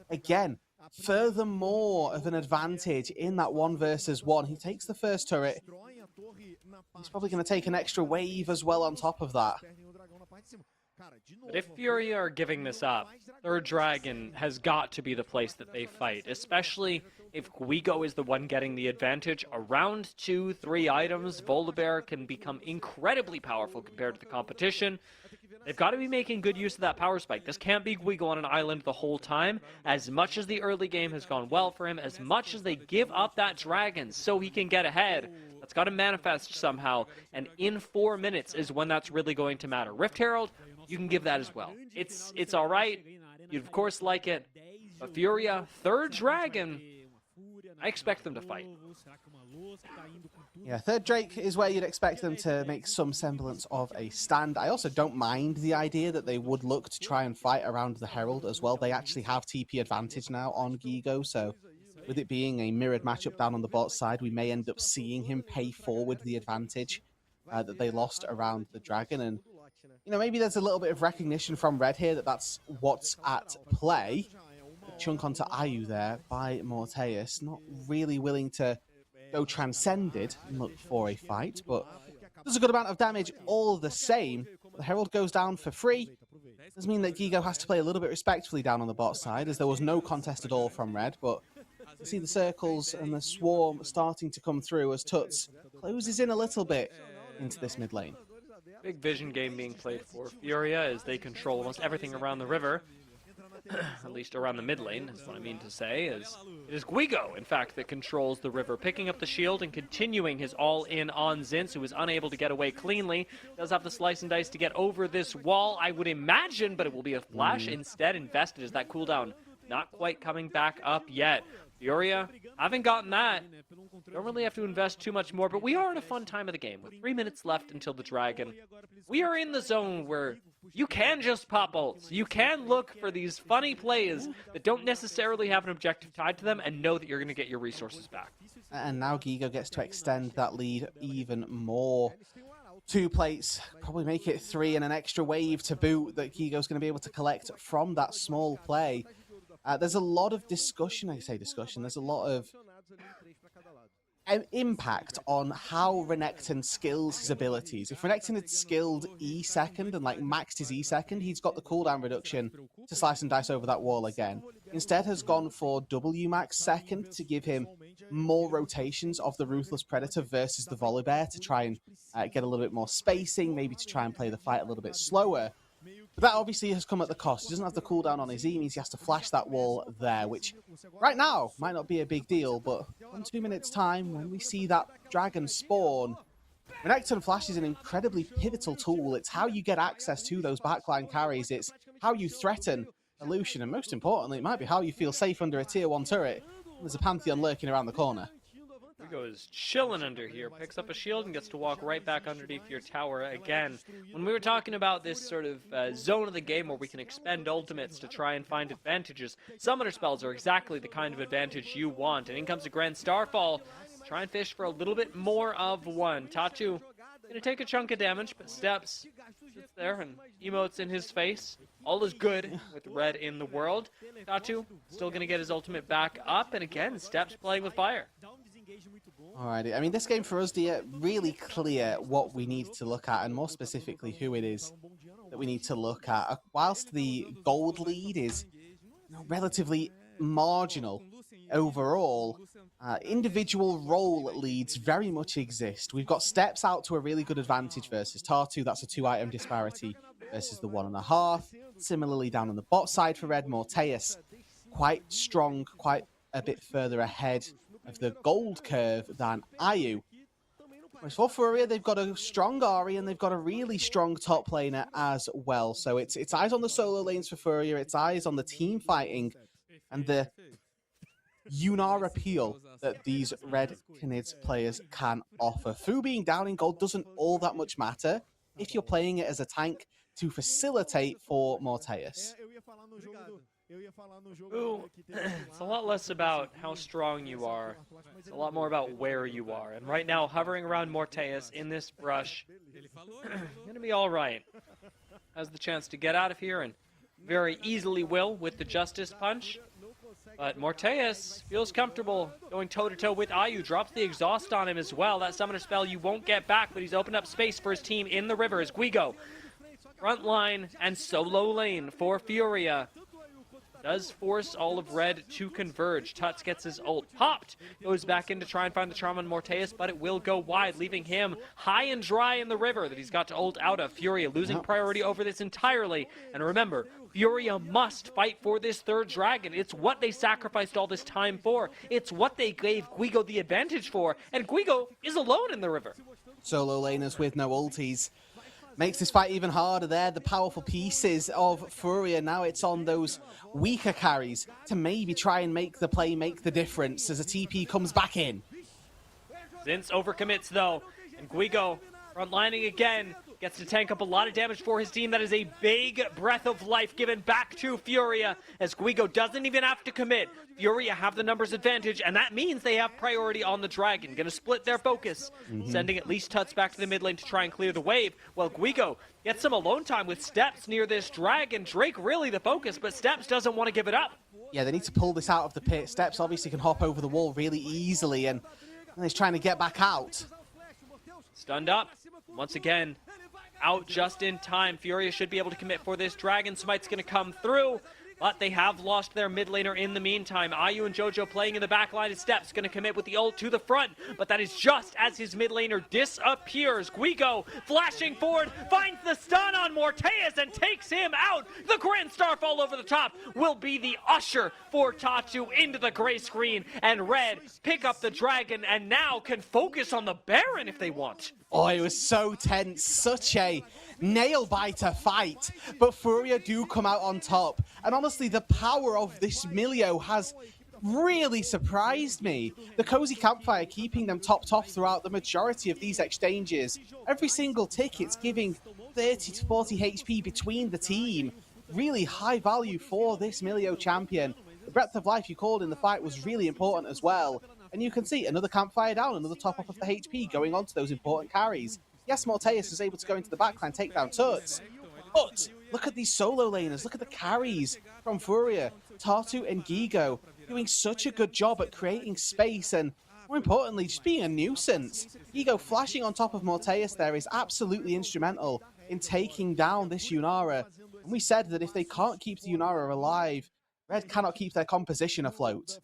again, furthermore of an advantage in that 1 versus 1. He takes the first turret. He's probably going to take an extra wave as well on top of that. But if Furia are giving this up, third Dragon has got to be the place that they fight, especially if Guigo is the one getting the advantage. Around 2-3 items, Volibear can become incredibly powerful compared to the competition. They've got to be making good use of that power spike. This can't be Guigo on an island the whole time. As much as the early game has gone well for him, as much as they give up that Dragon so he can get ahead, that's got to manifest somehow, and in 4 minutes is when that's really going to matter. Rift Herald, you can give that as well. It's all right. You'd of course like it. But Furia, third Dragon, I expect them to fight. Yeah, third Drake is where you'd expect them to make some semblance of a stand. I also don't mind the idea that they would look to try and fight around the Herald as well. They actually have TP advantage now on Gigo, so with it being a mirrored matchup down on the bot side, we may end up seeing him pay forward the advantage that they lost around the Dragon. And, you know, maybe there's a little bit of recognition from Red here that that's what's at play. A chunk onto Ayu there by Morteus, not really willing to go transcended and look for a fight, but there's a good amount of damage all the same. The Herald goes down for free. Does mean that Gigo has to play a little bit respectfully down on the bot side, as there was no contest at all from Red, but you see the circles and the swarm starting to come through as Tuts closes in a little bit into this mid lane. Big vision game being played for Furia as they control almost everything around the river. At least around the mid lane, is what I mean to say. It is Guigo, in fact, that controls the river, picking up the shield and continuing his all-in on Zinz, who is unable to get away cleanly. Does have the slice and dice to get over this wall, I would imagine, but it will be a flash instead invested as that cooldown not quite coming back up yet. Furia, haven't gotten that. Don't really have to invest too much more, but we are in a fun time of the game. With 3 minutes left until the Dragon, we are in the zone where you can just pop ults. You can look for these funny plays that don't necessarily have an objective tied to them and know that you're going to get your resources back. And now Gigo gets to extend that lead even more. 2 plates, probably make it 3 and an extra wave to boot that Gigo's going to be able to collect from that small play. There's a lot of discussion, there's a lot of impact on how Renekton skills his abilities. If Renekton had skilled E second and like maxed his E second, he's got the cooldown reduction to slice and dice over that wall again. Instead has gone for W max second to give him more rotations of the Ruthless Predator versus the Volibear to try and get a little bit more spacing, maybe to try and play the fight a little bit slower. But that obviously has come at the cost. He doesn't have the cooldown on his E, means he has to flash that wall there, which right now might not be a big deal, but in 2 minutes' time, when we see that dragon spawn, Renekton Flash is an incredibly pivotal tool. It's how you get access to those backline carries. It's how you threaten Illusion, and most importantly, it might be how you feel safe under a tier 1 turret. There's a Pantheon lurking around the corner. Guigo is chilling under here, picks up a shield and gets to walk right back underneath your tower again. When we were talking about this sort of zone of the game where we can expend ultimates to try and find advantages, summoner spells are exactly the kind of advantage you want. And in comes a Grand Starfall. Try and fish for a little bit more of one. Tatu gonna take a chunk of damage, but Steps sits there and emotes in his face. All is good with red in the world. Tatu still gonna get his ultimate back up, and again, Steps playing with fire. Alrighty, I mean, this game for us, dear, really clear what we need to look at, and more specifically, who it is that we need to look at. Whilst the gold lead is relatively marginal overall, individual role leads very much exist. We've got Steps out to a really good advantage versus Tartu. That's a 2-item disparity versus the 1.5. Similarly, down on the bot side for Red, Morteus quite strong, quite a bit further ahead of the gold curve than Ayu. Whereas for Furia, they've got a strong Ahri and they've got a really strong top laner as well. So it's eyes on the solo lanes for Furia, it's eyes on the team fighting, and the Yunar appeal that these Red Knids players can offer. Fu being down in gold doesn't all that much matter if you're playing it as a tank to facilitate for Morteus. Ooh, it's a lot less about how strong you are. It's a lot more about where you are. And right now, hovering around Morteus in this brush, gonna be all right. Has the chance to get out of here and very easily will with the Justice Punch. But Morteus feels comfortable going toe-to-toe with Ayu. Drops the exhaust on him as well. That summoner spell you won't get back, but he's opened up space for his team in the river as Guigo. Front line and solo lane for Furia. Does force all of Red to converge. Tuts gets his ult popped. Goes back in to try and find the charm on Morteus, but it will go wide, leaving him high and dry in the river that he's got to ult out of. Furia losing priority over this entirely. And remember, Furia must fight for this third dragon. It's what they sacrificed all this time for. It's what they gave Guigo the advantage for. And Guigo is alone in the river. Solo laners with no ultis. Makes this fight even harder there. The powerful pieces of Furia, now it's on those weaker carries to maybe try and make the play, make the difference as a TP comes back in. Zinz overcommits though, and Guigo frontlining again. Gets to tank up a lot of damage for his team. That is a big breath of life given back to Furia, as Guigo doesn't even have to commit. Furia have the numbers advantage, and that means they have priority on the dragon. Gonna split their focus, sending at least Tuts back to the mid lane to try and clear the wave, while Guigo gets some alone time with Steps near this dragon. Drake really the focus, but Steps doesn't want to give it up. Yeah, they need to pull this out of the pit. Steps obviously can hop over the wall really easily, and he's trying to get back out. Stunned up, once again. Out just in time. Furia should be able to commit for this. Dragon Smite's going to come through, but they have lost their mid laner in the meantime. Ayu and Jojo playing in the back line of Steps, going to commit with the ult to the front, but that is just as his mid laner disappears. Guigo flashing forward, finds the stun on Morteus and takes him out. The Grand Starfall over the top will be the usher for Tatu into the gray screen, and Red pick up the dragon and now can focus on the Baron if they want. Oh, it was so tense, such a nail-biter fight, but Furia do come out on top, and honestly, the power of this Milio has really surprised me. The Cozy Campfire keeping them topped off throughout the majority of these exchanges. Every single tick, it's giving 30 to 40 HP between the team. Really high value for this Milio champion. The breadth of life you called in the fight was really important as well. And you can see another campfire down, another top up of the HP going on to those important carries. Yes, Morteus is able to go into the backline, take down Tuts. But look at these solo laners, look at the carries from Furia, Tartu and Guigo doing such a good job at creating space. And More importantly, just being a nuisance. Ego flashing on top of Morteus there is absolutely instrumental in taking down this Yunara. And we said that if they can't keep the Yunara alive, Red cannot keep their composition afloat.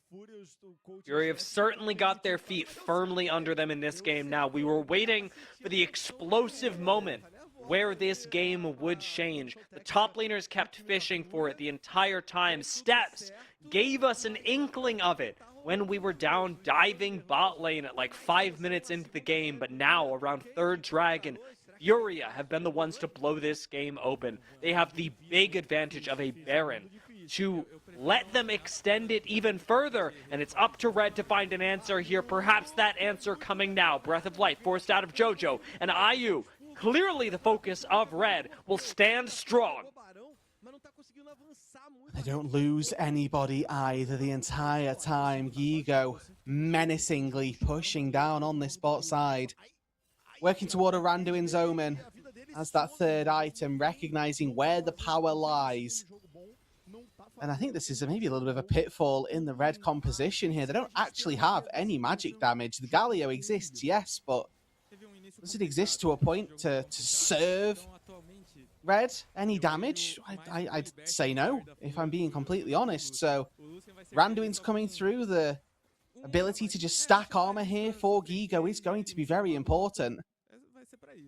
Fury have certainly got their feet firmly under them in this game now. We were waiting for the explosive moment where this game would change. The top laners kept fishing for it the entire time. Steps gave us an inkling of it when we were down diving bot lane at like 5 minutes into the game, but now around 3rd Dragon, Furia have been the ones to blow this game open. They have the big advantage of a Baron to let them extend it even further, and it's up to Red to find an answer here. Perhaps that answer coming now. Breath of Life forced out of Jojo, and IU, clearly the focus of Red, will stand strong. They don't lose anybody either the entire time. Gigo menacingly pushing down on this bot side. Working toward a Randuin's Omen as that 3rd item, recognizing where the power lies. And I think this is maybe a little bit of a pitfall in the Red composition here. They don't actually have any magic damage. The Galio exists, yes, but does it exist to a point to serve Red any damage? I'd say no, if I'm being completely honest. So Randuin's coming through. The ability to just stack armor here for Gigo is going to be very important.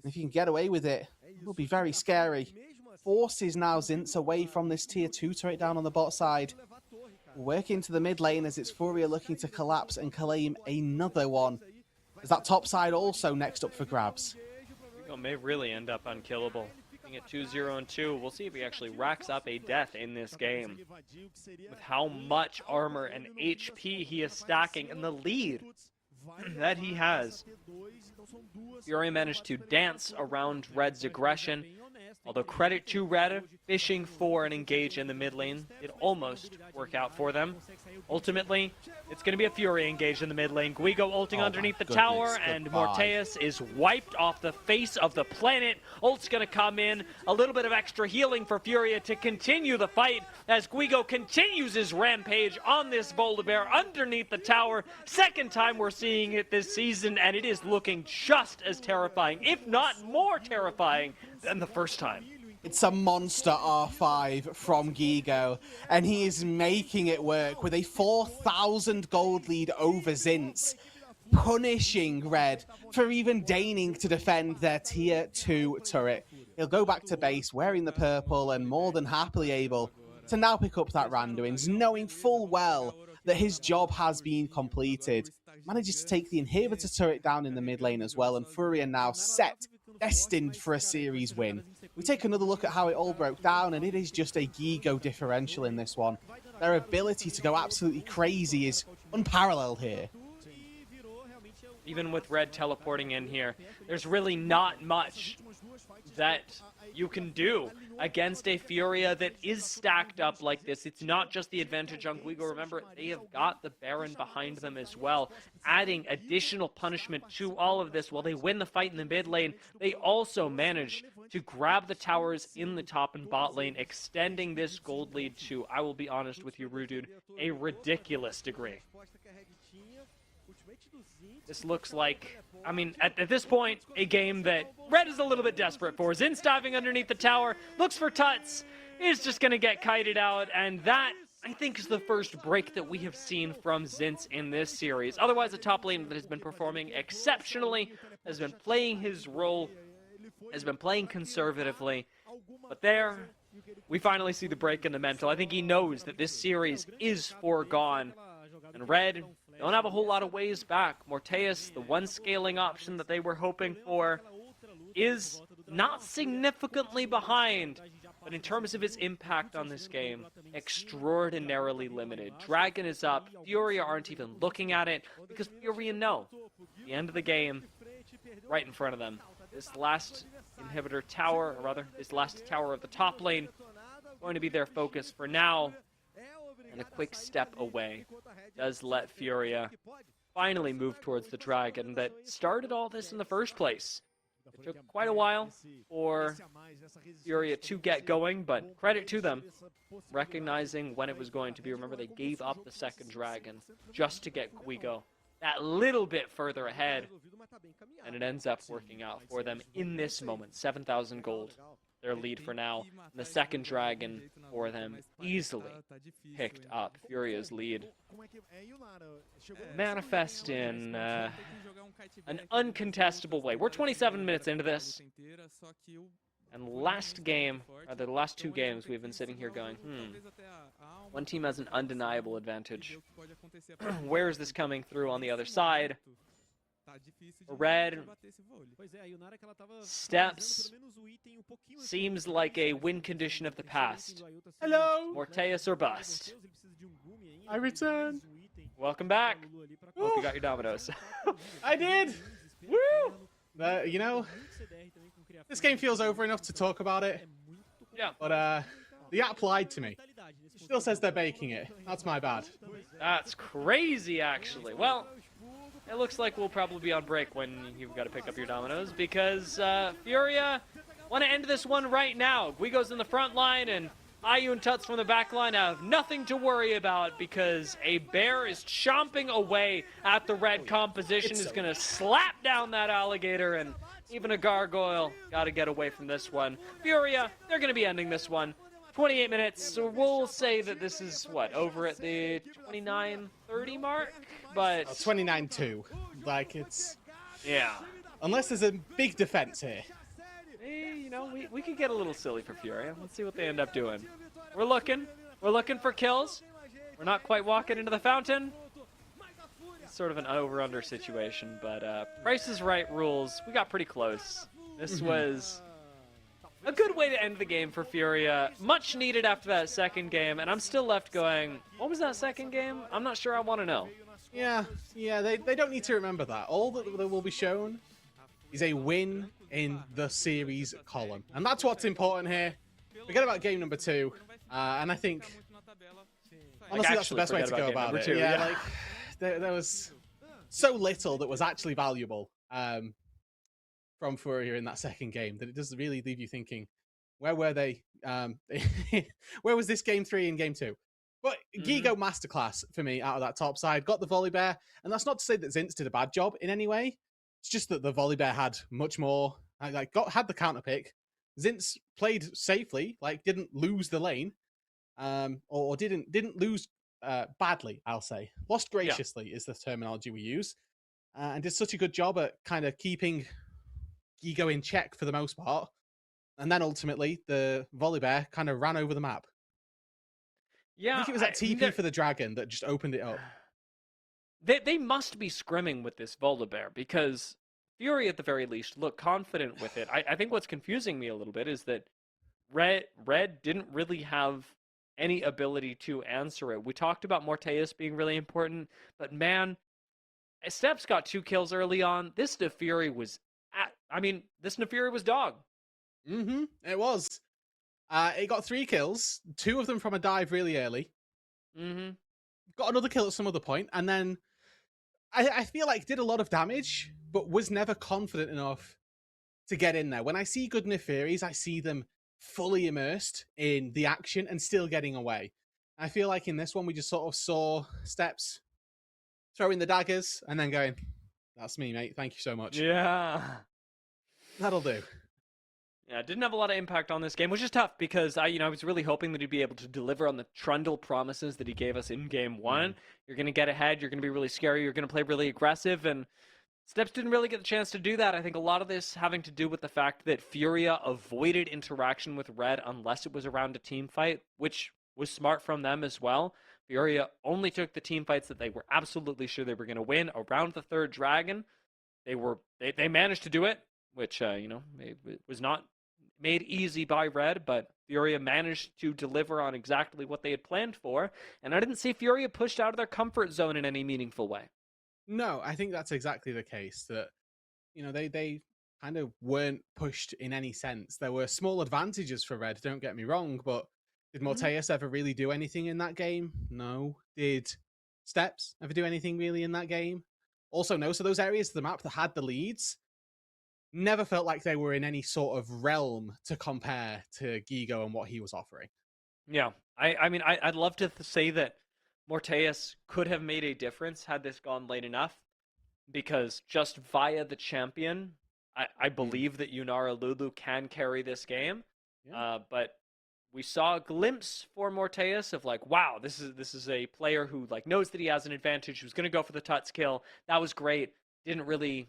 If you can get away with it, it will be very scary. Forces now Zinz away from this tier 2 turret down on the bot side. Work into the mid lane as it's Furia looking to collapse and claim another one. Is that top side also next up for grabs? Gigo may really end up unkillable. At 2-0-2, we'll see if he actually racks up a death in this game. With how much armor and HP he is stacking and the lead that he has. Fury managed to dance around Red's aggression. Although credit to Red, fishing for an engage in the mid lane did almost work out for them. Ultimately, it's going to be a Fury engage in the mid lane. Guigo ulting underneath the tower, and Morteus is wiped off the face of the planet. Ult's going to come in. A little bit of extra healing for Furia to continue the fight as Guigo continues his rampage on this Volibear underneath the tower. Second time we're seeing it this season, and it is looking just as terrifying, if not more terrifying, than the first time. It's a monster R5 from Gigo, and he is making it work with a 4,000 gold lead over Zinz, punishing Red for even deigning to defend their tier 2 turret. He'll go back to base wearing the purple and more than happily able to now pick up that Randuin's, knowing full well that his job has been completed. Manages to take the inhibitor turret down in the mid lane as well, and Furia now set, destined for a series win. We take another look at how it all broke down, and it is just a Gigo differential in this one. Their ability to go absolutely crazy is unparalleled here. Even with Red teleporting in here, there's really not much that you can do against a Furia that is stacked up like this. It's not just the advantage on Guigo. Remember, they have got the Baron behind them as well, adding additional punishment to all of this. While they win the fight in the mid lane, they also manage to grab the towers in the top and bot lane, extending this gold lead to, I will be honest with you, Roodood, a ridiculous degree. This looks like, I mean, at this point, a game that Red is a little bit desperate for. Zinz diving underneath the tower, looks for Tuts, is just going to get kited out, and that, I think, is the first break that we have seen from Zinz in this series. Otherwise, a top lane that has been performing exceptionally, has been playing his role, has been playing conservatively, but there, we finally see the break in the mental. I think he knows that this series is foregone, and Red don't have a whole lot of ways back. Morteus, the one scaling option that they were hoping for, is not significantly behind, but in terms of his impact on this game, extraordinarily limited. Dragon is up, Furia aren't even looking at it, because Furia know the end of the game right in front of them. This last inhibitor tower, or rather, this last tower of the top lane, going to be their focus for now. And a quick step away does let Furia finally move towards the dragon that started all this in the first place. It took quite a while for Furia to get going, but credit to them, recognizing when it was going to be. Remember, they gave up the second dragon just to get Guigo that little bit further ahead, and it ends up working out for them in this moment. 7,000 gold, their lead for now. And the second dragon for them easily picked up Furia's lead. Manifest in an uncontestable way. We're 27 minutes into this. And last game, or the last two games, we've been sitting here going, one team has an undeniable advantage. Where is this coming through on the other side? Red Steps seems like a win condition of the past. Hello! Morteus or bust. I return! Welcome back. Hope you got your dominoes. I did! Woo! You know, this game feels over enough to talk about it. Yeah. But the app lied to me. Still says they're baking it. That's my bad. That's crazy, actually. Well, it looks like we'll probably be on break when you've got to pick up your dominoes, because Furia want to end this one right now. Guigo's in the front line, and Ayu and Tuts from the back line have nothing to worry about, because a bear is chomping away at the red composition, is going to slap down that alligator, and even a gargoyle got to get away from this one. Furia, they're going to be ending this one. 28 minutes, so we'll say that this is, what, over at the 29:30 mark? But 29-2. Like, it's... yeah. Unless there's a big defense here. You know, we could get a little silly for Furia. Let's see what they end up doing. We're looking for kills. We're not quite walking into the fountain. It's sort of an over-under situation, but Price is Right rules. We got pretty close. This was a good way to end the game for Furia. Much needed after that second game, and I'm still left going, what was that second game? I'm not sure I want to know. Yeah, they don't need to remember that. All that will be shown is a win in the series column. And that's what's important here. Forget about game number 2. And I think, honestly, that's the best way to go about it. Yeah, like, there was so little that was actually valuable from Furia in that second game that it does really leave you thinking, where were they? Where was this game 3 and game 2? But Gigo masterclass for me out of that top side. Got the volley bear, and that's not to say that Zinz did a bad job in any way. It's just that the volley bear had much more. Had the counter pick. Zinz played safely, like didn't lose the lane, or didn't lose badly. I'll say lost graciously is the terminology we use, and did such a good job at kind of keeping Gigo in check for the most part. And then ultimately, the volley bear kind of ran over the map. Yeah, I think it was that TP for the dragon that just opened it up. They must be scrimming with this Volibear, because Fury, at the very least, looked confident with it. I think what's confusing me a little bit is that Red didn't really have any ability to answer it. We talked about Morteus being really important, but man, Steps got 2 kills early on. This Nefiri was this Nefiri was dog. It was. It got 3 kills, 2 of them from a dive really early. Got another kill at some other point, and then I feel like did a lot of damage, but was never confident enough to get in there. When I see good Nefiris, I see them fully immersed in the action and still getting away. I feel like in this one, we just sort of saw Steps throwing the daggers and then going, that's me, mate. Thank you so much. Yeah. That'll do. Yeah, didn't have a lot of impact on this game, which is tough, because I was really hoping that he'd be able to deliver on the Trundle promises that he gave us in game 1. You're going to get ahead, you're going to be really scary, you're going to play really aggressive, and Steps didn't really get the chance to do that. I think a lot of this having to do with the fact that Furia avoided interaction with Red unless it was around a team fight, which was smart from them as well. Furia only took the team fights that they were absolutely sure they were going to win around the 3rd dragon. They managed to do it, which it was not made easy by Red, but Furia managed to deliver on exactly what they had planned for, and I didn't see Furia pushed out of their comfort zone in any meaningful way. No, I think that's exactly the case, that they kind of weren't pushed in any sense. There were small advantages for Red, don't get me wrong, but did Morteus ever really do anything in that game? No. Did Steps ever do anything really in that game? Also no. So those areas of the map that had the leads never felt like they were in any sort of realm to compare to Gigo and what he was offering. Yeah, I'd love to say that Morteus could have made a difference had this gone late enough. because just via the champion, I believe that Yunara Lulu can carry this game. Yeah. But we saw a glimpse for Morteus of like, wow, this is a player who like knows that he has an advantage, who's gonna go for the Tuts kill. That was great. Didn't really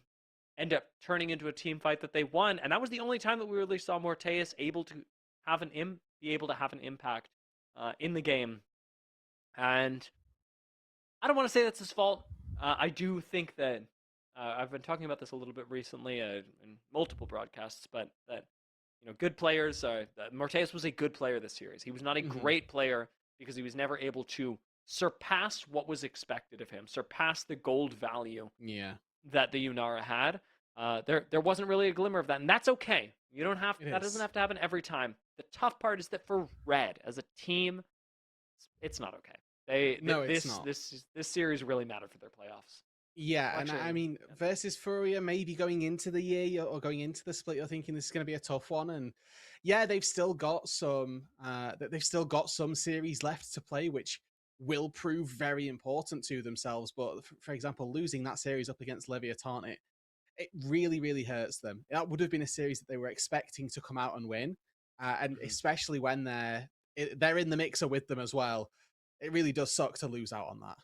end up turning into a team fight that they won, and that was the only time that we really saw Morteus able to have be able to have an impact in the game. And I don't want to say that's his fault. I do think that I've been talking about this a little bit recently in multiple broadcasts, but that good players. Morteus was a good player this series. He was not a great player because he was never able to surpass what was expected of him, surpass the gold value that the Yunara had. There wasn't really a glimmer of that, and that's okay. You don't have that doesn't have to happen every time. The tough part is that for Red as a team, it's not okay. It's not. This series really mattered for their playoffs. Yeah, actually, and I mean, versus Furia, maybe going into the year or going into the split, you're thinking this is going to be a tough one, and yeah, they've still got some series left to play, which will prove very important to themselves. But for example, losing that series up against Leviathan, it really, really hurts them. That would have been a series that they were expecting to come out and win, and especially when they're in the mixer with them as well. It really does suck to lose out on that.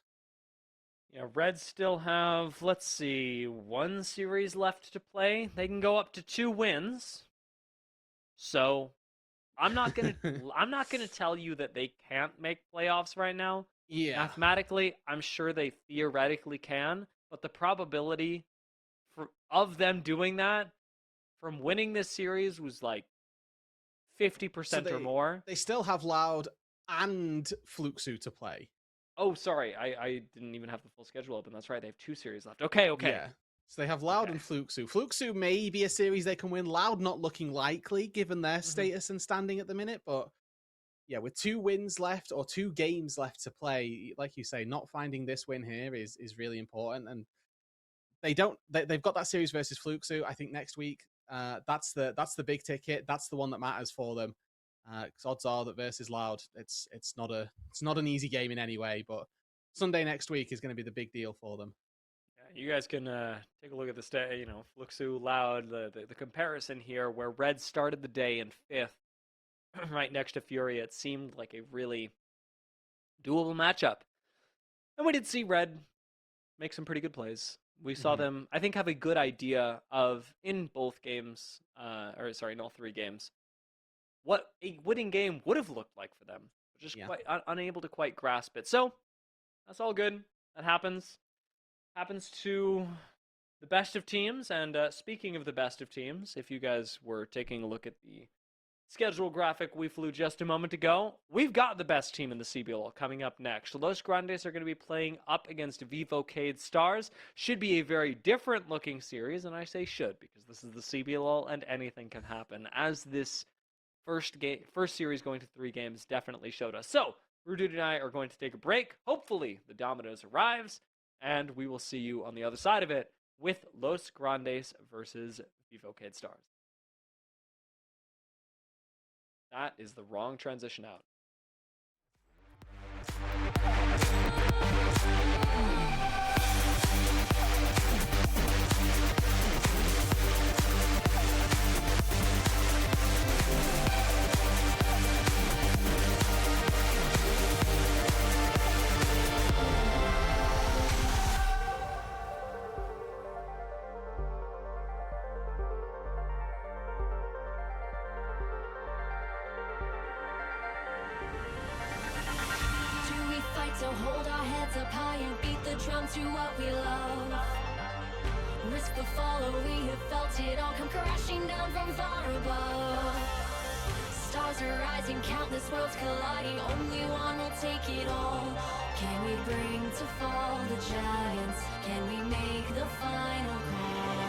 Yeah, Reds still have, let's see, one series left to play. They can go up to 2 wins. So I'm not gonna tell you that they can't make playoffs right now. Yeah. Mathematically, I'm sure they theoretically can, but the probability of them doing that from winning this series was like 50% or more. They still have Loud and Fluxu to play. Oh, sorry. I didn't even have the full schedule open. That's right. They have 2 series left. Okay. Yeah. So they have Loud and Fluxu. Fluxu may be a series they can win. Loud not looking likely given their status and standing at the minute. But yeah, with 2 wins left or 2 games left to play, like you say, not finding this win here is really important. And they've got that series versus Fluxu. I think next week, that's the big ticket. That's the one that matters for them. Because odds are that versus Loud, it's not an easy game in any way. But Sunday next week is going to be the big deal for them. Yeah, you guys can take a look at the Fluxu, Loud, the comparison here, where Red started the day in 5th, right next to Furia. It seemed like a really doable matchup, and we did see Red make some pretty good plays. We saw them, I think, have a good idea of in both games, in all 3 games, what a winning game would have looked like for them. Just quite unable to quite grasp it. So that's all good. That happens to the best of teams. And speaking of the best of teams, if you guys were taking a look at the schedule graphic we flew just a moment ago, we've got the best team in the CBLOL coming up next. Los Grandes are going to be playing up against V4D1 Stars. Should be a very different looking series, and I say should because this is the CBLOL and anything can happen, as this first series going to 3 games definitely showed us. So Roodood and I are going to take a break. Hopefully the Dominoes arrives, and we will see you on the other side of it with Los Grandes versus V4D1 Stars. That is the wrong transition out. So hold our heads up high and beat the drums to what we love. Risk the fall, or we have felt it all come crashing down from far above. Stars are rising, countless worlds colliding. Only one will take it all. Can we bring to fall the giants? Can we make the final call?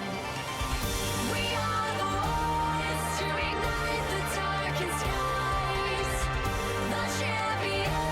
We are the ones to ignite the darkened skies. The champions.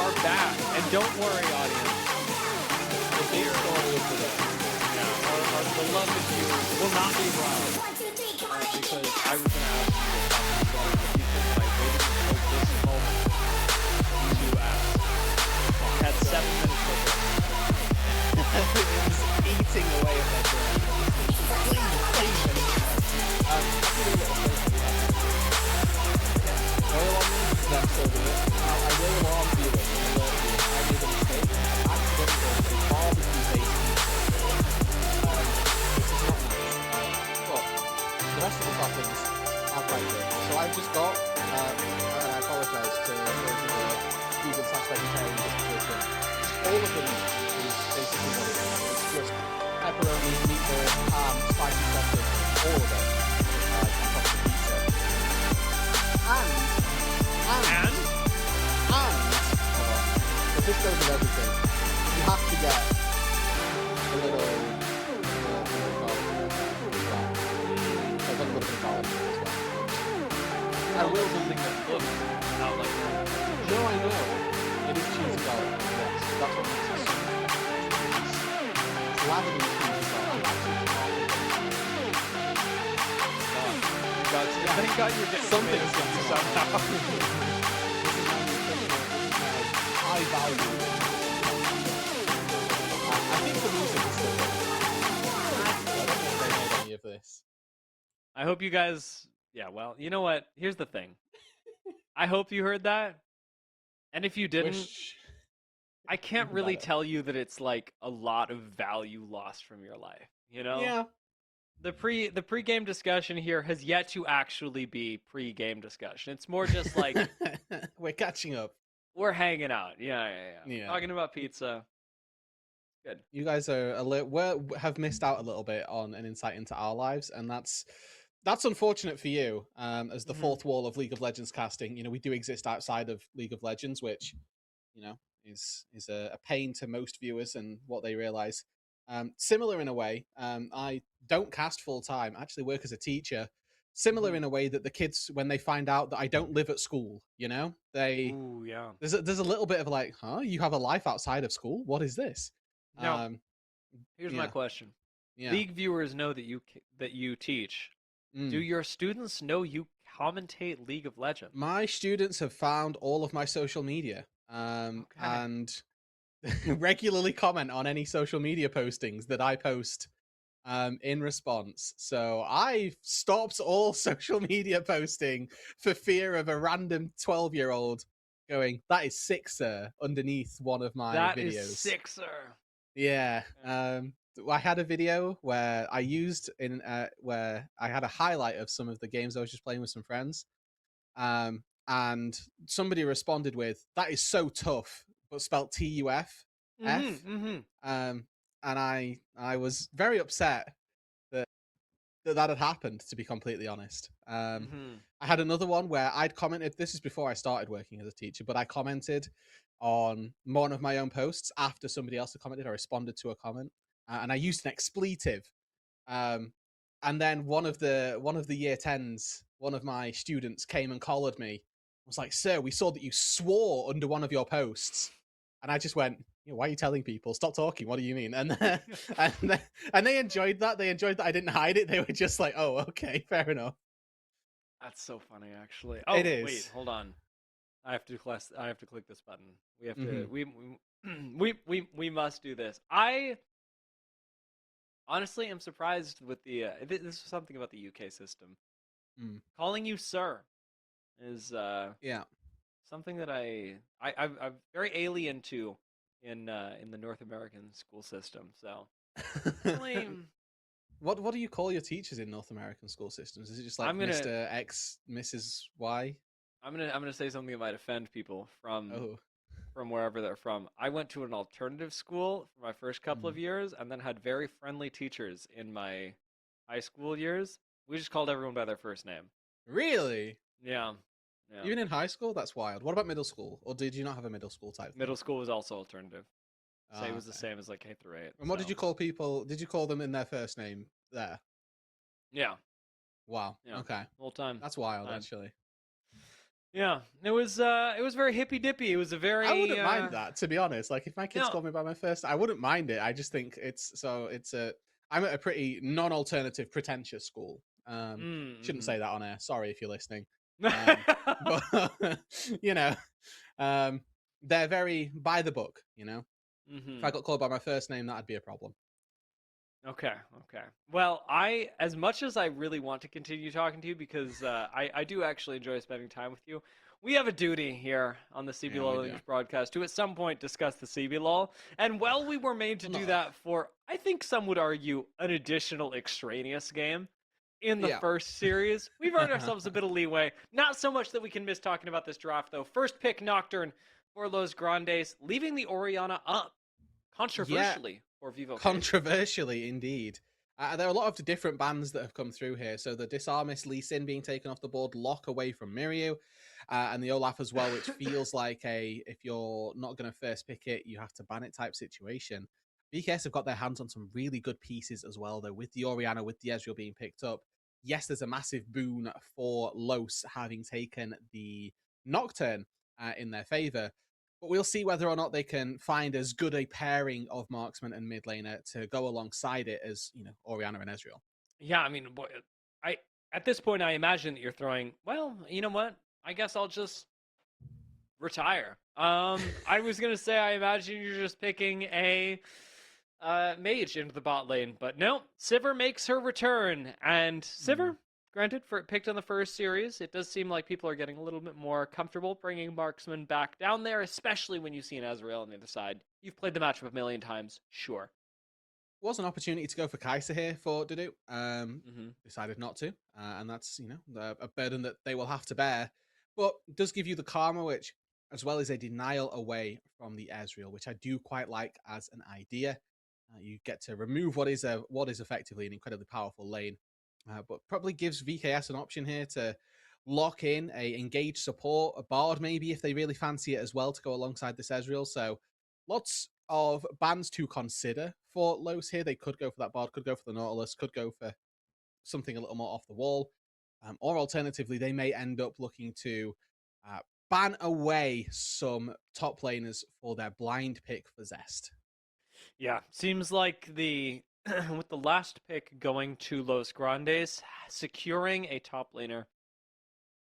are back, and don't worry, audience. The big story of the day. Yeah, our beloved viewers will not be wrong. Because I was going to ask you to talk about it, but you said I waited until this moment to ask. I had 7 minutes of it. It was eating away at their brain. Oil on me, that's so good. I will alarm viewers and alert you if I made a mistake. I accidentally ordered a barbecue-based pizza. This is not nice. But the rest of the toppings are quite good. So I've just got, and I apologise to those of the vegan/vegetarian disposition. All of the meat is basically what it is. It's just pepperoni, meatball, ham, spicy sausage, all of it. On top of the pizza. And, hold on, but this goes with everything. You have to get a little garlic as well. So I've got a little bit of garlic as well. I will something that looks not like that. No, I know. It is cheesy garlic. Yes, that's what makes it so it's lathered in cheesy garlic. Thank God you're getting Something's something getting somehow. This is my nutritional, this is my high value. I think the music is still good. I don't think they made any of this. I hope you guys. Yeah, well, you know what? Here's the thing. I hope you heard that. And if you didn't, Wish... I can't Think really about it. tell you that it's like a lot of value lost from your life. You know? Yeah. The pre-game discussion here has yet to actually be pre-game discussion. It's more just like We're catching up. we're hanging out. Yeah. Yeah. Talking about pizza. Good. You guys are have missed out a little bit on an insight into our lives, and that's unfortunate for you. As the fourth wall of League of Legends casting, you know, we do exist outside of League of Legends, which, you know, is a pain to most viewers and what they realize. Similar in a way, I don't cast full time. I actually work as a teacher. Similar in a way that the kids, when they find out that I don't live at school, you know, Ooh, yeah. there's a little bit of like, huh? You have a life outside of school? What is this? Now, here's my yeah. question. Yeah. League viewers know that you teach. Do your students know you commentate League of Legends? My students have found all of my social media, and regularly comment on any social media postings that I post in response. So I've stopped all social media posting for fear of a random 12-year-old going, "That is sick, sir," underneath one of my That videos. is sick, sir. Yeah. I had a video where I used where I had a highlight of some of the games I was just playing with some friends. And somebody responded with, "That is so tough," but spelt TUF. And I was very upset that had happened, to be completely honest. I had another one where I'd commented, this is before I started working as a teacher, but I commented on one of my own posts after somebody else had commented. I responded to a comment, and I used an expletive. And then one of the year 10s, one of my students came and collared me. I was like, "Sir, we saw that you swore under one of your posts." And I just went, "Why are you telling people? Stop talking. What do you mean?" And and they enjoyed that. They enjoyed that I didn't hide it. They were just like, "Oh, okay, fair enough." That's so funny, actually. Oh, It is. wait, hold on. I have to click this button. We have to. We must do this. I honestly am surprised with the. This is something about the UK system. Calling you sir is Yeah. something that I'm very alien to in the North American school system. So really, What do you call your teachers in North American school systems? Is it just like Mr. X, Mrs. Y? I'm gonna say something that might offend people from Oh. wherever they're from. I went to an alternative school for my first couple of years, and then had very friendly teachers in my high school years. We just called everyone by their first name. Really? Yeah. Even in high school? That's wild. What about middle school? Or did you not have a middle school type thing? Middle school was also alternative. So it was the Okay. same as like K through 8. And what did you call people? Did you call them in their first name there? Yeah. Wow. Yeah. Okay. Whole time. That's wild, Fine. actually. Yeah, it was very hippy dippy. It was a very I wouldn't mind that, to be honest. Like, if my kids No. call me by my first, I wouldn't mind it. I just think I'm at a pretty non-alternative, pretentious school. Shouldn't say that on air. Sorry if you're listening. But you know, um, they're very by the book. You know, if I got called by my first name, that'd be a problem. Okay. Well, as much as I really want to continue talking to you because I do actually enjoy spending time with you, we have a duty here on the CBLOL English broadcast to at some point discuss the CBLOL. And while we were made to do that for, I think some would argue, an additional extraneous game in the first series, we've earned ourselves a bit of leeway. Not so much that we can miss talking about this draft, though. First pick, Nocturne for Los Grandes, leaving the Orianna up, controversially. Or Vivo Controversially, indeed. There are a lot of different bans that have come through here. So the Disarmist Lee Sin being taken off the board, Lock away from Miryu, and the Olaf as well, which feels like if you're not going to first pick it, you have to ban it type situation. VKS have got their hands on some really good pieces as well, though, with the Orianna, with the Ezreal being picked up. Yes, there's a massive boon for Los having taken the Nocturne in their favor. But we'll see whether or not they can find as good a pairing of marksman and mid laner to go alongside it as, Orianna and Ezreal. Yeah, I mean, at this point, I imagine that you're throwing, well, you know what? I guess I'll just retire. I was going to say, I imagine you're just picking a mage into the bot lane, but no, Sivir makes her return. And Sivir, granted, picked on the first series, it does seem like people are getting a little bit more comfortable bringing marksman back down there, especially when you see an Ezreal on the other side. You've played the matchup a million times, sure. Was an opportunity to go for Kai'Sa here for Dudu. Decided not to, and that's a burden that they will have to bear. But it does give you the karma, which, as well as a denial away from the Ezreal, which I do quite like as an idea. You get to remove what is effectively an incredibly powerful lane. But probably gives VKS an option here to lock in a engaged support, a Bard maybe if they really fancy it as well to go alongside this Ezreal. So lots of bans to consider for Los here. They could go for that Bard, could go for the Nautilus, could go for something a little more off the wall. Or alternatively, they may end up looking to ban away some top laners for their blind pick for Zest. Yeah, seems like with the last pick going to Los Grandes, securing a top laner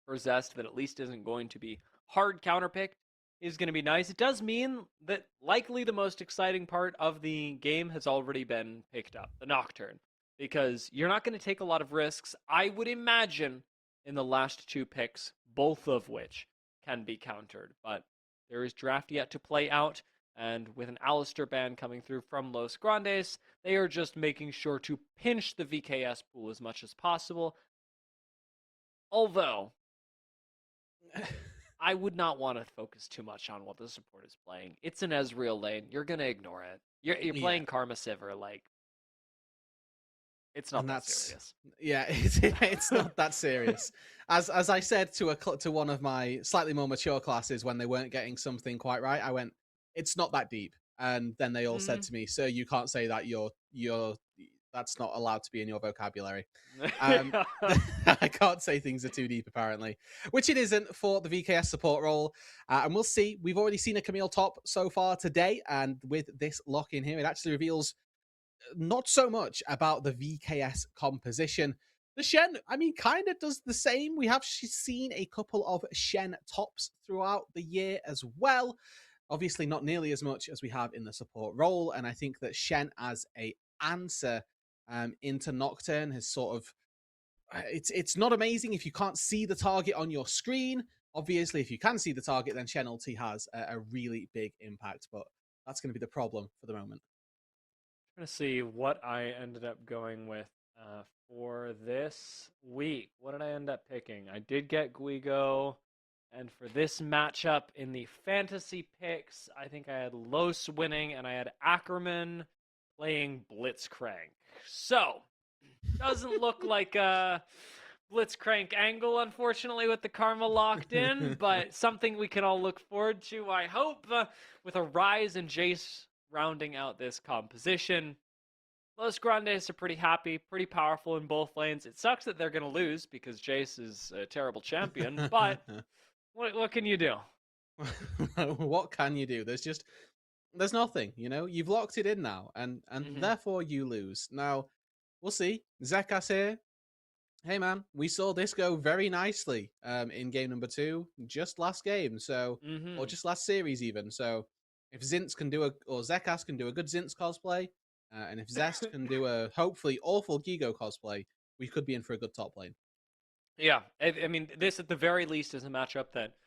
for Zest that at least isn't going to be hard counterpicked is going to be nice. It does mean that likely the most exciting part of the game has already been picked up, the Nocturne, because you're not going to take a lot of risks, I would imagine, in the last two picks, both of which can be countered. But there is draft yet to play out. And with an Alistair ban coming through from Los Grandes, they are just making sure to pinch the VKS pool as much as possible. Although, I would not want to focus too much on what the support is playing. It's an Ezreal lane. You're going to ignore it. You're playing Karma Sivir, like, it's not that serious. Yeah, it's not that serious. As I said to one of my slightly more mature classes when they weren't getting something quite right, I went, it's not that deep. And then they all said to me, sir, you can't say that, that's not allowed to be in your vocabulary. I can't say things are too deep, apparently, which it isn't for the VKS support role. And we'll see. We've already seen a Camille top so far today. And with this lock in here, it actually reveals not so much about the VKS composition. The Shen, kind of does the same. We have seen a couple of Shen tops throughout the year as well. Obviously, not nearly as much as we have in the support role. And I think that Shen as a answer into Nocturne has sort of... It's not amazing if you can't see the target on your screen. Obviously, if you can see the target, then Shen ulti has a really big impact. But that's going to be the problem for the moment. I'm going to see what I ended up going with for this week. What did I end up picking? I did get Guigo. And for this matchup in the fantasy picks, I think I had Los winning and I had Ackerman playing Blitzcrank. So, doesn't look like a Blitzcrank angle, unfortunately, with the Karma locked in, but something we can all look forward to, I hope, with a Rise and Jace rounding out this composition. Los Grandes are pretty happy, pretty powerful in both lanes. It sucks that they're going to lose because Jace is a terrible champion, but... What can you do? What can you do? There's nothing, you know. You've locked it in now, and Mhm. therefore you lose. Now, we'll see. Zekas here. Hey man, we saw this go very nicely in game number 2, just last game, so or Mhm. just last series even. So if Zints can do or Zekas can do a good Zints cosplay, and if Zest can do a hopefully awful Gigo cosplay, we could be in for a good top lane. Yeah, I mean, this at the very least is a matchup that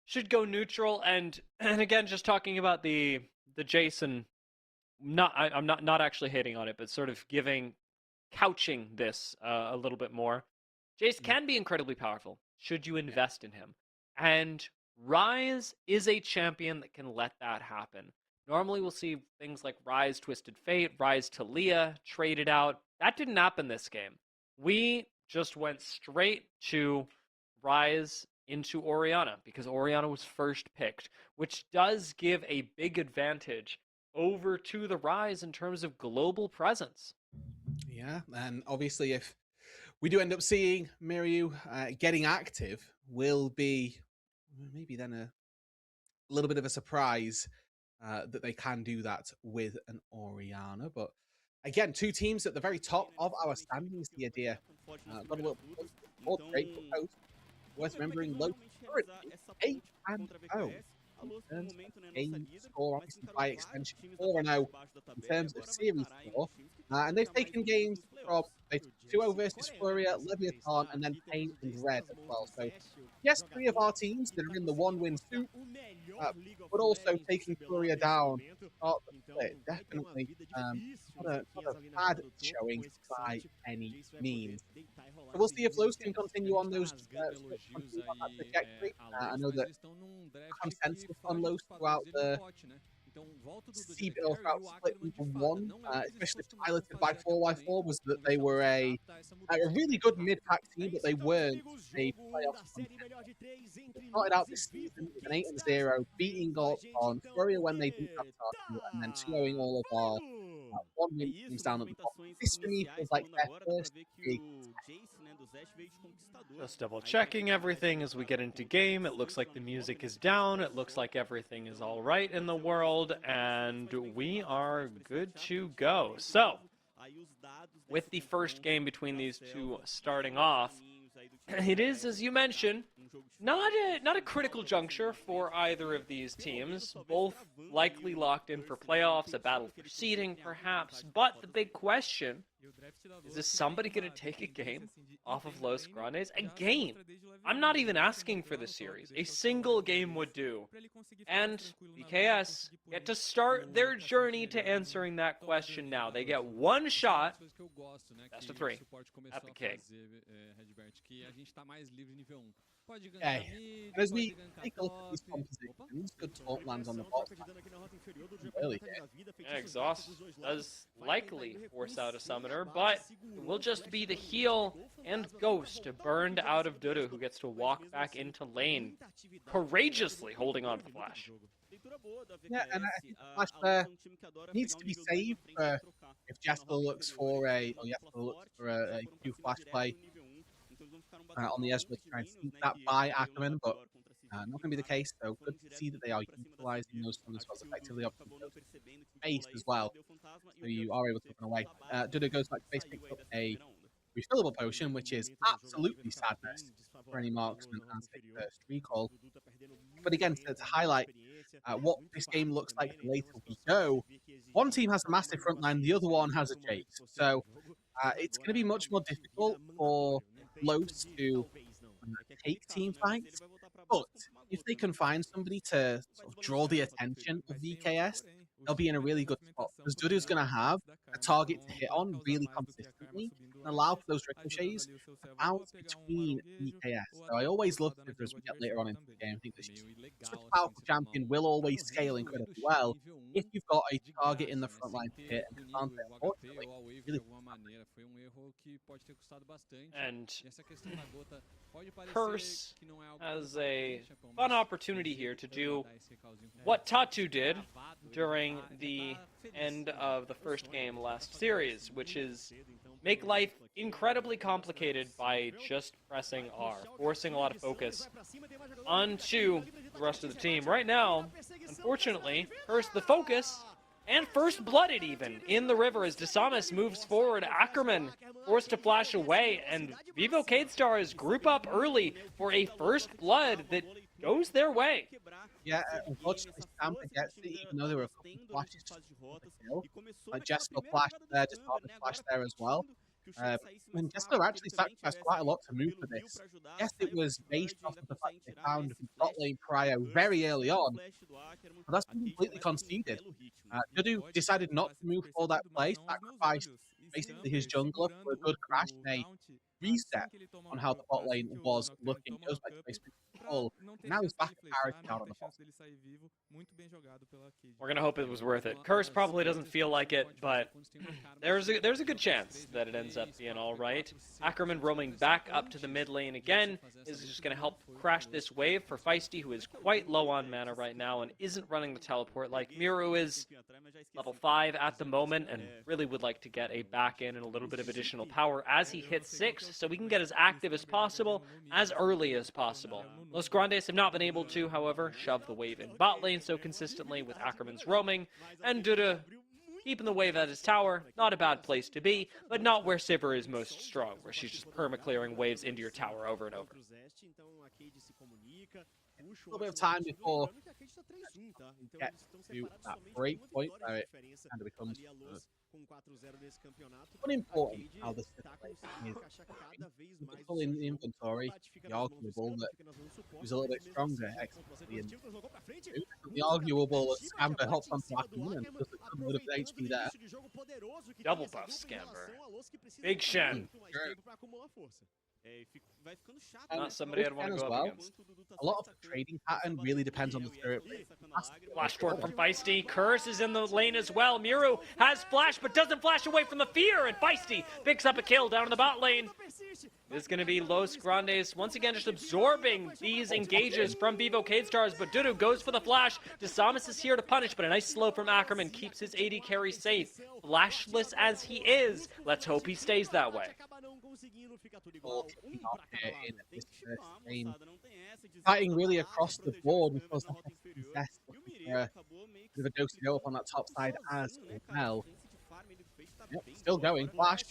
should go neutral. And again, just talking about the Jason, I'm not actually hating on it, but sort of couching this a little bit more. Jace Mm. can be incredibly powerful should you invest in him, and Rise is a champion that can let that happen. Normally, we'll see things like Rise Twisted Fate, Rise Talia traded out. That didn't happen this game. We just went straight to Rise into Orianna because Orianna was first picked, which does give a big advantage over to the Rise in terms of global presence. Yeah, and obviously if we do end up seeing Miryu getting active, will be maybe then a little bit of a surprise that they can do that with an Orianna. But again, two teams at the very top of our standings. The idea got a little more great post. Worth remembering, low currently 8-0 in terms of game score, obviously by extension 4-0 in terms of series score. And they've taken games from 2-0 versus Furia, Leviathan, and then Pain and Red as well. So, yes, 3 of our teams that are in the one-win soup, but also taking Furia down to start the split. Definitely not a bad showing by any means. So we'll see if Los can continue on those continue on that trajectory. I know that consensus on Los throughout the CBLOL throughout split number 1, especially piloted by 4x4, was that they were a really good mid-pack team, but they weren't a playoff contender. They started out this season with an 8-0, beating on Furia when they didn't have Taku, and then 2-0ing all of our one-win teams down at the bottom. This for me feels like their first big. Just double checking everything as we get into game. It looks like the music is down. It looks like everything is all right in the world, and we are good to go. So, with the first game between these two starting off, it is, as you mentioned, not a critical juncture for either of these teams. Both likely locked in for playoffs, a battle for seeding, perhaps. But the big question is somebody going to take a game off of Los Grandes? A game. I'm not even asking for the series. A single game would do. And BKS get to start their journey to answering that question now. They get one shot, best of 3, at the King. Okay. And as we take a look at these compositions, good talk lands on the bot. Early game. Yeah, Exhaust does likely force out a summoner, but it will just be the heal and Ghost burned out of Dudu, who gets to walk back into lane, courageously holding on to the flash. Yeah, and I think Flash there needs to be saved for if Jasper looks for a Q Flash play on the Ezreal to try and sneak that by Ackerman, but not going to be the case. So good to see that they are utilizing those summons as effectively. Obviously, base as well, so you are able to run away. Dudu goes back to base, picks up a refillable potion, which is absolutely sadness for any marksman as a first recall. But again, to highlight what this game looks like later we go, one team has a massive front line, the other one has a chase. So it's going to be much more difficult for Los to take team fights. But if they can find somebody to sort of draw the attention of VKS, they'll be in a really good spot. Because Dudu's going to have a target to hit on really consistently and allow for those ricochets to bounce between VKS. So I always love it as we get later on into the game. I think this such a powerful champion will always scale incredibly well if you've got a target in the front line to hit and can't hit, unfortunately. Really and Curse has a fun opportunity here to do what Tatu did during the end of the first game last series, which is make life incredibly complicated by just pressing R, forcing a lot of focus onto the rest of the team. Right now, unfortunately, first the focus, and first blooded even, in the river as Desamis moves forward. Ackerman forced to flash away, and Vivo K-Stars group up early for a first blood that goes their way. Yeah, unfortunately, Stamper gets it, even though there were a couple of flashes to the kill. Like Jessica flashed there, just flashed there as well. And Jessica actually sacrificed quite a lot to move for this. Yes, it was based off of the fact that they found bot lane Cryo very early on, but that's been completely conceded. Dudu decided not to move for that play, sacrificed basically his jungler for a good crash and a reset on how the bot lane was looking. Goes back to basically full. Now he's back at parity down on the bot. We're gonna hope it was worth it. Curse probably doesn't feel like it, but there's a good chance that it ends up being all right. Ackerman roaming back up to the mid lane again is just gonna help crash this wave for Feisty, who is quite low on mana right now and isn't running the teleport like Miru is. Level 5 at the moment, and really would like to get a back in and a little bit of additional power as he hits 6, so we can get as active as possible, as early as possible. Los Grandes have not been able to, however, shove the wave in bot lane so consistently with Ackerman's roaming, and Duda keeping the wave at his tower. Not a bad place to be, but not where Sivir is most strong, where she's just perma-clearing waves into your tower over and over. A little bit of time before get to that break point where it kind of becomes unimportant how this is. People in the inventory, the arguable that was a little bit stronger, the arguable that Scamber hops onto Ackerman and does a little bit of HP there. Double buff Scamber. Big Shen. Not somebody I'd want to go up against. A lot of the trading pattern really depends on the spirit. Flash forward from Feisty. Curse is in the lane as well. Miru has flash, but doesn't flash away from the fear, and Feisty picks up a kill down in the bot lane. It's going to be Los Grandes once again just absorbing these engages from Vivo K-Stars, but Dudu goes for the flash. Desamis is here to punish, but a nice slow from Ackerman keeps his AD carry safe. Flashless as he is, let's hope he stays that way. Fighting really across the board because that's a bit of a dose to go up on that top side as well. Yep, still going. Flash.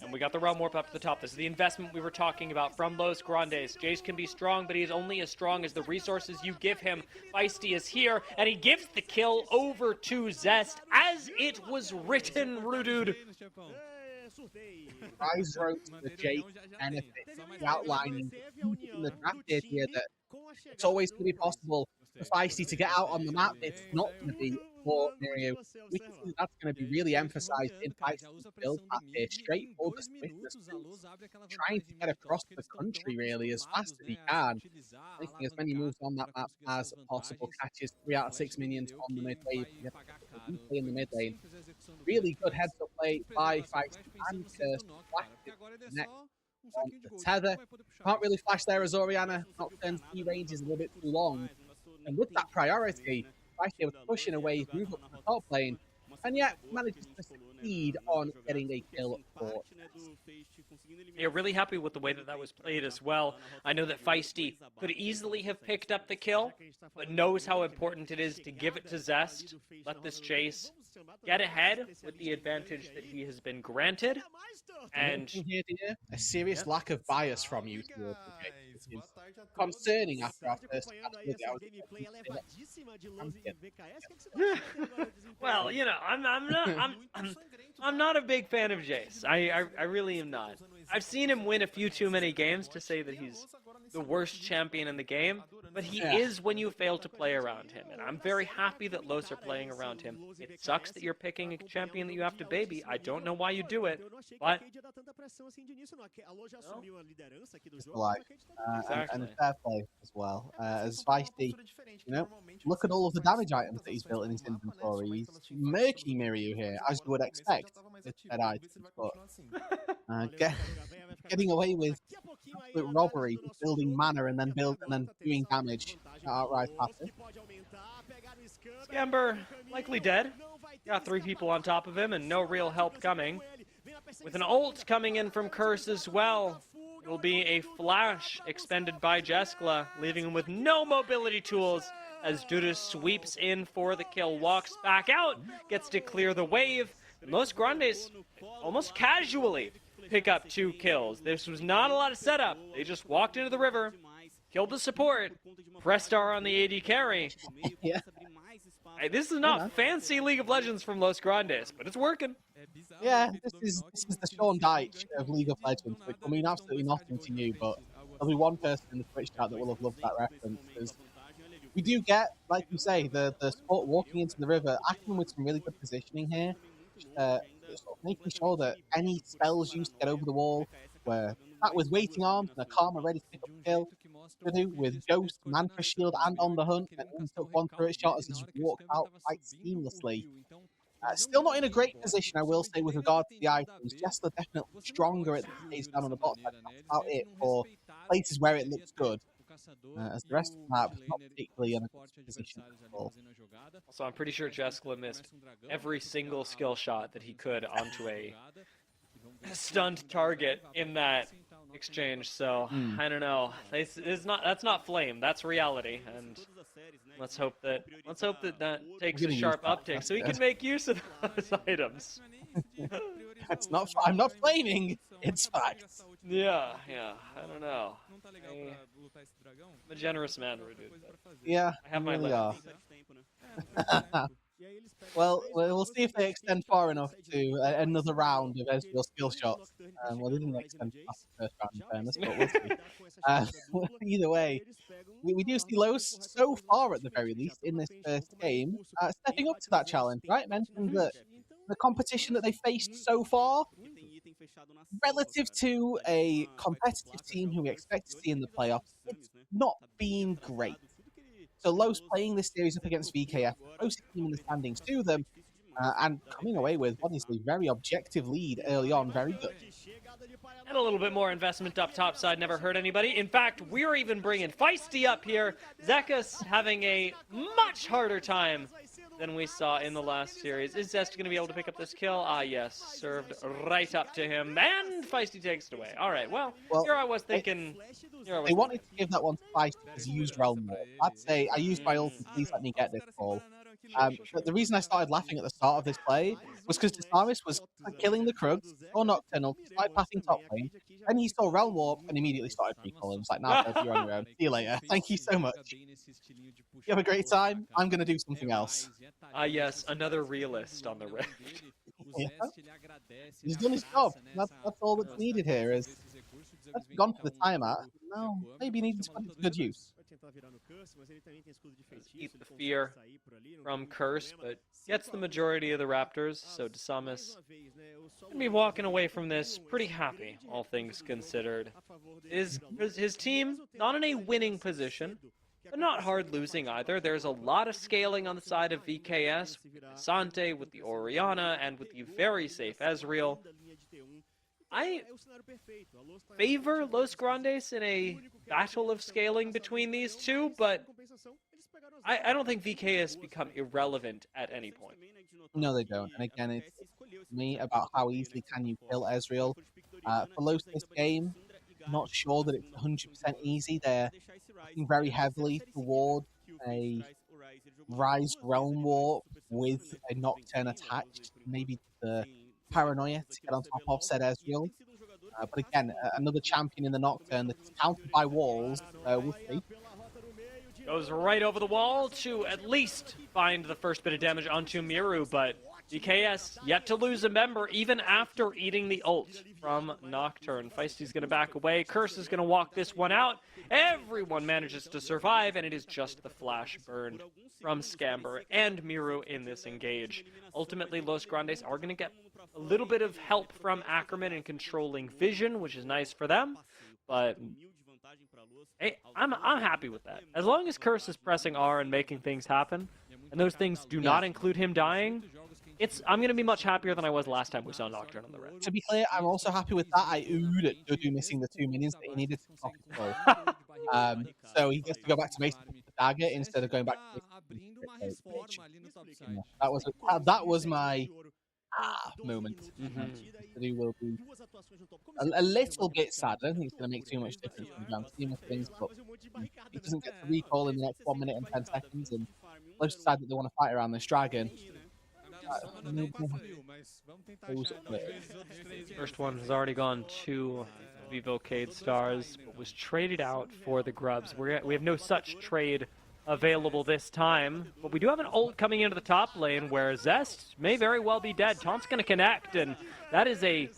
And we got the realm warp up to the top. This is the investment we were talking about from Los Grandes. Jace can be strong, but he is only as strong as the resources you give him. Feisty is here, and he gives the kill over to Zest as it was written, Roodood. Rise wrote the Jake benefit, outlining in the draft here that it's always going to be possible for Feisty to get out on the map. It's not going to be for Miru. We can see that's going to be really emphasized in Feisty's build up here, straightforward swiftness, trying to get across the country really as fast as he can, making as many moves on that map as possible. Catches 3 out of 6 minions on the mid wave, in the mid lane. Really good heads up play by Feisty and Curse. Next on the tether. Can't really flash there as Orianna. Nocturne's E range is a little bit too long. And with that priority, Feisty was pushing away, move up to the top lane, and yet manages to succeed on getting a kill for Ness. Yeah, really happy with the way that was played as well. I know that Feisty could easily have picked up the kill, but knows how important it is to give it to Zest, let this chase, get ahead with the advantage that he has been granted, and a serious lack of bias from you towards the game. This is concerning after our first well, you know, I'm not a big fan of Jace. I really am not. I've seen him win a few too many games to say that he's the worst champion in the game, but he is when you fail to play around him, and I'm very happy that Los are playing around him. It sucks that you're picking a champion that you have to baby. I don't know why you do it, but it's life. And fair play as well. As Feisty, you know, look at all of the damage items that he's built in his inventory. He's murky Miru here, as you would expect with dead items, but getting away with absolute robbery, building mana and then doing damage outright passive. Scamber likely dead. Got 3 people on top of him and no real help coming. with an ult coming in from Curse as well. It'll be a flash expended by Jeskla, leaving him with no mobility tools as Duda sweeps in for the kill, walks back out, gets to clear the wave. Los Grandes almost casually pick up 2 kills. This was not a lot of setup. They just walked into the river, killed the support, pressed R on the AD carry. Yeah. Hey, this is not fancy League of Legends from Los Grandes, but it's working. Yeah, this is the Sean Dyche of League of Legends, which will mean absolutely nothing to you, but there'll be one person in the Twitch chat that will have loved that reference, because we do get, like you say, the support walking into the river, acting with some really good positioning here, sort of making sure that any spells used to get over the wall were sat with waiting arms and a Karma ready to pick up the kill. Do with Ghost, Mantra Shield, and on the hunt, and only took 1 turret shot as he just walked out quite seamlessly. Still not in a great position, I will say, with regard to the items. Jester definitely stronger at the stage down on the bot side. That's about it for places where it looks good. As the rest of the map is not particularly in a good position at all. Also, I'm pretty sure Jeskla missed every single skill shot that he could onto a stunned target in that exchange, so I don't know. That's not flame, that's reality, and let's hope that takes a sharp uptick so he can make use of those items. I'm not flaming, it's facts. Yeah, I don't know. I'm a generous man, Roodood. Yeah, I have my really limits. are. Well, we'll see if they extend far enough to another round of Ezreal skill shots. Well, they didn't extend past the first round in fairness, but we'll see. Either way, we do see Los so far, at the very least, in this first game, stepping up to that challenge, right? Mentioned that the competition that they faced so far, relative to a competitive team who we expect to see in the playoffs, it's not been great. So Los playing this series up against VKF, closest team in the standings to them, and coming away with obviously very objective lead early on, very good. And a little bit more investment up top side never hurt anybody. In fact, we're even bringing Feisty up here. Zekas having a much harder time than we saw in the last series. Is Zest going to be able to pick up this kill? Ah, yes. Served right up to him. And Feisty takes it away. All right, well here I was thinking... They wanted to give that one to Feisty because he used Realm Warp. I'd say, I used my ulti, please let me get this ball. But the reason I started laughing at the start of this play was because Desaris was killing the Krugs, or Nocturnal, bypassing top lane, and he saw Realm Warp and immediately started recalling. It was like, nah, you're on your own. See you later. Thank you so much. You have a great time. I'm going to do something else. Ah, yes, another realist on the Rift. Yeah. He's done his job. That's all that's needed here. Is that's gone for the timeout. No, maybe he needs to put it to good use. Eat the fear from Curse, but gets the majority of the Raptors, so Desamis gonna be walking away from this pretty happy, all things considered. His team not in a winning position, but not hard losing either. There's a lot of scaling on the side of VKS, with Sante, with the Orianna, and with the very safe Ezreal. I favor Los Grandes in a battle of scaling between these two, but I don't think VK has become irrelevant at any point. No, they don't. And again, it's me about how easily can you kill Ezreal. For Los this game, not sure that it's 100% easy. They're looking very heavily toward a Rise Realm Warp with a Nocturne attached, maybe the Paranoia to get on top of said Ezreal. But again, another champion in the Nocturne that's countered by walls. We'll see. Goes right over the wall to at least find the first bit of damage onto Miru, but DKS yet to lose a member even after eating the ult from Nocturne. Feisty's going to back away. Curse is going to walk this one out. Everyone manages to survive, and it is just the flash burned from Scamber and Miru in this engage. Ultimately, Los Grandes are going to get a little bit of help from Ackerman in controlling vision, which is nice for them, but hey, I'm happy with that. As long as Curse is pressing R and making things happen, and those things do not include him dying, I'm going to be much happier than I was last time we saw Nocturne on the red. To be clear, I'm also happy with that. I oohed at Dudu missing the 2 minions that he needed to top his goal. So he gets to go back to Mason with the dagger instead of going back to Mason. That was my moment. Mhm. He will be a little bit sad. I don't think it's going to make too much difference in the grand scheme of things, but he doesn't get to recall in the next 1 minute and 10 seconds, and Close decide that they want to fight around this dragon. First one has already gone to Vivo Cade Stars, but was traded out for the Grubs. We have no such trade available this time, but we do have an ult coming into the top lane where Zest may very well be dead. Taunt's going to connect, and that is a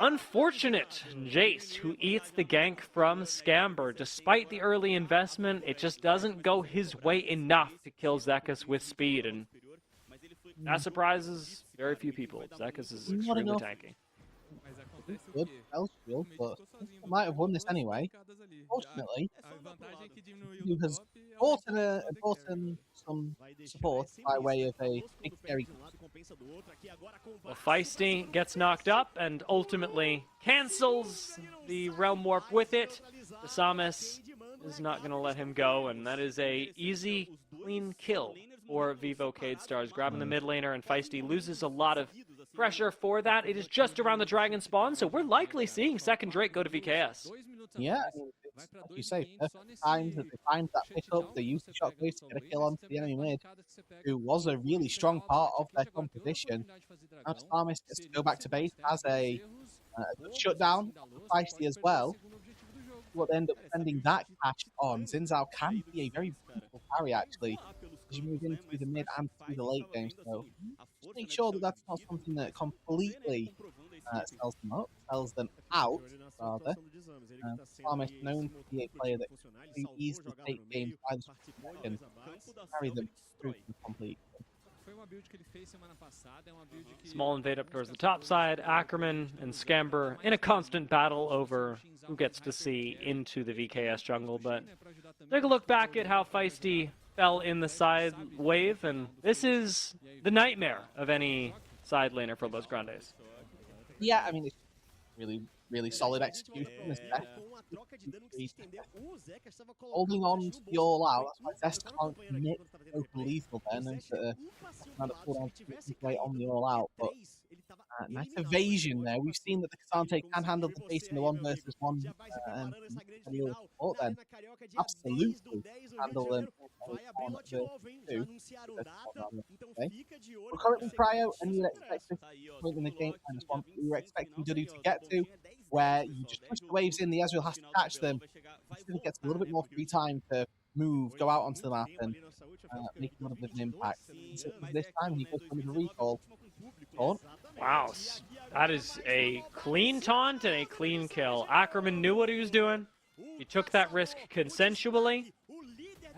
unfortunate Jace who eats the gank from Scamber. Despite the early investment, it just doesn't go his way enough to kill Zekus with speed, and that surprises very few people. Zekus is extremely tanky. Good spell shield, but he might have won this anyway. Fortunately, he has brought in some support by way of a big scary. Well, Feisty gets knocked up and ultimately cancels the Realm Warp with it. The Samus is not going to let him go, and that is a easy, clean kill for Vivo Cade Stars. Grabbing the mid laner, and Feisty loses a lot of pressure for that. It is just around the dragon spawn, so we're likely seeing second Drake go to VKS. Yeah, it's, like you say, perfect time that they find that pickup. They use the shockwave to get a kill onto the enemy mid, who was a really strong part of their composition. Now Samus gets to go back to base, has a good shutdown, feisty as well. What they end up spending that cash on. Xin can be a very beautiful carry, actually, as you move into the mid and through the late game. So just make sure that that's not something that completely sells them up, sells them out, rather. Samus known to be a player that can easily take games by the second, carry them through to the complete. Small invade up towards the top side. Ackerman and Scamber in a constant battle over who gets to see into the VKS jungle. But take a look back at how Feisty fell in the side wave, and this is the nightmare of any side laner for Los Grandes. Yeah, I mean, it's really solid execution. Holding on to the all out, that's why Zest can't commit so lethal then, and kind of pull on weight on the all out. But nice evasion there. We've seen that the Cassante can handle the pace in the 1 versus 1 and support then. Absolutely handle them. We're currently Cryo, and you would expect this point in the game -1 we were expecting Dudu to get to, where you just push the waves in, the Ezreal has to catch them. He gets a little bit more free time to move, go out onto the map, and make a little bit of an impact. So this time he goes for the recall. Wow, that is a clean taunt and a clean kill. Ackerman knew what he was doing. He took that risk consensually,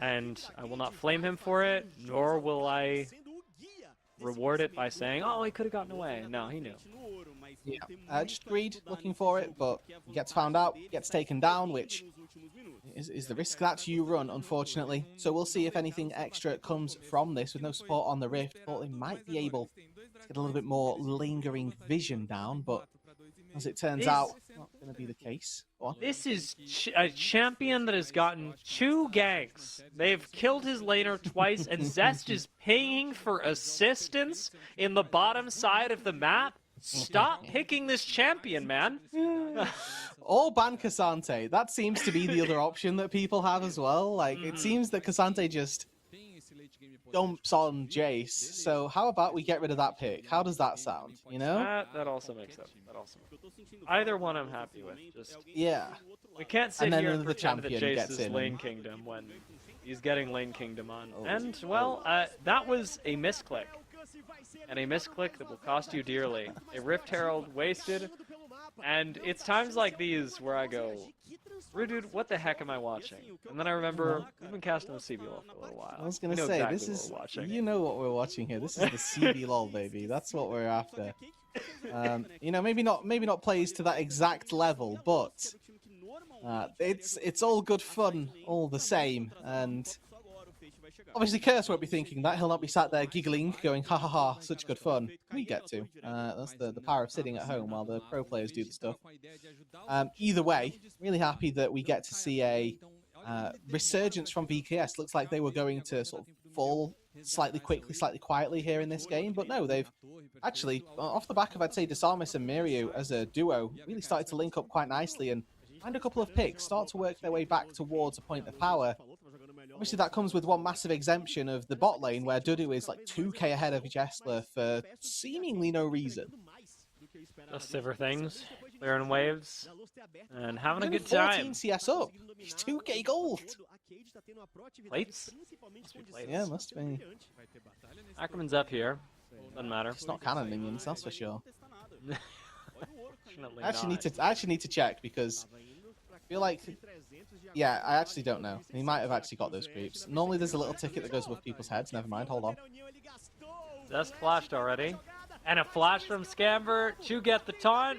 and I will not flame him for it, nor will I reward it by saying, oh, he could have gotten away. No, he knew. Yeah, just greed, looking for it, but gets found out, gets taken down, which is the risk that you run, unfortunately. So we'll see if anything extra comes from this. With no support on the Rift, thought they might be able to get a little bit more lingering vision down, but as it turns out, not going to be the case. This is a champion that has gotten 2 ganks. They've killed his laner twice, and Zest is paying for assistance in the bottom side of the map. Stop picking this champion, man. Or ban Cassante. That seems to be the other option that people have as well. Like, it seems that Cassante just dumps on Jace. So how about we get rid of that pick? How does that sound? You know? That also makes sense. Either one I'm happy with. Just yeah. We can't sit here and the pretend that champion Jace gets is in Lane Kingdom when he's getting Lane Kingdom on. And, well, that was a misclick. And a misclick that will cost you dearly. A Rift Herald wasted. And it's times like these where I go, Roodood, what the heck am I watching? And then I remember we've been casting the CBLOL for a little while. I was going to say, exactly this is, you know what we're watching here. This is the CBLOL, baby. That's what we're after. You know, maybe not plays to that exact level, but it's all good fun all the same. And obviously, Curse won't be thinking that. He'll not be sat there giggling, going, ha ha ha, such good fun. We get to. That's the power of sitting at home while the pro players do the stuff. Either way, really happy that we get to see a resurgence from VKS. Looks like they were going to sort of fall slightly quickly, slightly quietly here in this game. But no, they've actually, off the back of, I'd say, Desamis and Miryu as a duo, really started to link up quite nicely and find a couple of picks, start to work their way back towards a point of power. Obviously, that comes with one massive exemption of the bot lane, where Dudu is like 2k ahead of Jessler for seemingly no reason. Just Sivir things, clearing waves, and having a He's good only time. 14 CS up. He's 2k gold. Plates? Must be plates. Yeah, must be. Ackerman's up here. Doesn't matter. It's not canon minions, that's for sure. Fortunately I actually not. need to check because I feel like, yeah, I actually don't know. He might have actually got those creeps. Normally there's a little ticket that goes above people's heads. Never mind. Hold on. Zest flashed already. And a flash from Scamber to get the taunt.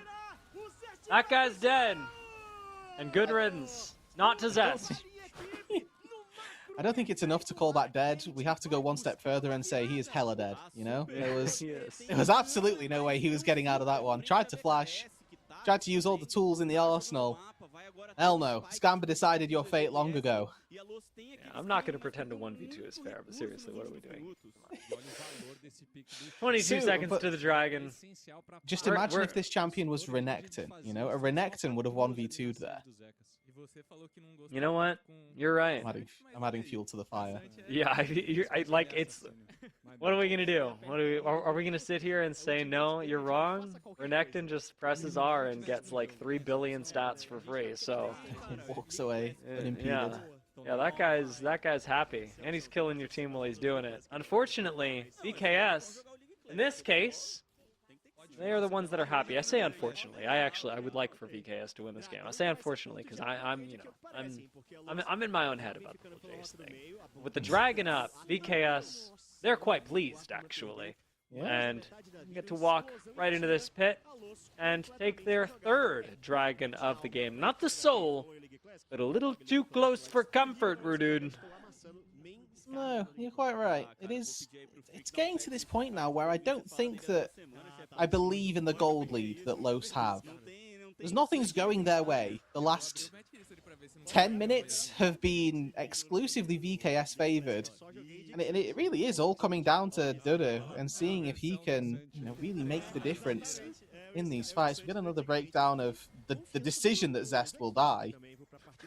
That guy's dead. And good riddance. Not to Zest. I don't think it's enough to call that dead. We have to go one step further and say he is hella dead. You know, there was absolutely no way he was getting out of that one. Tried to flash, tried to use all the tools in the arsenal. Hell no. Scamber decided your fate long ago. Yeah, I'm not going to pretend a 1v2 is fair, but seriously, what are we doing? 22 seconds to the dragon. Just imagine if this champion was Renekton. You know, a Renekton would have 1v2'd there. You know what? You're right. I'm adding fuel to the fire. Yeah, like it's. What are we gonna do? Are we gonna sit here and say no? You're wrong. Renekton just presses R and gets like 3 billion stats for free. So walks away unimpeded. Yeah, that guy's happy, and he's killing your team while he's doing it. Unfortunately, BKS, in this case, they are the ones that are happy. I say unfortunately. I would like for VKS to win this game. I say unfortunately because I'm in my own head about the whole Jace thing. With the dragon up, VKS, they're quite pleased actually, and get to walk right into this pit and take their 3rd dragon of the game. Not the soul, but a little too close for comfort, Roodood. No, you're quite right. It's getting to this point now where I don't think that I believe in the gold lead that Los have. There's nothing's going their way. The last 10 minutes have been exclusively VKS favoured. And it really is all coming down to Dudu and seeing if he can, really make the difference in these fights. We get another breakdown of the decision that Zest will die.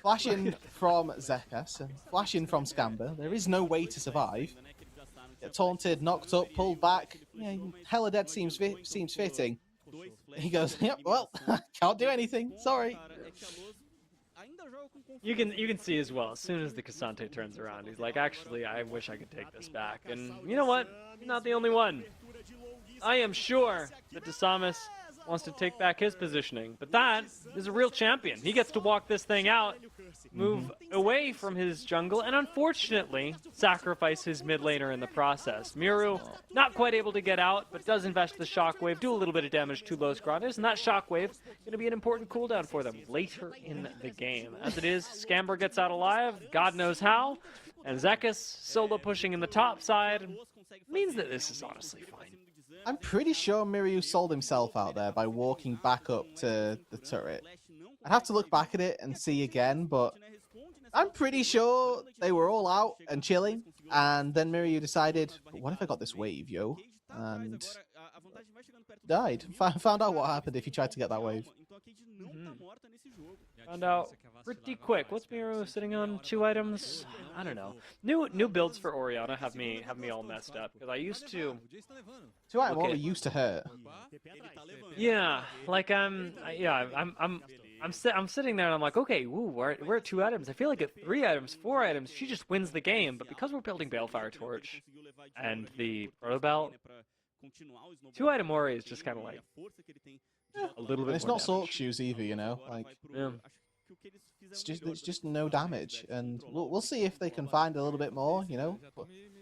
Flashing from Zekas and flashing from Scamber. There is no way to survive. Get taunted, knocked up, pulled back. Yeah, hella dead seems fitting. He goes, yep, well, can't do anything. Sorry. You can see as well, as soon as the Cassante turns around, he's like, actually, I wish I could take this back. And you know what? You're not the only one. I am sure that Desamis wants to take back his positioning, but that is a real champion. He gets to walk this thing out, move away from his jungle, and unfortunately sacrifice his mid laner in the process. Miru not quite able to get out, but does invest the shockwave, do a little bit of damage to Los Grandes, and that shockwave going to be an important cooldown for them later in the game. As it is, Scamber gets out alive, God knows how, and Zekas solo pushing in the top side means that this is honestly fine. I'm pretty sure Miryu sold himself out there by walking back up to the turret. I'd have to look back at it and see again, but I'm pretty sure they were all out and chilling, and then Miryu decided, what if I got this wave, yo? And died. Found out what happened if he tried to get that wave. Found out pretty quick. What's Miru sitting on 2 items? I don't know. New builds for Orianna have me all messed up because I used to. 2 item only used to hurt. Yeah, like I'm sitting there and I'm like, okay, woo, we're at 2 items. I feel like at 3 items, 4 items, she just wins the game. But because we're building Balefire Torch and the Proto Belt, 2 item Ori is just kind of like a little bit. And it's more not Sork shoes either, Like, yeah. it's just no damage, and we'll see if they can find a little bit more.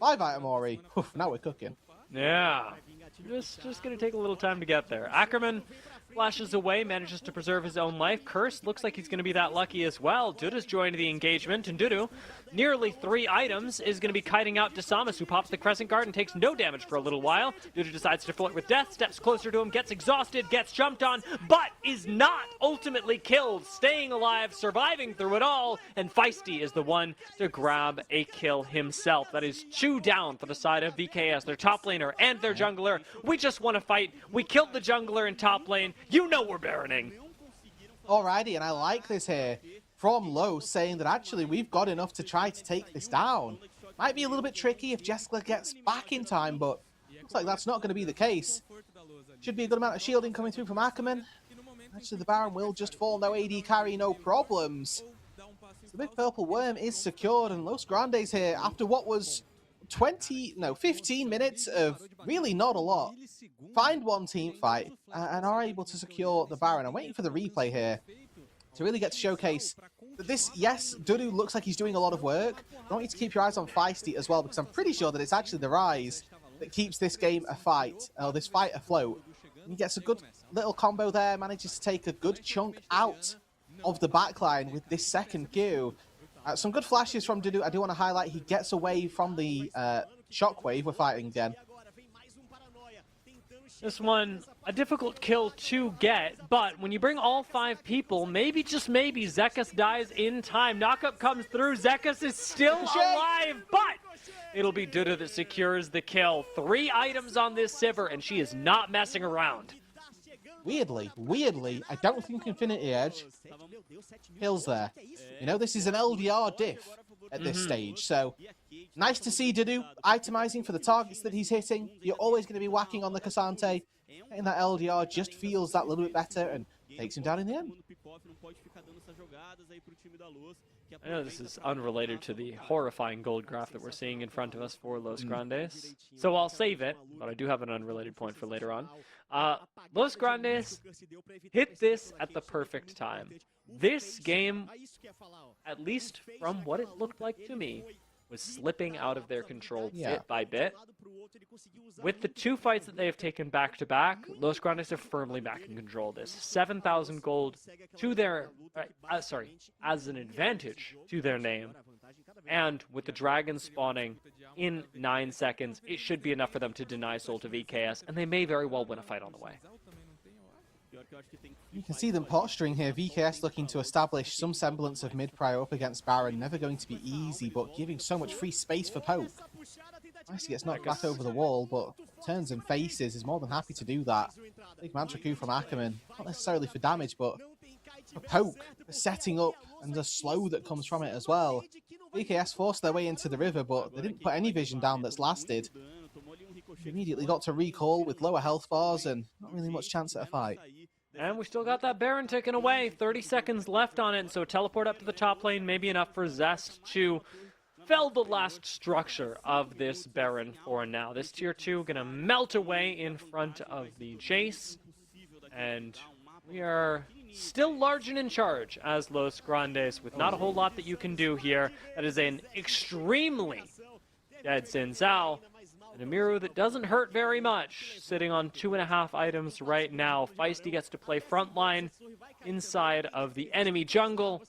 5 item Ori. Now we're cooking. Yeah, just gonna take a little time to get there. Ackerman flashes away, manages to preserve his own life. Curse looks like he's going to be that lucky as well. Dudu's joined the engagement, and Dudu, nearly 3 items, is going to be kiting out Desamas, who pops the Crescent Guard and takes no damage for a little while. Dudu decides to flirt with death, steps closer to him, gets exhausted, gets jumped on, but is not ultimately killed, staying alive, surviving through it all, and Feisty is the one to grab a kill himself. That is 2 down for the side of VKS, their top laner and their jungler. We just want to fight. We killed the jungler in top lane. You know we're baroning. Alrighty, and I like this here from Low, saying that actually we've got enough to try to take this down. Might be a little bit tricky if Jessica gets back in time, but looks like that's not going to be the case. Should be a good amount of shielding coming through from Ackerman. Actually, the Baron will just fall. No AD carry, no problems. So the big purple worm is secured, and Los Grandes here, after what was 15 minutes of really not a lot, find one team fight and are able to secure the Baron. I'm waiting for the replay here to really get to showcase that this, yes, Dudu looks like he's doing a lot of work. I want you to keep your eyes on Feisty as well, because I'm pretty sure that it's actually the Rise that keeps this game a fight, or this fight afloat. And he gets a good little combo there, manages to take a good chunk out of the backline with this second Q. Some good flashes from Dudu. I do want to highlight he gets away from the shockwave. We're fighting again. This one, a difficult kill to get, but when you bring all 5 people, maybe, just maybe, Zekas dies in time. Knockup comes through. Zekas is still alive, but it'll be Dudu that secures the kill. 3 items on this Sivir, and she is not messing around. Weirdly, I don't think Infinity Edge kills there. You know, this is an LDR diff at this stage, so nice to see Dudu itemizing for the targets that he's hitting. You're always going to be whacking on the Cassante, and that LDR just feels that little bit better and takes him down in the end. I know this is unrelated to the horrifying gold graph that we're seeing in front of us for Los Grandes, so I'll save it, but I do have an unrelated point for later on. Los Grandes hit this at the perfect time. This game, at least from what it looked like to me, was slipping out of their control bit by bit. With the 2 fights that they have taken back-to-back, Los Grandes are firmly back in control of this. 7,000 gold to their... as an advantage to their name. And with the dragon spawning in 9 seconds, it should be enough for them to deny Soul to VKS, and they may very well win a fight on the way. You can see them posturing here. VKS looking to establish some semblance of mid-prio up against Baron. Never going to be easy, but giving so much free space for Poke. Nice, he gets knocked back over the wall, but turns and faces, is more than happy to do that. Big mantra coup from Ackerman. Not necessarily for damage, but for Poke, for setting up, and the slow that comes from it as well. VKS forced their way into the river, but they didn't put any vision down that's lasted. Immediately got to recall with lower health bars and not really much chance at a fight. And we still got that Baron taken away. 30 seconds left on it, so teleport up to the top lane may be enough for Zest to fell the last structure of this Baron for now. This tier 2 gonna melt away in front of the Jace, and we are still large and in charge as Los Grandes, with not a whole lot that you can do here. That is an extremely dead Xin Zhao, and a Miru that doesn't hurt very much, sitting on 2.5 items right now. Feisty gets to play frontline inside of the enemy jungle.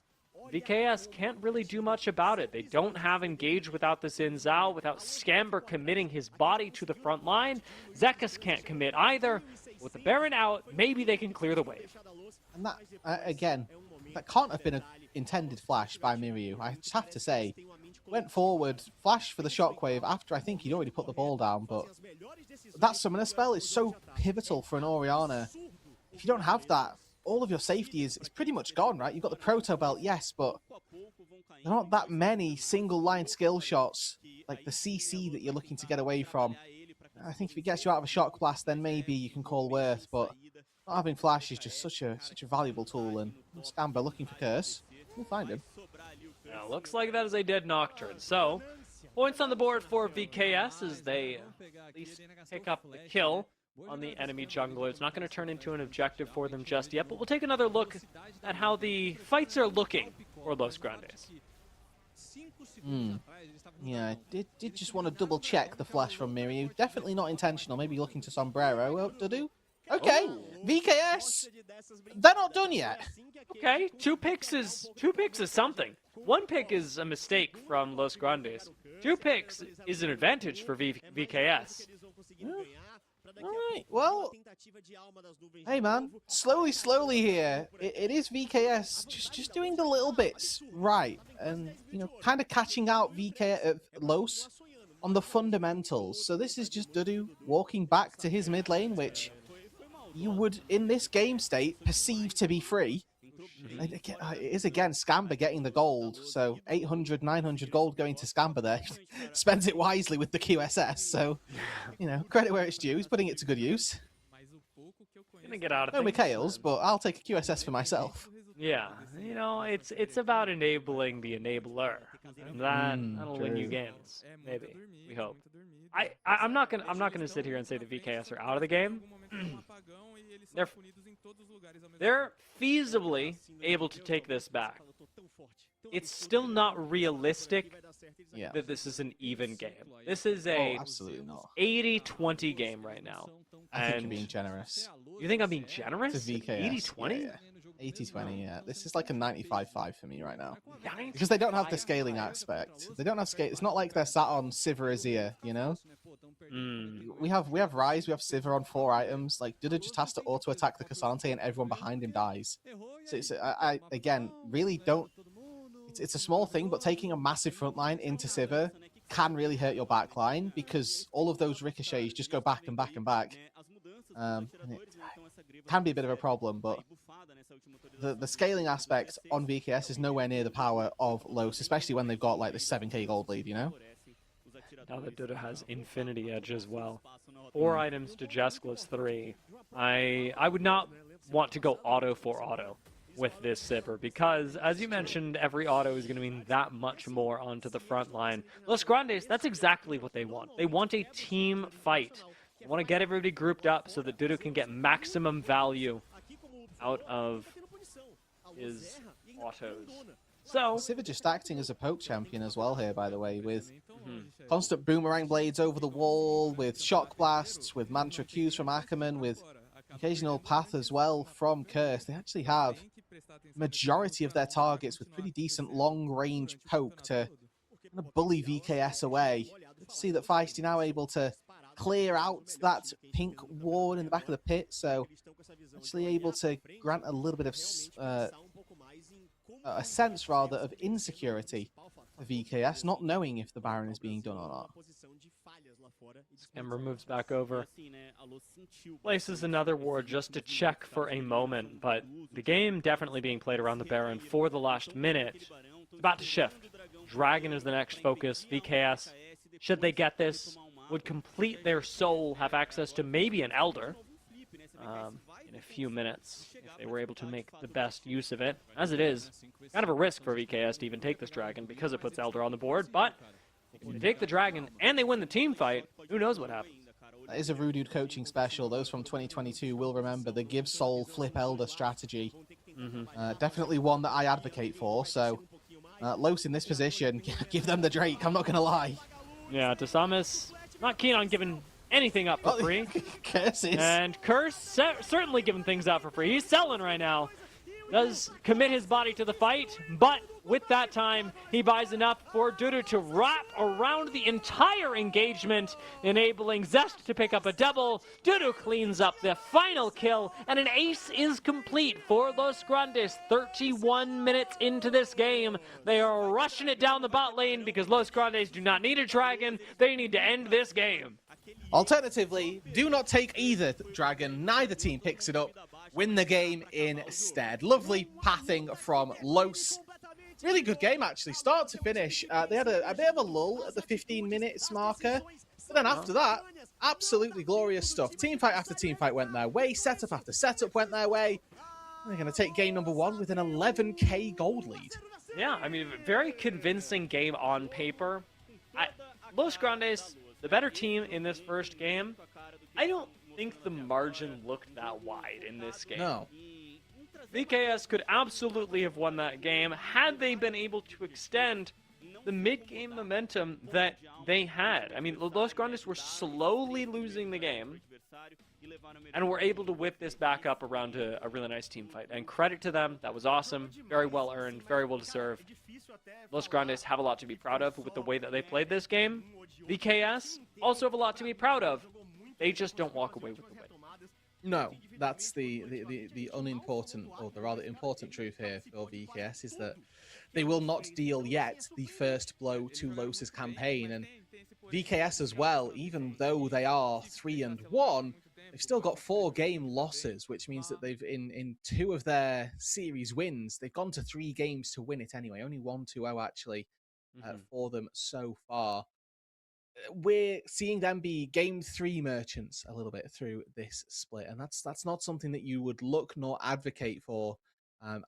VKS can't really do much about it. They don't have engage without the Xin Zhao, without Scamber committing his body to the front line. Zekas can't commit either. With the Baron out, maybe they can clear the wave. And that, again, that can't have been an intended flash by Miryu. I just have to say, went forward, flash for the shockwave after I think he'd already put the ball down, but that summoner spell is so pivotal for an Orianna. If you don't have that, all of your safety is pretty much gone, right? You've got the Proto Belt, yes, but there aren't that many single-line skill shots, like the CC that you're looking to get away from. I think if it gets you out of a shock blast, then maybe you can call worth, but not having flash is just such a valuable tool, and Scamber looking for Curse. We'll find him. Yeah, looks like that is a dead Nocturne. So, points on the board for VKS as they at least pick up the kill on the enemy jungler. It's not going to turn into an objective for them just yet, but we'll take another look at how the fights are looking for Los Grandes. Yeah, I did just want to double check the flash from Miryu. Definitely not intentional, maybe looking to Sombrero. Well, to do? Okay, VKS, they're not done yet. Okay, two picks is something. One pick is a mistake from Los Grandes. 2 picks is an advantage for VKS. All right, well, hey man, slowly here. It is VKS just doing the little bits right, and kind of catching out Los on the fundamentals. So this is just Dudu walking back to his mid lane, which you would, in this game state, perceive to be free. It is again Scamber getting the gold, so 800, 900 gold going to Scamber there. Spends it wisely with the QSS, so credit where it's due. He's putting it to good use. Gonna get out of No things. Mikhail's, but I'll take a QSS for myself. Yeah, it's about enabling the enabler. And that'll win you games. Maybe. We hope. I'm not gonna sit here and say the VKS are out of the game. They're feasibly able to take this back. It's still not realistic that this is an even game. This is a absolutely not. 80-20 game right now. I think you're being generous. You think I'm being generous? To VKS. 80-20? Yeah. 80-20, yeah. This is like a 95-5 for me right now. 95? Because they don't have the scaling aspect. They don't have scale. It's not like they're sat on Sivir Azir, We have Ryze, we have Sivir on 4 items. Like, Duda just has to auto-attack the Cassante and everyone behind him dies. So it's, I again, really don't... It's a small thing, but taking a massive front line into Sivir can really hurt your back line because all of those ricochets just go back and back and back. And it can be a bit of a problem, but the scaling aspect on VKS is nowhere near the power of Los, especially when they've got like the 7k gold lead, Now that Duda has Infinity Edge as well. 4 items to Jeskla's 3. I would not want to go auto for auto with this Sivir because, as you mentioned, every auto is going to mean that much more onto the front line. Los Grandes, that's exactly what they want. They want a team fight. They want to get everybody grouped up so that Dudu can get maximum value out of his autos. So Sivir just acting as a poke champion as well here, by the way, with constant boomerang blades over the wall, with shock blasts, with mantra Qs from Ackerman, with occasional path as well from Curse. They actually have majority of their targets with pretty decent long-range poke to kind of bully VKS away. Good to see that Feisty now able to clear out that pink ward in the back of the pit, so actually able to grant a little bit of a sense rather of insecurity for VKS, not knowing if the Baron is being done or not. Ember moves back over, places another ward just to check for a moment, but the game definitely being played around the Baron for the last minute. It's about to shift. Dragon is the next focus. VKS, should they get this, would complete their soul, have access to maybe an Elder in a few minutes if they were able to make the best use of it. As it is, kind of a risk for VKS to even take this Dragon because it puts Elder on the board, but if they take the Dragon and they win the team fight, who knows what happens. That is a Roodood coaching special. Those from 2022 will remember the give soul, flip Elder strategy. Definitely one that I advocate for, so Los in this position, give them the Drake, I'm not going to lie. Yeah, Tasamis not keen on giving anything up for free. Curses. And Curse certainly giving things out for free. He's selling right now. Does commit his body to the fight, but with that time, he buys enough for Dudu to wrap around the entire engagement, enabling Zest to pick up a double. Dudu cleans up the final kill, and an ace is complete for Los Grandes. 31 minutes into this game, they are rushing it down the bot lane because Los Grandes do not need a dragon. They need to end this game. Alternatively, do not take either dragon. Neither team picks it up. Win the game instead. Lovely pathing from Los. Really good game, actually. Start to finish. They had a bit of a lull at the 15 minutes marker. But then after that, absolutely glorious stuff. Team fight after team fight went their way. Setup after setup went their way. They're going to take game number 1 with an 11k gold lead. Yeah, I mean, very convincing game on paper. Los Grandes, the better team in this first game. I don't think the margin looked that wide in this game. No. VKS could absolutely have won that game had they been able to extend the mid-game momentum that they had. I mean, Los Grandes were slowly losing the game. and were able to whip this back up around a really nice team fight. And credit to them, that was awesome, very well earned, very well deserved. Los Grandes have a lot to be proud of with the way that they played this game. VKS also have a lot to be proud of. They just don't walk away with the win. No, that's the unimportant, or the rather important truth here for VKS, is that they will not deal yet the first blow to Los's campaign. And VKS as well, even though they are 3-1, they've still got 4 game losses, which means that they've in 2 of their series wins, they've gone to 3 games to win it anyway. Only 1-0 actually for them so far. We're seeing them be game 3 merchants a little bit through this split, and that's not something that you would look nor advocate for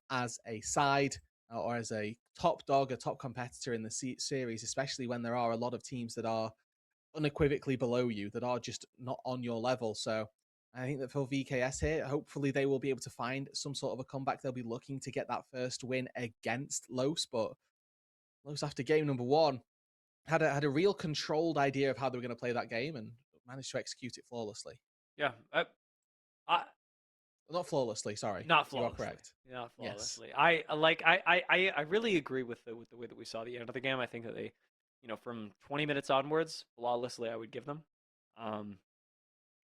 as a side or as a top dog, a top competitor in the series, especially when there are a lot of teams that are unequivocally below you, that are just not on your level. So I think that for VKS here, hopefully they will be able to find some sort of a comeback. They'll be looking to get that first win against Los, but Los, after game number 1, had a real controlled idea of how they were going to play that game and managed to execute it flawlessly. Yeah, not flawlessly. Sorry, not flawlessly. You are correct. Not flawlessly. Yes. I really agree with the way that we saw the end of the game. I think that they, from 20 minutes onwards, flawlessly, I would give them.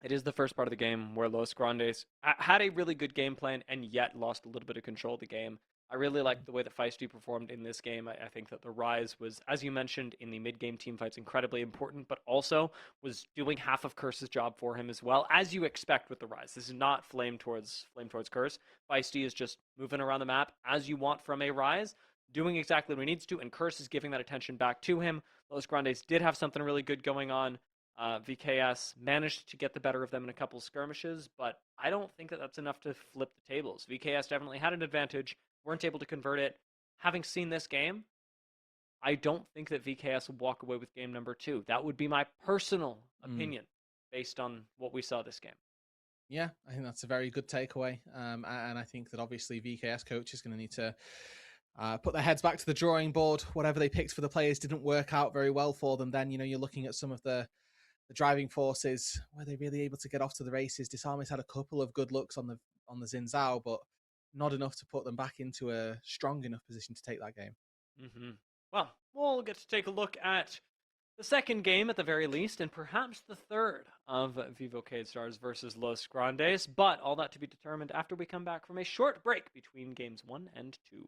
It is the first part of the game where Los Grandes had a really good game plan and yet lost a little bit of control of the game. I really liked the way that Feisty performed in this game. I think that the Rise was, as you mentioned, in the mid-game team fights, incredibly important, but also was doing half of Curse's job for him as well, as you expect with the Rise. This is not flame towards Curse. Feisty is just moving around the map as you want from a Rise, doing exactly what he needs to, and Curse is giving that attention back to him. Los Grandes did have something really good going on. VKS managed to get the better of them in a couple of skirmishes, but I don't think that that's enough to flip the tables. VKS definitely had an advantage, weren't able to convert it. Having seen this game, I don't think that VKS will walk away with game number 2. That would be my personal opinion based on what we saw this game. Yeah, I think that's a very good takeaway. And I think that obviously VKS coach is going to need to put their heads back to the drawing board. Whatever they picked for the players didn't work out very well for them. Then, you're looking at some of the driving forces. Were they really able to get off to the races? Disarmy's had a couple of good looks on the Xin Zhao, but not enough to put them back into a strong enough position to take that game. Well, we'll get to take a look at the second game at the very least, and perhaps the third of Vivo Cade Stars versus Los Grandes, but all that to be determined after we come back from a short break between games 1 and 2.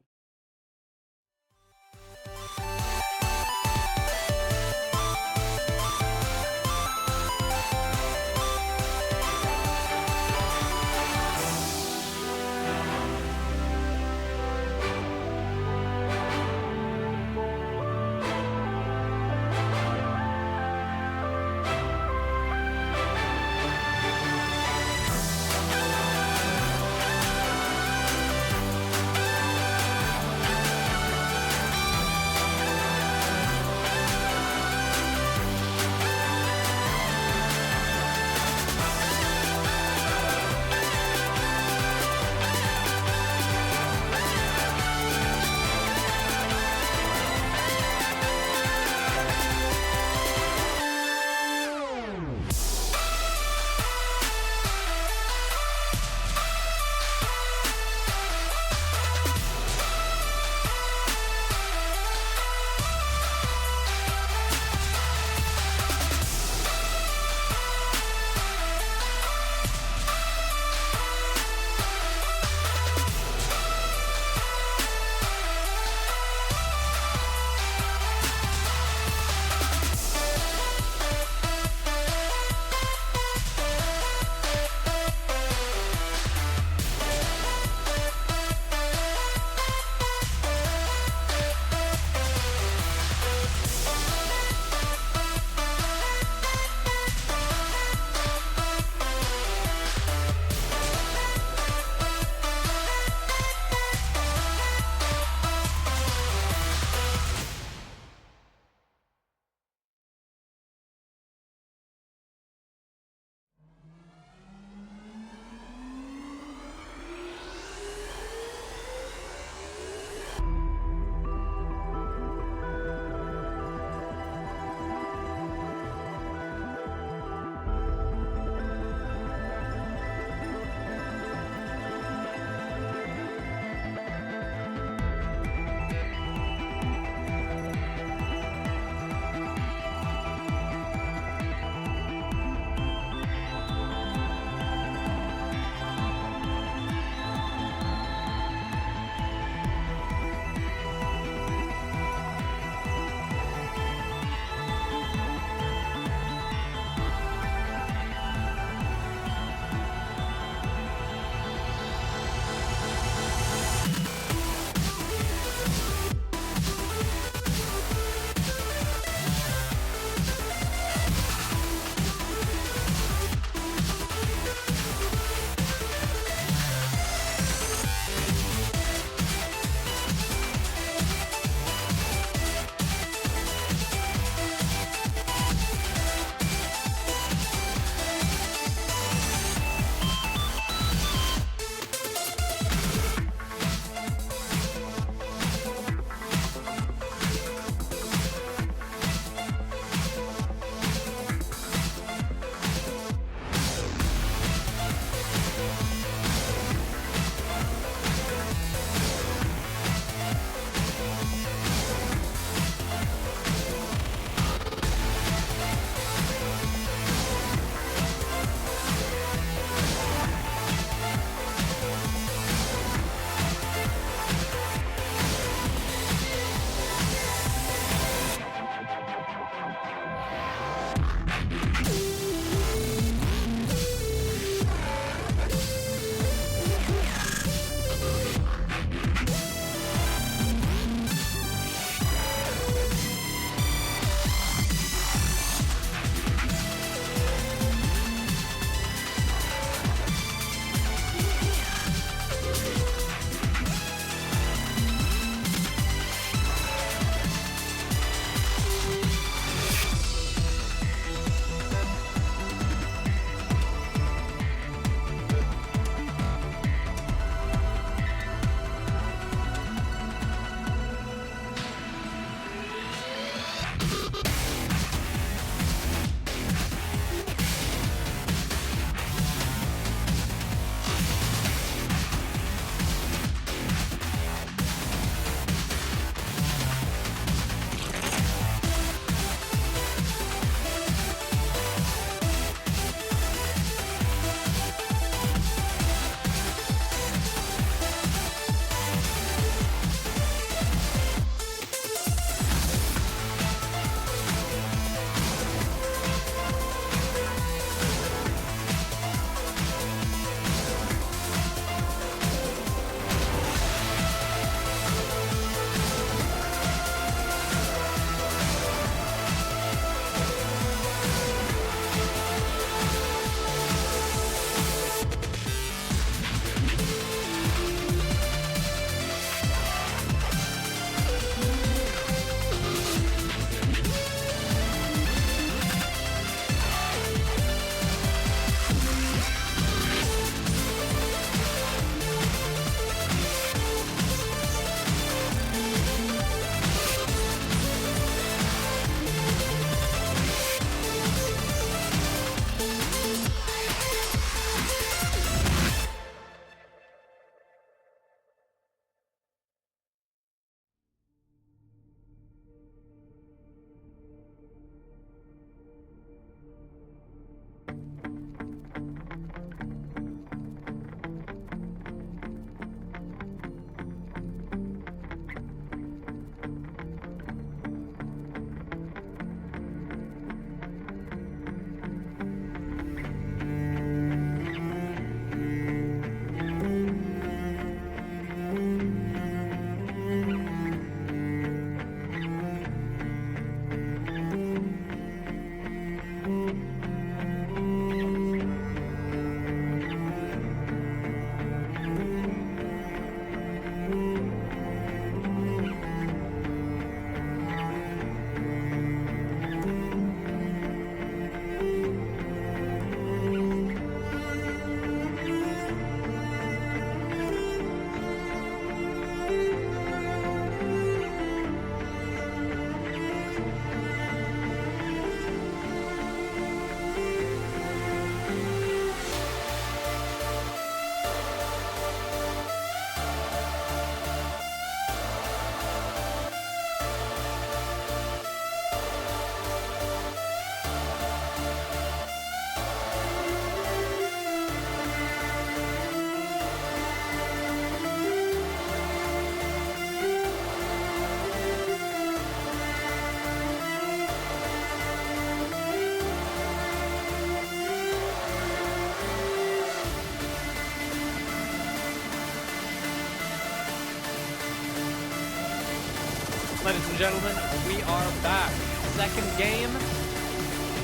Ladies and gentlemen, we are back. Second game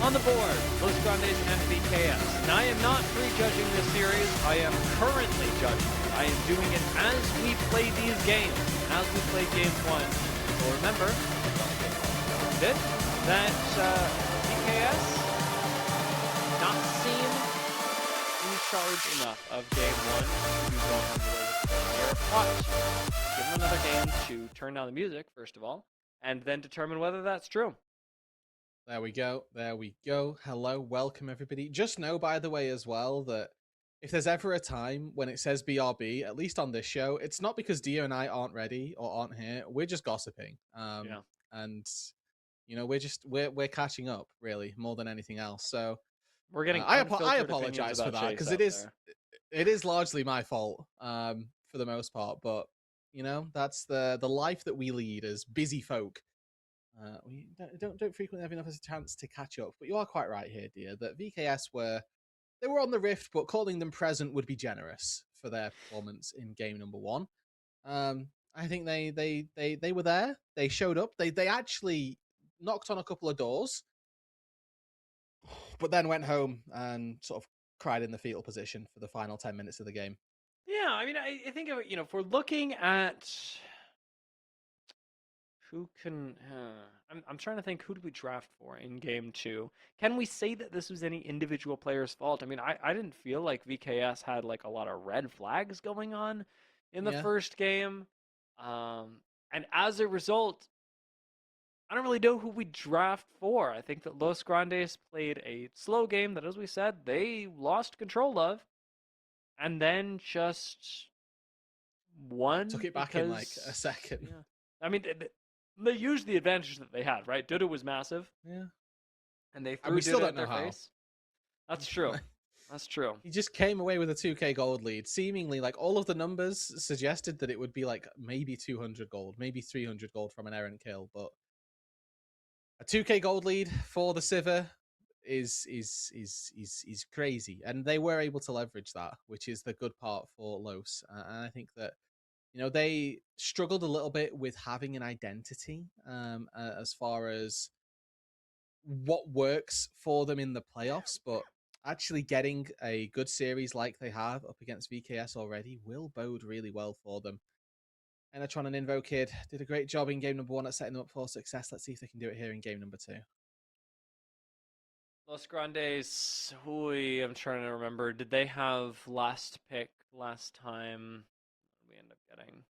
on the board. Los Grandes and VKS. Now, I am not prejudging this series. I am currently judging it. I am doing it as we play these games. As we play game one. So remember, that VKS not seem in charge enough of game one to be going the way here. But give them another game to turn down the music, first of all, and then determine whether that's true. There we go. There we go. Hello, welcome everybody. Just know, by the way, as well, that if there's ever a time when it says BRB, at least on this show, it's not because Dio and I aren't ready or aren't here. We're just gossiping. And you know, we're catching up, really, more than anything else. So we're getting. I apologize for that, because it is largely my fault for the most part. But you know, that's the life that we lead as busy folk. We don't frequently have enough of a chance to catch up. But you are quite right here, dear, that VKS were on the Rift, but calling them present would be generous for their performance in game number one. I think they were there. They showed up. They actually knocked on a couple of doors, but then went home and sort of cried in the fetal position for the final 10 minutes of the game. Yeah, I mean, I think, you know, if we're looking at who can, I'm trying to think, who did we draft for in game two? Can we say that this was any individual player's fault? I mean, I didn't feel like VKS had like a lot of red flags going on in the first game. And as a result, I don't really know who we draft for. I think that Los Grandes played a slow game that, as we said, they lost control of, and then just won. Took it back in like a second. Yeah. I mean, they used the advantage that they had, right? Duda was massive. Yeah. And they threw Duda in their face. That's true. That's true. He just came away with a 2k gold lead. Seemingly, like, all of the numbers suggested that it would be like maybe 200 gold, maybe 300 gold from an errant kill, but a 2k gold lead for the Civer is crazy, and they were able to leverage that, which is the good part for Los. And I think that, you know, they struggled a little bit with having an identity as far as what works for them in the playoffs, but actually getting a good series like they have up against VKS already will bode really well for them. Enatron and Invo Kid did a great job in game number one at setting them up for success. Let's see if they can do it here in game number two. Los Grandes, I'm trying to remember. Did they have last pick last time? What did we end up getting?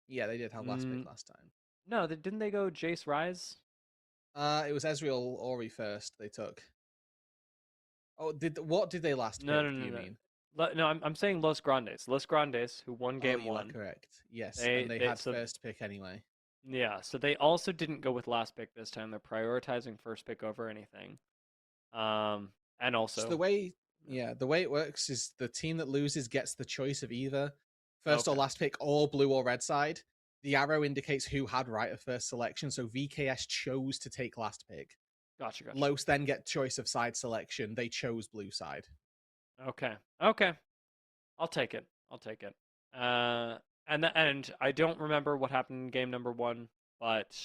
Yeah, they did have last pick last time. No, didn't they go Jace Rise? It was Ezreal Ori first they took. Oh, what did they last pick? No. Do you mean? No, I'm saying Los Grandes. Los Grandes, who won game one. Correct. Yes, and they had first pick anyway. Yeah, so they also didn't go with last pick this time. They're prioritizing first pick over anything. And also, so the way it works is the team that loses gets the choice of either first or last pick, or blue or red side. The arrow indicates who had right of first selection, so VKS chose to take last pick. Gotcha. Los then get choice of side selection. They chose blue side. Okay. I'll take it. And I don't remember what happened in game number one, but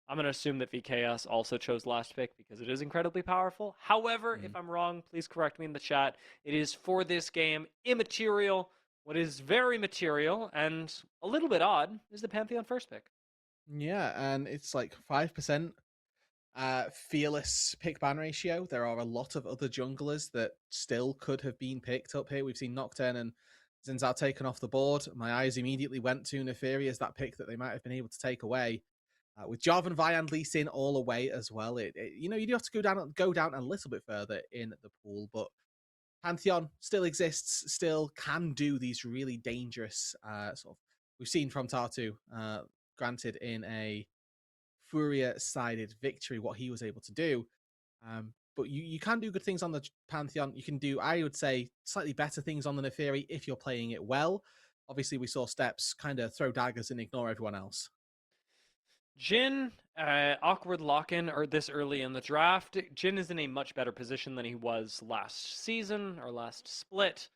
I'm going to assume that VKS also chose last pick because it is incredibly powerful. However, if I'm wrong, please correct me in the chat. It is, for this game, immaterial. What is very material and a little bit odd is the Pantheon first pick. Yeah, and it's like 5% fearless pick ban ratio. There are a lot of other junglers that still could have been picked up here. We've seen Nocturne and Zinzao taken off the board. My eyes immediately went to Neferi as that pick that they might have been able to take away. With Jarvan, Viand, Lee Sin all away as well. You know, you do have to go down a little bit further in the pool, but Pantheon still exists, still can do these really dangerous sort of. We've seen from Tartu, granted in a Furia-sided victory, what he was able to do. But you can do good things on the Pantheon. You can do, I would say, slightly better things on the Neferi if you're playing it well. Obviously, we saw Steps kind of throw daggers and ignore everyone else. Jhin, awkward lock-in this early in the draft. Jhin is in a much better position than he was last season or last split,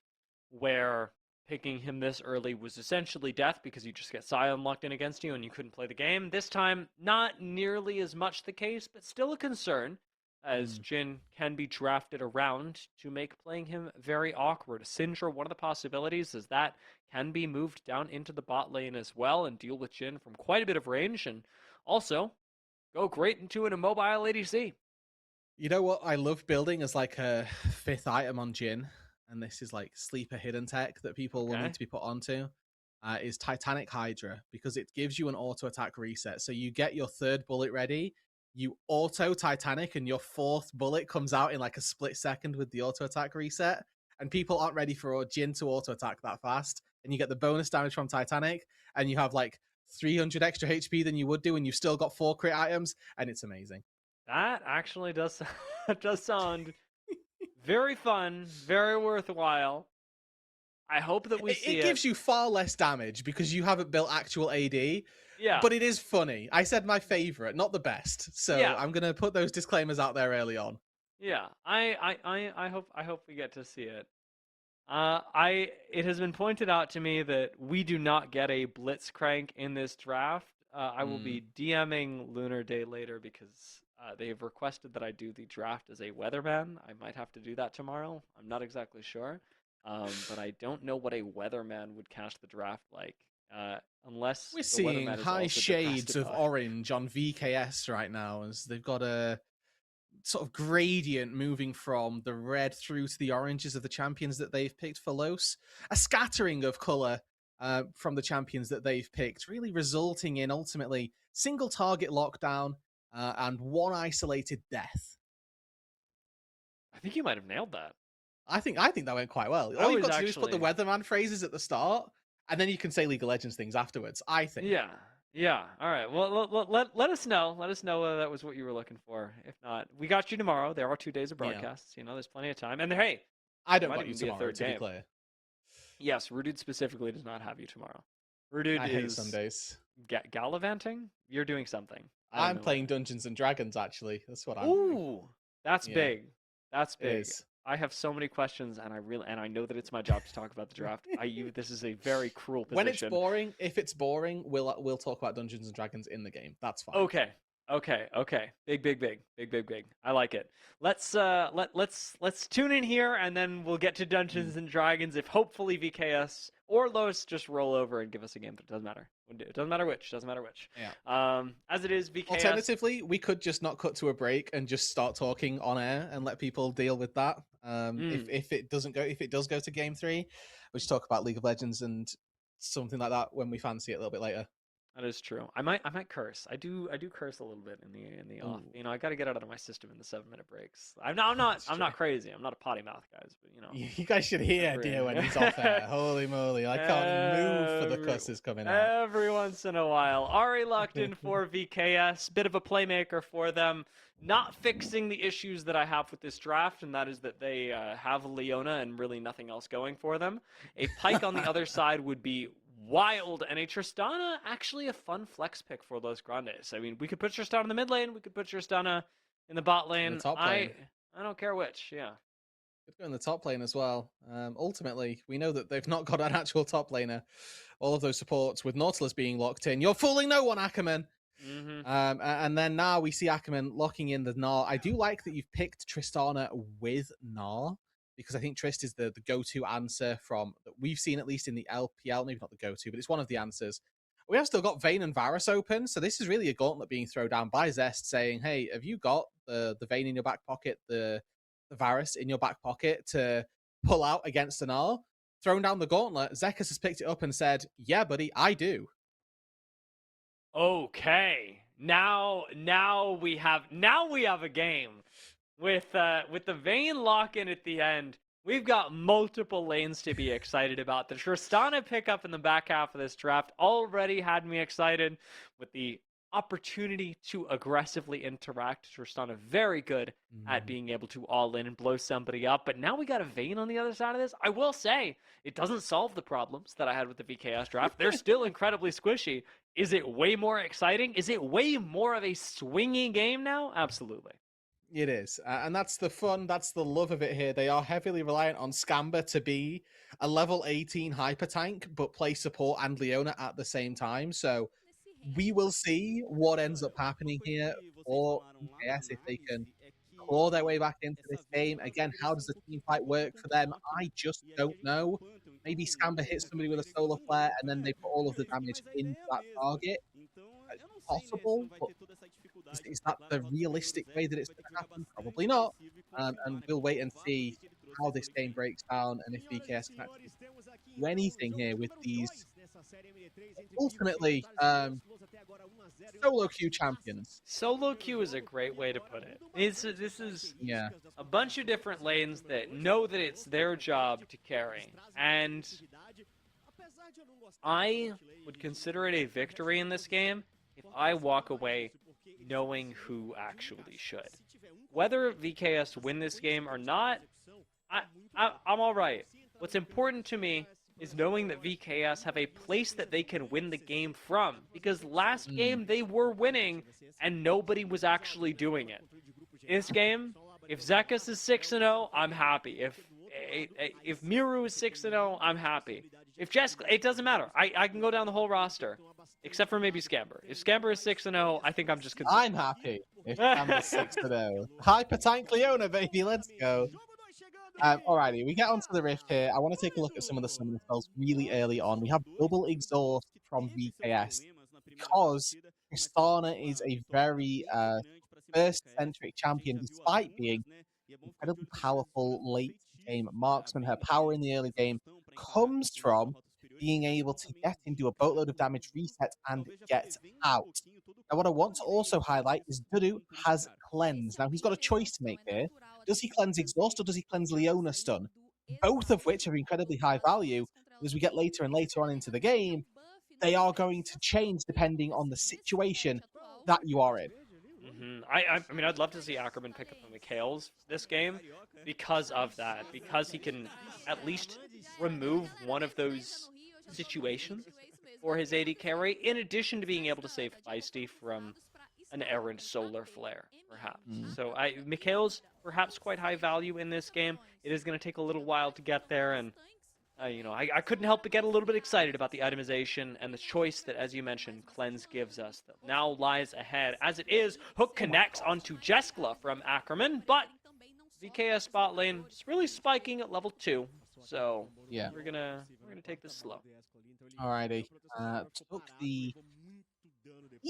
where picking him this early was essentially death because you just get Scion locked in against you and you couldn't play the game. This time, not nearly as much the case, but still a concern, as Jhin can be drafted around to make playing him very awkward. Syndra, one of the possibilities is that can be moved down into the bot lane as well and deal with Jhin from quite a bit of range, and also go great into an immobile ADC. You know what I love building as like a 5th item on Jhin, and this is like sleeper hidden tech that people will need to be put onto, is Titanic Hydra, because it gives you an auto attack reset. So you get your 3rd bullet ready, you auto Titanic, and your 4th bullet comes out in like a split second with the auto attack reset. And people aren't ready for Jhin to auto attack that fast. And you get the bonus damage from Titanic, and you have like 300 extra HP than you would do, and you've still got 4 crit items, and it's amazing. That actually does sound very fun, very worthwhile. I hope that we see it. It gives you far less damage because you haven't built actual AD. Yeah. But it is funny. I said my favorite, not the best. So Yeah. I'm going to put those disclaimers out there early on. Yeah. I hope we get to see it. It has been pointed out to me that we do not get a Blitzcrank in this draft. I will be DMing Lunar Day later because they have requested that I do the draft as a weatherman. I might have to do that tomorrow. I'm not exactly sure. But I don't know what a weatherman would cast the draft like. Unless we're seeing weatherman is high also shades of Decrastify. orange on VKS right now, as they've got a sort of gradient moving from the red through to the oranges of the champions that they've picked for Los. A scattering of color from the champions that they've picked, really resulting in ultimately single target lockdown and one isolated death. I think you might have nailed that. I think that went quite well. That All you've was got to do is put the actually- weatherman phrases at the start, and then you can say League of Legends things afterwards, I think. Yeah. All right. Well, let us know. Let us know whether that was what you were looking for. If not, we got you tomorrow. There are 2 days of broadcasts. You know, there's plenty of time. And hey, I don't might got you even be a tomorrow, third to be game. clear. yes, Roodood specifically does not have you tomorrow. Roodood I is hate Sundays. gallivanting. You're doing something. I don't I'm know playing Dungeons and Dragons, actually. That's what what. I'm doing. Ooh, that's Yeah. big. That's It big. is. I have so many questions, and I know that it's my job to talk about the draft. This is a very cruel position. When it's boring, if it's boring, we'll talk about Dungeons and Dragons in the game. That's fine. Okay. Big. I like it. Let's tune in here, and then we'll get to Dungeons and Dragons. If hopefully VKS or Los just roll over and give us a game, but it doesn't matter. It doesn't matter which. Yeah. As it is, VKS. Alternatively, we could just not cut to a break and just start talking on air and let people deal with that. If it does go to game 3, we should talk about League of Legends and something like that when we fancy it a little bit later. That is true. I might curse. I do curse a little bit in the off. Ooh. You know, I got to get out of my system in the 7-minute breaks. I'm not crazy. I'm not a potty mouth, guys. But you know, You guys should hear dear when he's off air. Holy moly, I can't move for the cusses coming out. Every once in a while. Ari locked in for VKS. Bit of a playmaker for them. Not fixing the issues that I have with this draft, and that is that they have Leona and really nothing else going for them. A Pyke on the other side would be wild, and a Tristana actually a fun flex pick for Los Grandes. I mean, we could put Tristana in the mid lane, we could put Tristana in the bot lane. top lane. I don't care which, yeah. Could go in the top lane as well. Ultimately, we know that they've not got an actual top laner. All of those supports with Nautilus being locked in. You're fooling no one, Ackerman. Mm-hmm. And then now we see Ackerman locking in the Gnar. I do like that you've picked Tristana with Gnar, because I think Trist is the go-to answer from that we've seen, at least in the LPL. Maybe not the go-to, but it's one of the answers. We have still got Vayne and Varus open, so this is really a gauntlet being thrown down by Zest, saying, "Hey, have you got the Vayne in your back pocket, the Varus in your back pocket to pull out against the Gnar?" Thrown down the gauntlet, Zekus has picked it up and said, "Yeah, buddy, I do." Okay. Now we have a game with the Vayne lock-in at the end. We've got multiple lanes to be excited about. The Tristana pickup in the back half of this draft already had me excited with the opportunity to aggressively interact. Tristana very good at being able to all in and blow somebody up, but now we got a Vayne on the other side of this. I will say, it doesn't solve the problems that I had with the VKS draft. They're still incredibly squishy. Is it way more exciting? Is it way more of a swingy game now? Absolutely. It is, and that's the fun, that's the love of it here. They are heavily reliant on Scamber to be a level 18 hyper tank, but play support and Leona at the same time. So we will see what ends up happening here for BKS if they can claw their way back into this game. Again, how does the team fight work for them? I just don't know. Maybe Scamber hits somebody with a solar flare and then they put all of the damage into that target. It's possible, but is that the realistic way that it's going to happen? Probably not. And we'll wait and see how this game breaks down and if BKS can actually do anything here with these ultimately solo queue champions. Solo queue is a great way to put it. This is Yeah. a bunch of different lanes that know that it's their job to carry. And I would consider it a victory in this game if I walk away knowing who actually should. Whether VKS win this game or not, I'm alright. What's important to me is knowing that VKS have a place that they can win the game from. Because last game they were winning and nobody was actually doing it. This game, if Zekas is 6-0, I'm happy. If Miru is 6-0, I'm happy. If Jessica, it doesn't matter. I can go down the whole roster. Except for maybe Scamber. If Scamber is 6-0, I think I'm just concerned. I'm happy if Scamber's 6-0. Hyper Tank Leona, baby, let's go. Alrighty, we get onto the Rift here. I want to take a look at some of the summon spells really early on. We have double exhaust from VKS because Tristana is a very burst-centric champion, despite being incredibly powerful late game marksman. Her power in the early game comes from being able to get into a boatload of damage, reset, and get out. Now, what I want to also highlight is Roodood has cleanse. Now, he's got a choice to make here. Does he cleanse exhaust or does he cleanse Leona stun? Both of which are incredibly high value. As we get later and later on into the game, they are going to change depending on the situation that you are in. I mean, I'd love to see Ackerman pick up the Mikhails this game because of that. Because he can at least remove one of those situations for his AD carry, in addition to being able to save Feisty from an errant solar flare, perhaps. So Mikhail's perhaps quite high value in this game. It is going to take a little while to get there, and I couldn't help but get a little bit excited about the itemization and the choice that, as you mentioned, Cleanse gives us. That now lies ahead. As it is, Hook connects onto Jeskla from Ackerman, but VKS bot lane is really spiking at level 2. So yeah, we're gonna take this slow. Alrighty, took the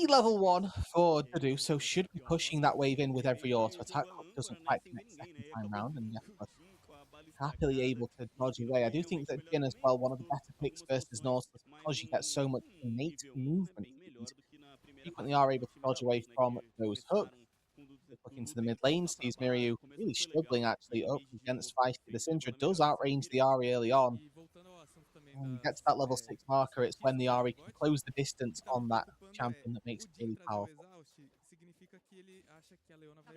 level 1 for Roodood, so should be pushing that wave in with every auto attack. Hook doesn't quite connect second time round, and yeah, happily able to dodge away. I do think that Jin as well, one of the better picks versus Nautilus, because you get so much innate movement. You frequently are able to dodge away from those hooks. Look into the mid lane, sees Miryu really struggling actually up against Feisty. The Syndra does outrange the Ahri early on. When you get to that level 6 marker, it's when the Ahri can close the distance on that champion that makes it really powerful.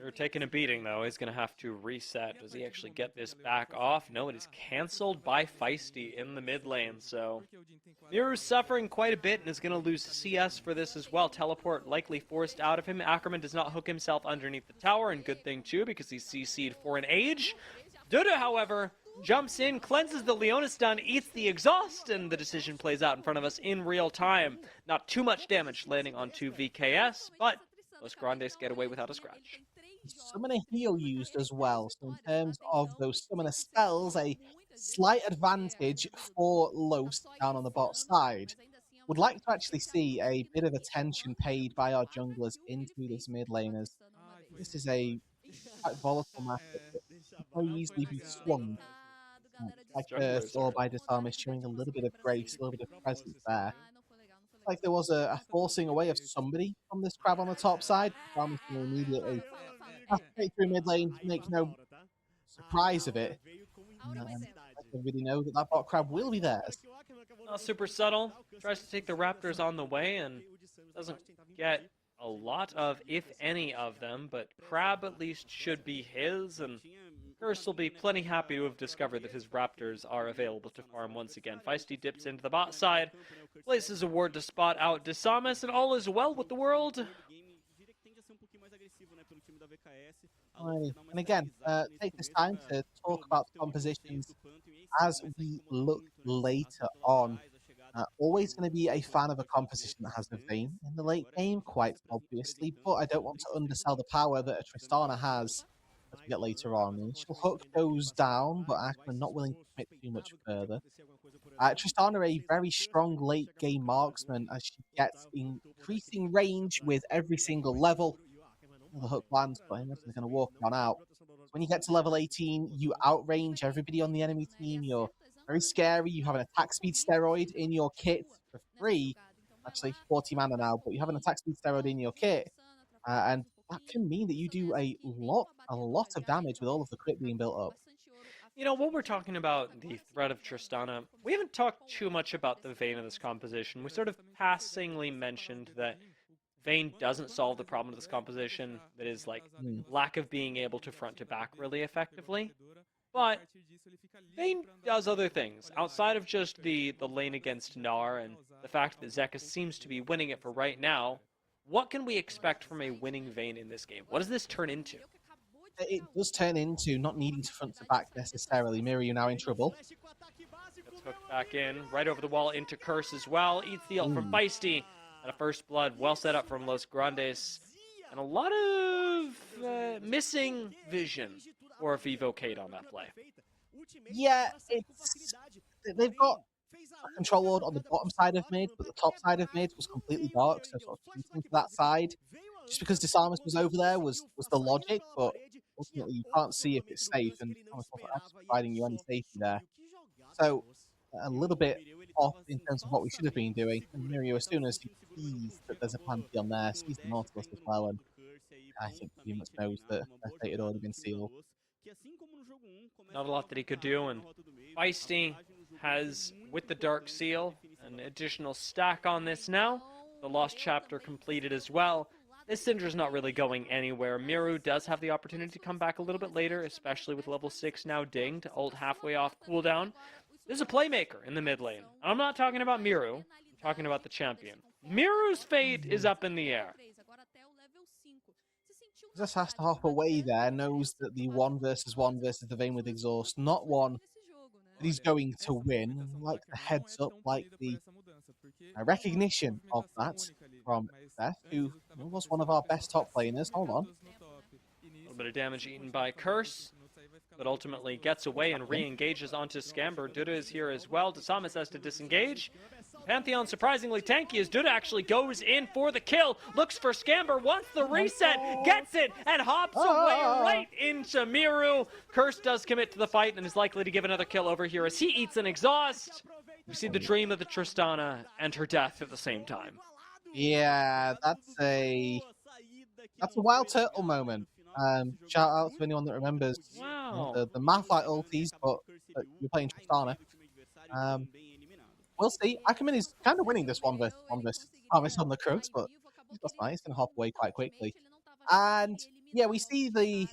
They're taking a beating, though. He's going to have to reset. Does he actually get this back off? No, it is cancelled by Feisty in the mid lane, so Miru's suffering quite a bit and is going to lose CS for this as well. Teleport likely forced out of him. Ackerman does not hook himself underneath the tower, and good thing, too, because he's CC'd for an age. Duda, however, jumps in, cleanses the Leona stun, eats the exhaust, and the decision plays out in front of us in real time. Not too much damage landing onto VKS, but Los Grandes get away without a scratch. Summoner Heal used as well, so in terms of those summoner spells, a slight advantage for Los down on the bot side. Would like to actually see a bit of attention paid by our junglers into this mid laners. This is a quite volatile matchup that can very easily be swung by Curse or by Disarmist, showing a little bit of grace, a little bit of presence there. Like there was a forcing away of somebody from this crab on the top side. Disarmist will immediately straight through mid lane, make no surprise of it. Everybody know that that bot crab will be theirs. Not super subtle. Tries to take the Raptors on the way and doesn't get a lot of, if any, of them, but Crab at least should be his, and Curse will be plenty happy to have discovered that his Raptors are available to farm once again. Feisty dips into the bot side, places a ward to spot out Desamas, and all is well with the world. Alrighty. And again, take this time to talk about the compositions as we look later on. Always going to be a fan of a composition that has a vein in the late game, quite obviously, but I don't want to undersell the power that a Tristana has as we get later on. The initial hook goes down, but Ackman not willing to commit too much further. Tristana, a very strong late game marksman as she gets increasing range with every single level. The hook lands, but I'm going to walk on out. So when you get to level 18, you outrange everybody on the enemy team. You're very scary. You have an attack speed steroid in your kit for free. Actually, 40 mana now, but you have an attack speed steroid in your kit. And that can mean that you do a lot of damage with all of the crit being built up. You know, when we're talking about the threat of Tristana, we haven't talked too much about the Vayne of this composition. We sort of passingly mentioned that Vayne doesn't solve the problem of this composition, that is, like, lack of being able to front to back really effectively. But Vayne does other things, outside of just the lane against Gnar and the fact that Zekka seems to be winning it for right now. What can we expect from a winning Vayne in this game? What does this turn into? It does turn into not needing to front to back necessarily. Miri, you're now in trouble. Gets hooked back in, right over the wall into Curse as well. Eats the ult from Feisty. And a first blood, well set up from Los Grandes. And a lot of missing vision for Vivo Kate on that play. Yeah, they've got a control ward on the bottom side of mid, but the top side of mid was completely dark, so sort of shooting to that side. Just because Disarmus was over there was the logic, but ultimately you can't see if it's safe, and Disarmus wasn't actually providing you any safety there. So, a little bit off in terms of what we should have been doing. And Mirio, as soon as he sees that there's a Pantheon there, sees the Nautilus as well, and I think pretty much knows that their fate had already been sealed. Not a lot that he could do, and Feisty has, with the Dark Seal, an additional stack on this now. The Lost Chapter completed as well. This Syndra's not really going anywhere. Miru does have the opportunity to come back a little bit later, especially with level 6 now dinged, ult halfway off cooldown. There's a playmaker in the mid lane. I'm not talking about Miru, I'm talking about the champion. Miru's fate is up in the air. Just has to hop away there, knows that the 1 versus 1 versus the Vayne with Exhaust, not one that he's going to win. Like the heads up, like the recognition of that from Beth, who was one of our best top laners. Hold on. A little bit of damage eaten by Curse, but ultimately gets away and re-engages onto Scamber. Duda is here as well. Dasamis has to disengage. Pantheon surprisingly tanky as Duda actually goes in for the kill. Looks for Scamber, wants the reset, gets it, and hops away right into Miru. Curse does commit to the fight and is likely to give another kill over here as he eats an exhaust. We see the dream of the Tristana and her death at the same time. Yeah, that's a wild turtle moment. Shout out to anyone that remembers the Malphite ultis, but you're playing Tristana. We'll see. Ackerman is kind of winning this 1 versus 1 versus Thomas on the Crooks, but that's nice. He's going to hop away quite quickly. And yeah, we see the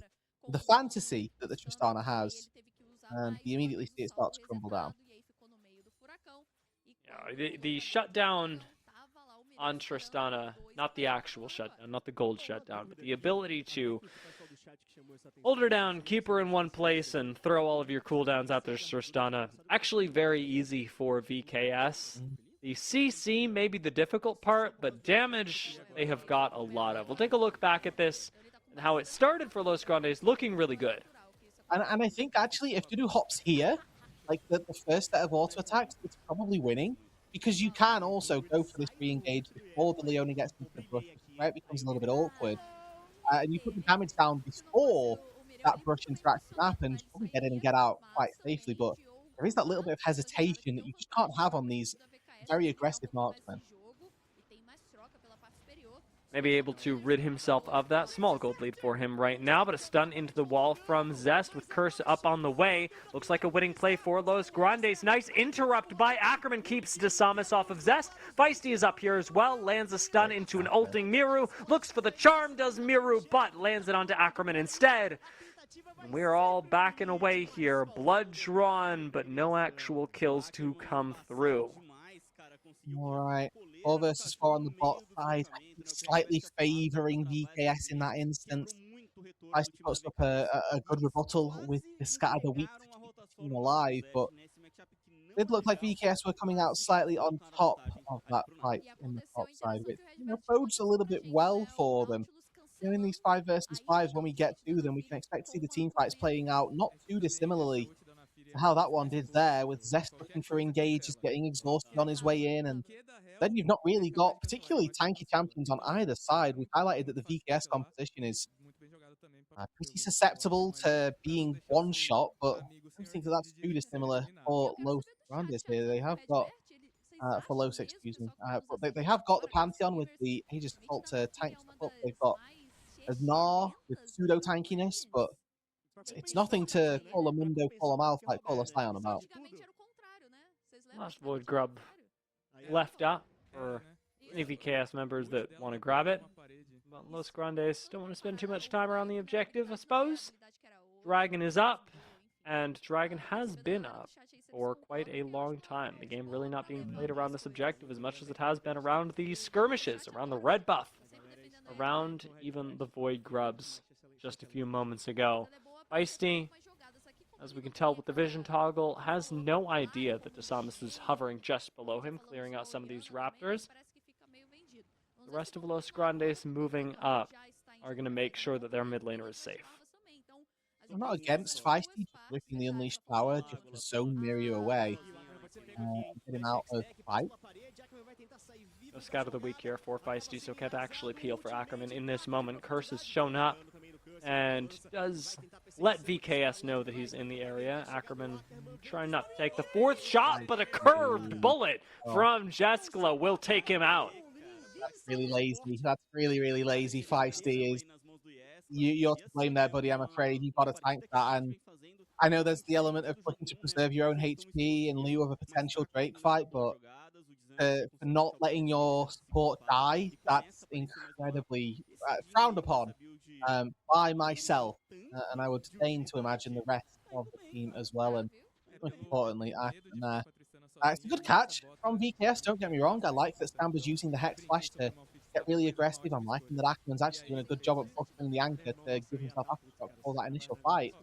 fantasy that the Tristana has, and we immediately see it start to crumble down. Yeah, the shutdown on Tristana, not the actual shutdown, not the gold shutdown, but the ability to hold her down, keep her in one place, and throw all of your cooldowns out there, Tristana. Actually very easy for VKS. The CC may be the difficult part, but damage they have got a lot of. We'll take a look back at this and how it started for Los Grandes, looking really good. And I think actually if Dudu hops here, like the first set of auto attacks, it's probably winning. Because you can also go for this re-engage before the Leone gets into the brush, where it becomes a little bit awkward. And you put the damage down before that brush interaction happens, probably get in and get out quite safely, but there is that little bit of hesitation that you just can't have on these very aggressive marksmen. Maybe able to rid himself of that. Small gold lead for him right now, but a stun into the wall from Zest with Curse up on the way. Looks like a winning play for Los Grandes. Nice interrupt by Ackerman, keeps Dasamis off of Zest. Feisty is up here as well, lands a stun into an ulting Miru. Looks for the charm, does Miru, but lands it onto Ackerman instead. We're all backing away here. Blood drawn, but no actual kills to come through. Alright, 4 versus 4 on the bot side, slightly favouring VKS in that instance. Feisty puts up a good rebuttal with the Scatter the Weak to keep the team alive, but it did look like VKS were coming out slightly on top of that fight in the top side, which bodes a little bit well for them. In these 5 versus 5s, when we get to them, we can expect to see the team fights playing out not too dissimilarly to how that one did there, with Zest looking for engages, getting exhausted on his way in, and then you've not really got particularly tanky champions on either side. We've highlighted that the VKS composition is pretty susceptible to being one shot, but I don't think that that's too dissimilar for Los Grandes here. They have got for Los, excuse me, but they have got the Pantheon with the Aegis Default to tank stuff up. They've got a Gnar with pseudo tankiness, but it's nothing to call a Mundo, call a mouth like call a Scion about. Last Void Grub left up for any VKS members that want to grab it. But Los Grandes don't want to spend too much time around the objective, I suppose. Dragon is up, and Dragon has been up for quite a long time. The game really not being played around this objective as much as it has been around the skirmishes, around the red buff, around even the Void Grubs just a few moments ago. Feisty, as we can tell with the vision toggle, has no idea that Desamus is hovering just below him, clearing out some of these raptors. The rest of Los Grandes moving up are going to make sure that their mid laner is safe. I'm not against Feisty ripping the Unleashed Power just to zone Mirio away and get him out of fight. No Scout of the Week here for Feisty, so can't actually peel for Ackerman in this moment. Curse has shown up and does let VKS know that he's in the area. Ackerman trying not to take the 4th shot, but a curved bullet from Jeskla will take him out. That's really lazy. That's really lazy. Feisty is. You're to blame there, buddy. I'm afraid you've got to tank that. And I know there's the element of looking to preserve your own HP in lieu of a potential Drake fight, but for not letting your support die, that's incredibly frowned upon by myself. And I would deign to imagine the rest of the team as well. And most importantly, it's a good catch from VKS, don't get me wrong. I like that Scamber's using the Hex Flash to get really aggressive. I'm liking that Ackerman's actually doing a good job at buckling the anchor to give himself aftershock for that initial fight.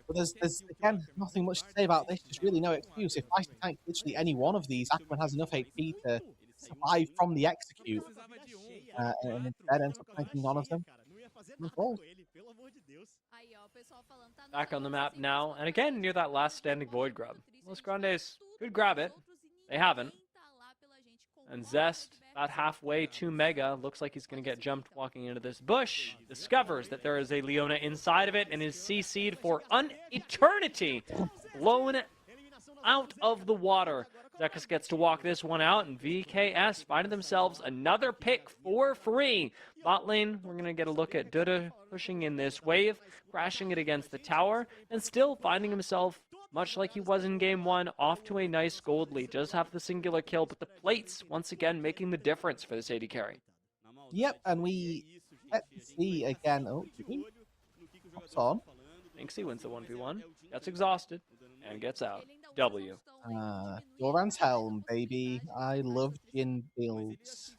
But there's again, nothing much to say about this. There's really no excuse. If I tank literally any one of these, Ackerman has enough HP to survive from the execute. And instead ends up tanking none of them. Back on the map now, and again near that last standing Void Grub. Los Grandes could grab it. They haven't. And Zest, about halfway to Mega, looks like he's going to get jumped walking into this bush. Discovers that there is a Leona inside of it and is CC'd for an eternity. Blown out of the water. Zekis gets to walk this one out, and VKS finding themselves another pick for free. Bot lane, we're going to get a look at Duda pushing in this wave, crashing it against the tower, and still finding himself, much like he was in Game 1, off to a nice gold lead. Does have the singular kill, but the plates, once again, making the difference for this AD carry. Yep, and we get to see again. Oh, hops on. Thinks he wins the 1v1, gets exhausted, and gets out. W. Doran's Helm, baby. I love Jin builds.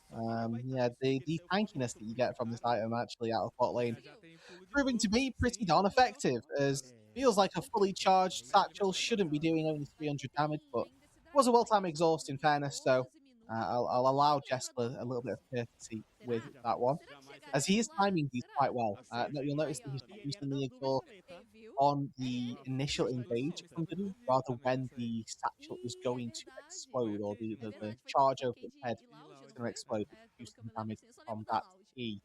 Yeah, the tankiness that you get from this item actually out of bot lane proving to be pretty darn effective, as feels like a fully charged satchel shouldn't be doing only 300 damage, but it was a well-timed exhaust in fairness, so I'll allow Jeskla a little bit of courtesy with that one, as he is timing these quite well. You'll notice that he's using the exhaust on the initial engage, rather when the satchel is going to explode, or the charge over its head is going to explode, reducing damage from that E.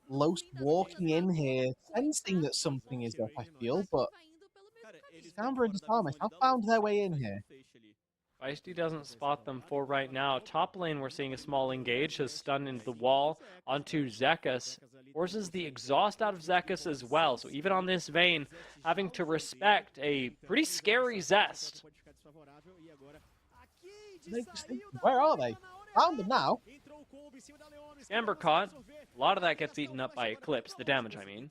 Los walking in here, sensing that something is up, I feel, but Scamber and Desamus have found their way in here. Feisty doesn't spot them for right now. Top lane, we're seeing a small engage, has stunned into the wall onto Zekis. Forces the exhaust out of Zekis as well. So even on this vein, having to respect a pretty scary Zest. Where are they? Found them now. Amber caught. A lot of that gets eaten up by Eclipse, the damage I mean.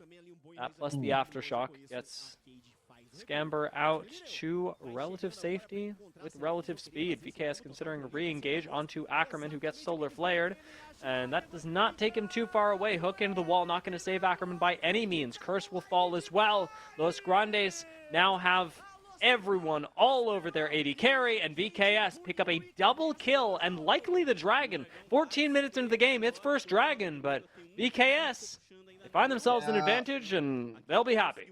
That plus the Aftershock gets Scamber out to relative safety with relative speed. VKS considering a re-engage onto Ackerman, who gets solar flared. And that does not take him too far away. Hook into the wall, not going to save Ackerman by any means. Curse will fall as well. Los Grandes now have everyone all over their AD carry, and VKS pick up a double kill, and likely the dragon. 14 minutes into the game, it's first dragon, but VKS, they find themselves an advantage, and they'll be happy.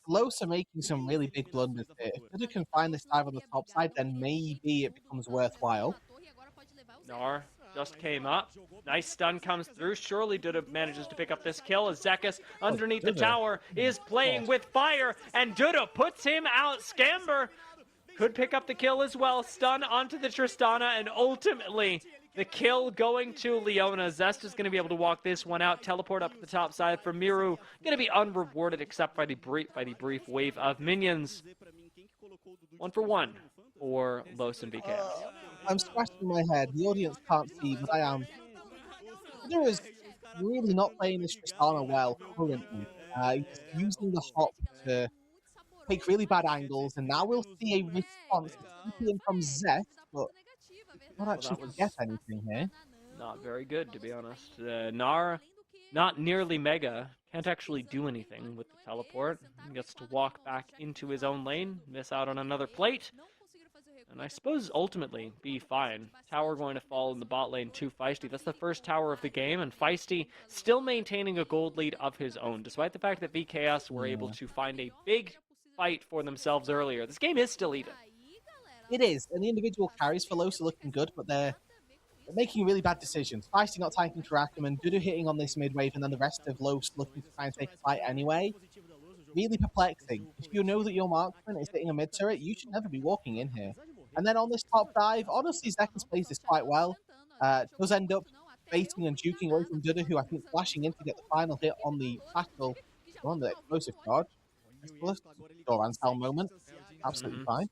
Los are making some really big blunders here. If Duda can find this dive on the top side, then maybe it becomes worthwhile. Nar just came up. Nice stun comes through. Surely Duda manages to pick up this kill as Zekus underneath the tower is playing with fire, and Duda puts him out. Scamber could pick up the kill as well. Stun onto the Tristana, and ultimately the kill going to Leona. Zest is going to be able to walk this one out. Teleport up to the top side for Miru. Going to be unrewarded except by the brief wave of minions. 1-for-1 for Los and VKS. I'm scratching my head. The audience can't see, but I am. Duda is really not playing this Tristana well currently. He's using the hop to take really bad angles, and now we'll see a response from Zest, but not actually get anything here. Not very good, to be honest. Nar, not nearly mega, can't actually do anything with the teleport. He gets to walk back into his own lane, miss out on another plate, and I suppose ultimately be fine. Tower going to fall in the bot lane to Feisty. That's the first tower of the game, and Feisty still maintaining a gold lead of his own, despite the fact that VKS were able to find a big fight for themselves earlier. This game is still even. It is, and the individual carries for Los are looking good, but they're making really bad decisions. Feisty not tanking for Ackerman, Dudu hitting on this mid wave, and then the rest of Los looking to try and take a fight anyway. Really perplexing. If you know that your marksman is hitting a mid turret, you should never be walking in here. And then on this top dive, honestly, Zekus plays this quite well. Does end up baiting and juking away from Dudu, who I think flashing in to get the final hit on the tackle, on the explosive charge. Doran style moment. Absolutely fine.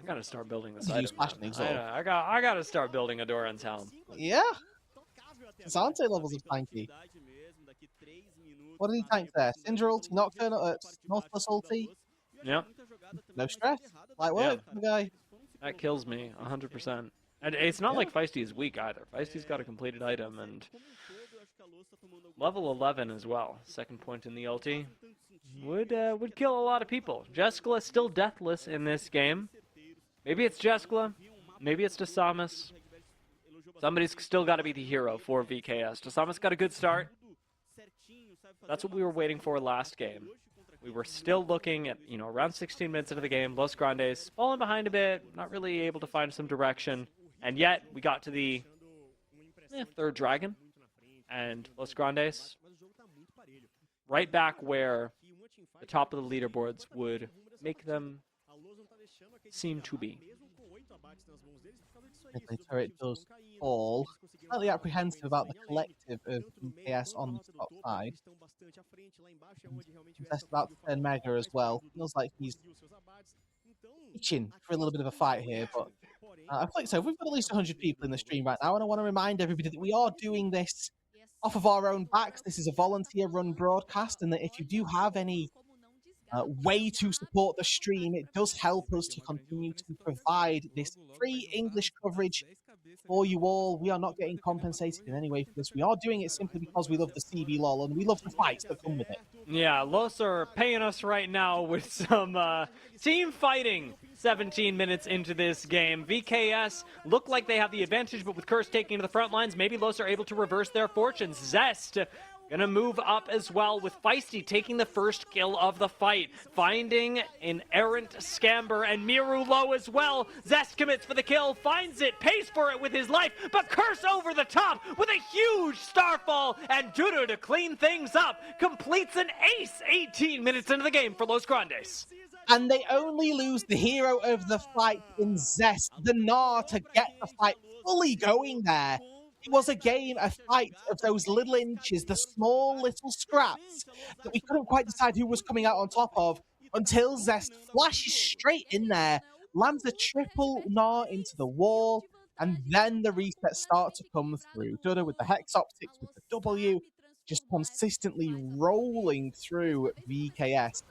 I gotta start building this Use item. I gotta start building a Doran's helm. Yeah. Zante levels of tanky. What did he tank there? Syndra ulti, Nocturne, Nautilus ulti. Yep. No stress. Light work, the guy. That kills me, 100%. And it's not like Feisty is weak either. Feisty's got a completed item, and level 11 as well. Second point in the ulti. Would kill a lot of people. Jeskla still deathless in this game. Maybe it's Jeskla. Maybe it's Dasamus. Somebody's still got to be the hero for VKS. Dasamus got a good start. That's what we were waiting for last game. We were still looking at, around 16 minutes into the game. Los Grandes falling behind a bit, not really able to find some direction. And yet, we got to the third dragon. And Los Grandes, right back where the top of the leaderboards would make them seem to be. The turret does fall. Slightly apprehensive about the collective of VKS on the top side. That's about 10 mega as well. Feels like he's itching for a little bit of a fight here, but I feel like so. We've got at least 100 people in the stream right now, and I want to remind everybody that we are doing this off of our own backs. This is a volunteer-run broadcast, and that if you do have any way to support the stream, it does help us to continue to provide this free English coverage for you all. We are not getting compensated in any way for this. We are doing it simply because we love the CBLOL and we love the fights that come with it. Yeah, Los are paying us right now with some team fighting 17 minutes into this game. VKS look like they have the advantage, but with Curse taking to the front lines, maybe Los are able to reverse their fortunes. Zest gonna move up as well, with Feisty taking the first kill of the fight, finding an errant Scamber, and Miru low as well. Zest commits for the kill, finds it, pays for it with his life, but Curse over the top with a huge starfall, and Dudu to clean things up completes an ace 18 minutes into the game for Los Grandes. And they only lose the hero of the fight in Zest, the Gnar, to get the fight fully going there. It was a game, a fight of those little inches, the small little scraps that we couldn't quite decide who was coming out on top of until Zest flashes straight in there, lands a triple Gnar into the wall, and then the resets start to come through. Duda with the Hex Optics, with the W, just consistently rolling through VKS.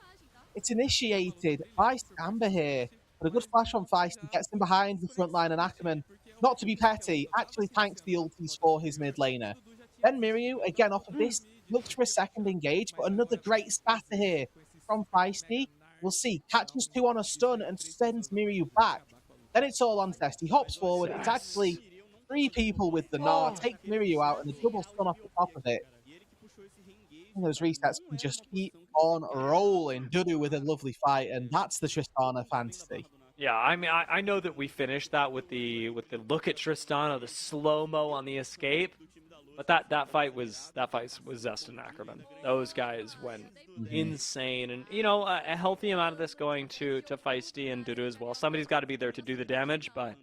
It's initiated by Samba here. But a good flash on Feisty gets him behind the front line, and Ackerman, not to be petty, actually tanks the ultis for his mid laner. Then Miryu, again off of this, looks for a second engage, but another great scatter here from Feisty. We'll see, catches 2 on a stun and sends Miryu back. Then it's all on Test. He hops forward. It's actually 3 people with the Gnar, takes Miryu out, and a double stun off the top of it. And those resets can just keep on rolling. Dudu with a lovely fight, and that's the Tristana fantasy. Yeah, I mean, I know that we finished that with the look at Tristana, the slow mo on the escape, but that fight was Zest and Ackerman. Those guys went insane, and you know, a healthy amount of this going to Feisty and Dudu as well. Somebody's got to be there to do the damage, but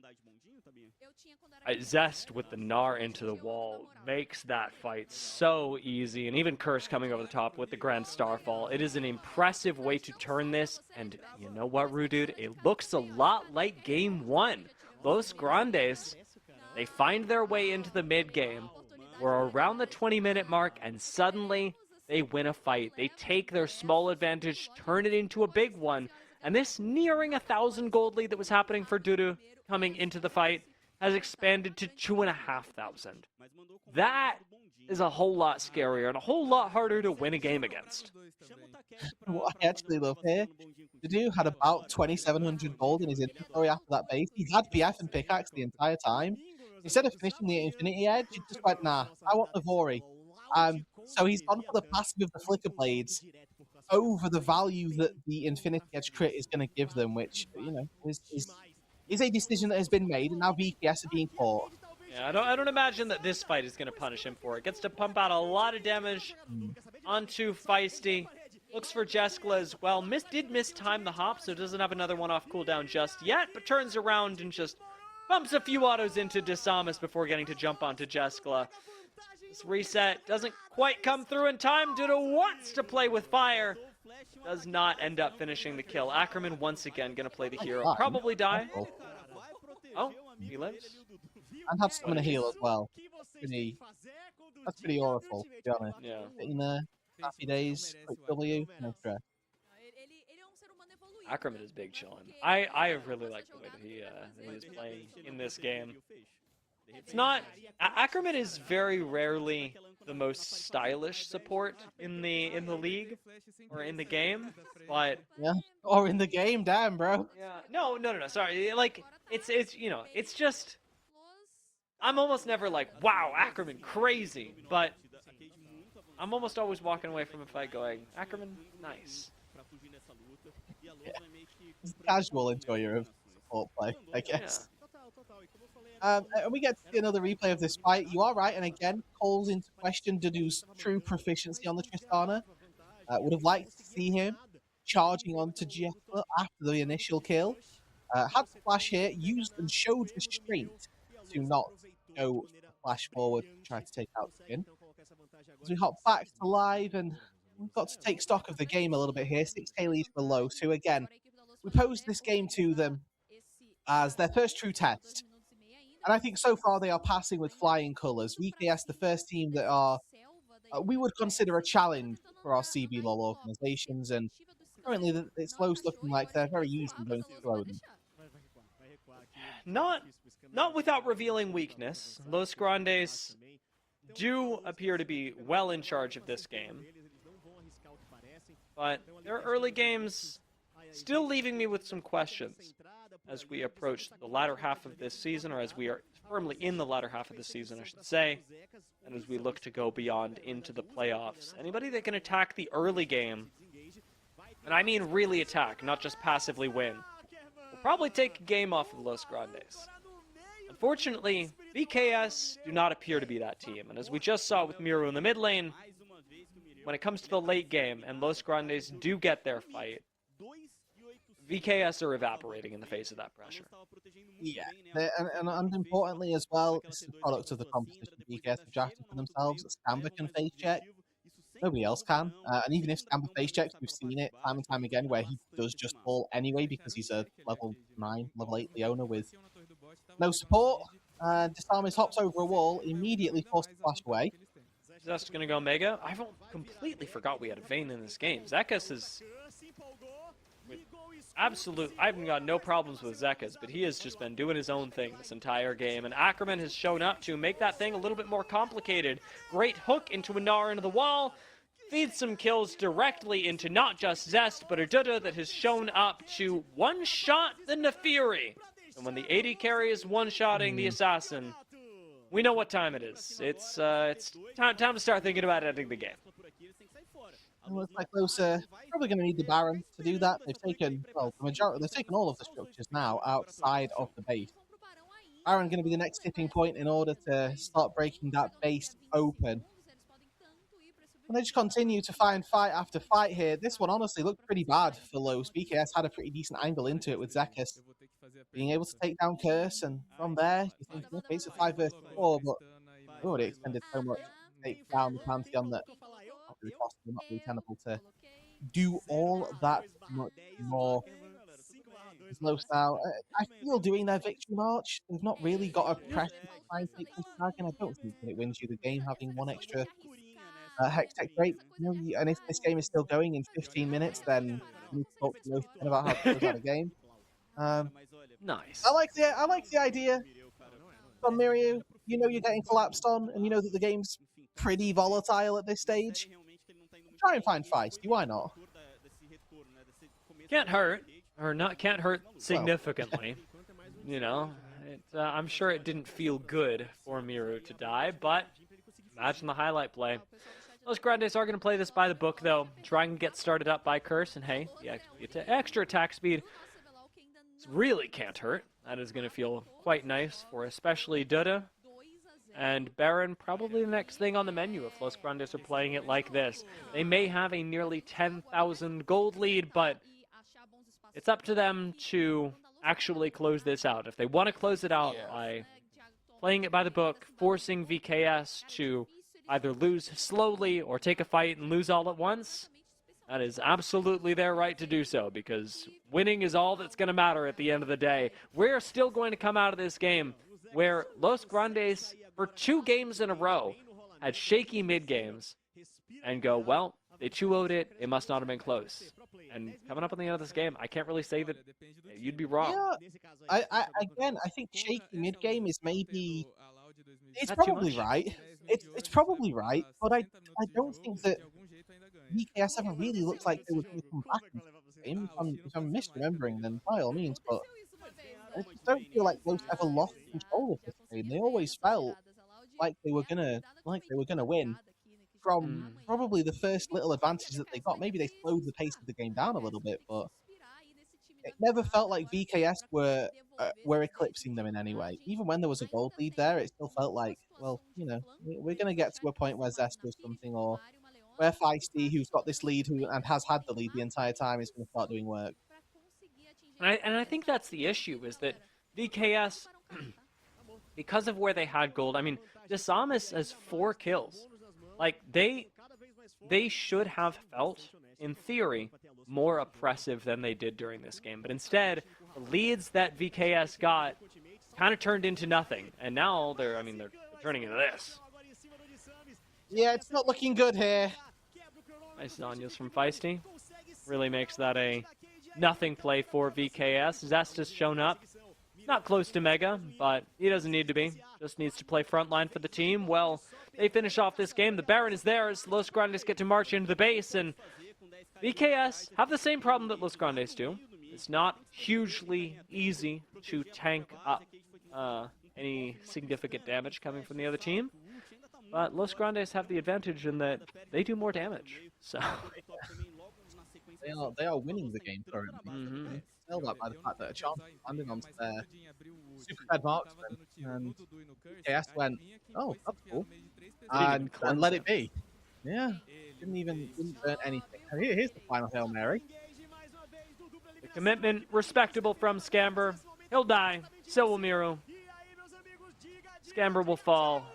Zest with the Gnar into the wall makes that fight so easy, and even Curse coming over the top with the Grand Starfall. It is an impressive way to turn this, and you know what, Roodood? It looks a lot like Game 1. Los Grandes, they find their way into the mid-game. We're around the 20-minute mark, and suddenly they win a fight. They take their small advantage, turn it into a big one, and this nearing 1,000 gold lead that was happening for Dudu coming into the fight has expanded to 2,500. That is a whole lot scarier and a whole lot harder to win a game against. What I actually love here, Dudu had about 2,700 gold in his inventory after that base. He had BF and pickaxe the entire time. Instead of finishing the Infinity Edge, he just went, nah, I want the Vori. So he's gone for the passive of the Flicker Blades over the value that the Infinity Edge crit is going to give them, which, you know, is a decision that has been made, and now VKS are being caught. Yeah, I don't imagine that this fight is going to punish him for it. Gets to pump out a lot of damage onto Feisty. Looks for Jeskla as well. Did miss time the hop, so doesn't have another one off cooldown just yet, but turns around and just bumps a few autos into Desamus before getting to jump onto Jeskla. This reset doesn't quite come through in time. Dudu wants to play with fire. Does not end up finishing the kill. Ackerman once again going to play the hero. Probably die. Oh, he lives. And have someone to heal as well. That's pretty awful, to be honest. Yeah. In there, happy days, quick W, no stress. Ackerman is big chillin'. I really like the way that he is playing in this game. It's not... Ackerman is very rarely the most stylish support in the league or in the game, but Yeah, or in the game, damn, bro. yeah, no, sorry, like it's you know, it's just I'm almost never like, wow, Ackerman crazy, but I'm almost always walking away from a fight going, Ackerman nice. Yeah. It's a casual enjoyer of support play, I guess. And we get to see another replay of this fight. You are right, and again, calls into question Dudu's true proficiency on the Tristana. Would have liked to see him charging onto Jeffler after the initial kill. Had to flash here, used and showed restraint to not go flash forward and try to take out the win. As we hop back to live, and we've got to take stock of the game a little bit here. 6K lead for Los, who again, we posed this game to them as their first true test. And I think so far they are passing with flying colours. VKS, the first team that are, we would consider a challenge for our CBLOL organizations, and currently it's Los looking like they're very easily going to throw them. Not without revealing weakness. Los Grandes do appear to be well in charge of this game, but their early games still leaving me with some questions as we approach the latter half of this season, or as we are firmly in the latter half of the season, I should say, and as we look to go beyond into the playoffs. Anybody that can attack the early game, and I mean really attack, not just passively win, will probably take a game off of Los Grandes. Unfortunately, VKS do not appear to be that team, and as we just saw with Miru in the mid lane, when it comes to the late game and Los Grandes do get their fight, VKS are evaporating in the face of that pressure. Yeah, and importantly as well, this is a product of the competition VKS have drafted for themselves. Scamber can face check. Nobody else can. And even if Scamber face checks, we've seen it time and time again where he does just fall anyway because he's a level 9, level 8 Leona with no support. Desamus hops over a wall, immediately forced to flash away. Zest gonna go Mega. I completely forgot we had a Vayne in this game. Zekis is absolute. I've got no problems with Zekas, but he has just been doing his own thing this entire game, and Ackerman has shown up to make that thing a little bit more complicated. Great hook into a Gnar into the wall, feeds some kills directly into not just Zest, but a Duda that has shown up to one-shot the Nefiri. And when the AD carry is one-shotting the Assassin, we know what time it is. It's time to start thinking about ending the game. It looks like those probably going to need the Baron to do that. They've taken, well, the majority, they've taken all of the structures now outside of the base. Baron going to be the next tipping point in order to start breaking that base open. And they just continue to find fight after fight here. This one honestly looked pretty bad for Los. BKS had a pretty decent angle into it with Zekas being able to take down Curse, and from there, you think, okay, it's a 5 versus 4, but we already extended so much to take down the Pantheon that not really possible, not really tenable to do all that much more. Los now, I feel doing their victory march, they've not really got a pressure to try and take this dragon. I don't think that it wins you the game having one extra Hex Tech break. You know, and if this game is still going in 15 minutes, then we need to talk to Los again about how to close out a game. Nice. I like the idea from Miryu. You know you're getting collapsed on, and you know that the game's pretty volatile at this stage. Try and find feisty, why not? Can't hurt, or not can't hurt significantly. You know, I'm sure it didn't feel good for Miru to die, but imagine the highlight play. Los Grandes are going to play this by the book, though. Try and get started up by Curse, and hey, the extra attack speed really can't hurt. That is going to feel quite nice for especially Duda. And Baron, probably the next thing on the menu if Los Grandes are playing it like this. They may have a nearly 10,000 gold lead, but it's up to them to actually close this out. If they want to close it out by playing it by the book, forcing VKS to either lose slowly or take a fight and lose all at once, that is absolutely their right to do so, because winning is all that's going to matter at the end of the day. We're still going to come out of this game where Los Grandes, for 2 games in a row, had shaky mid-games and go, well, they 2-0'd it, it must not have been close. And coming up on the end of this game, I can't really say that you'd be wrong. Yeah, I think shaky mid-game is maybe... It's Not too probably much. right. It's probably right, but I don't think that VKS ever really looked like they were going to come back into the game. If I'm misremembering, then by all means, but I just don't feel like those ever lost control of this game. They always felt like they were gonna win from probably the first little advantage that they got. Maybe they slowed the pace of the game down a little bit, but it never felt like VKS were eclipsing them in any way. Even when there was a gold lead there, it still felt like, well, you know, we're going to get to a point where Zest does something, or where Feisty, who's got this lead and has had the lead the entire time, is going to start doing work. And I think that's the issue, is that VKS, because of where they had gold, I mean, Desamis has 4 kills. Like, they should have felt, in theory, more oppressive than they did during this game. But instead, the leads that VKS got kind of turned into nothing. And now they're turning into this. Yeah, it's not looking good here. Nice Zanyas from Feisty. Really makes that a nothing play for VKS. Zest has shown up. Not close to Mega, but he doesn't need to be. Just needs to play frontline for the team. Well, they finish off this game. The Baron is theirs. Los Grandes get to march into the base, and VKS have the same problem that Los Grandes do. It's not hugely easy to tank up any significant damage coming from the other team. But Los Grandes have the advantage in that they do more damage. So They are winning the game currently. Tell that by the fact that a chance landing onto their super fed marksman, and KS went, oh, that's cool, and let it be. Yeah, didn't burn anything. And here's the final Hail Mary. the commitment, respectable from Scamber. He'll die. So will Miru. Scamber will fall.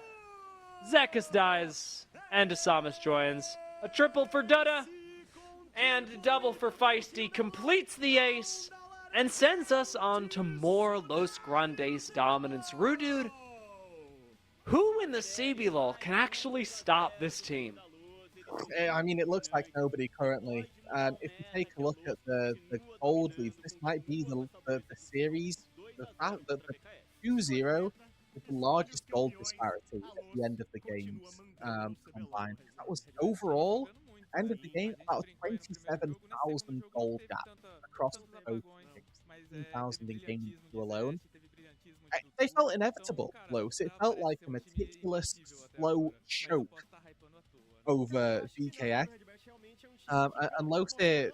Zekas dies. And Asamas joins. A triple for Duda. And a double for Feisty completes the ace and sends us on to more Los Grandes dominance. Roodood, who in the CBLOL can actually stop this team? I mean, it looks like nobody currently. If you take a look at the gold leads, this might be the series, the 2-0 with the largest gold disparity at the end of the games combined. That was overall, end of the game, about a 27,000 gold gap across both games, 16,000 in game two alone. They felt inevitable, Los. It felt like a meticulous, slow choke over VKS. And Los, I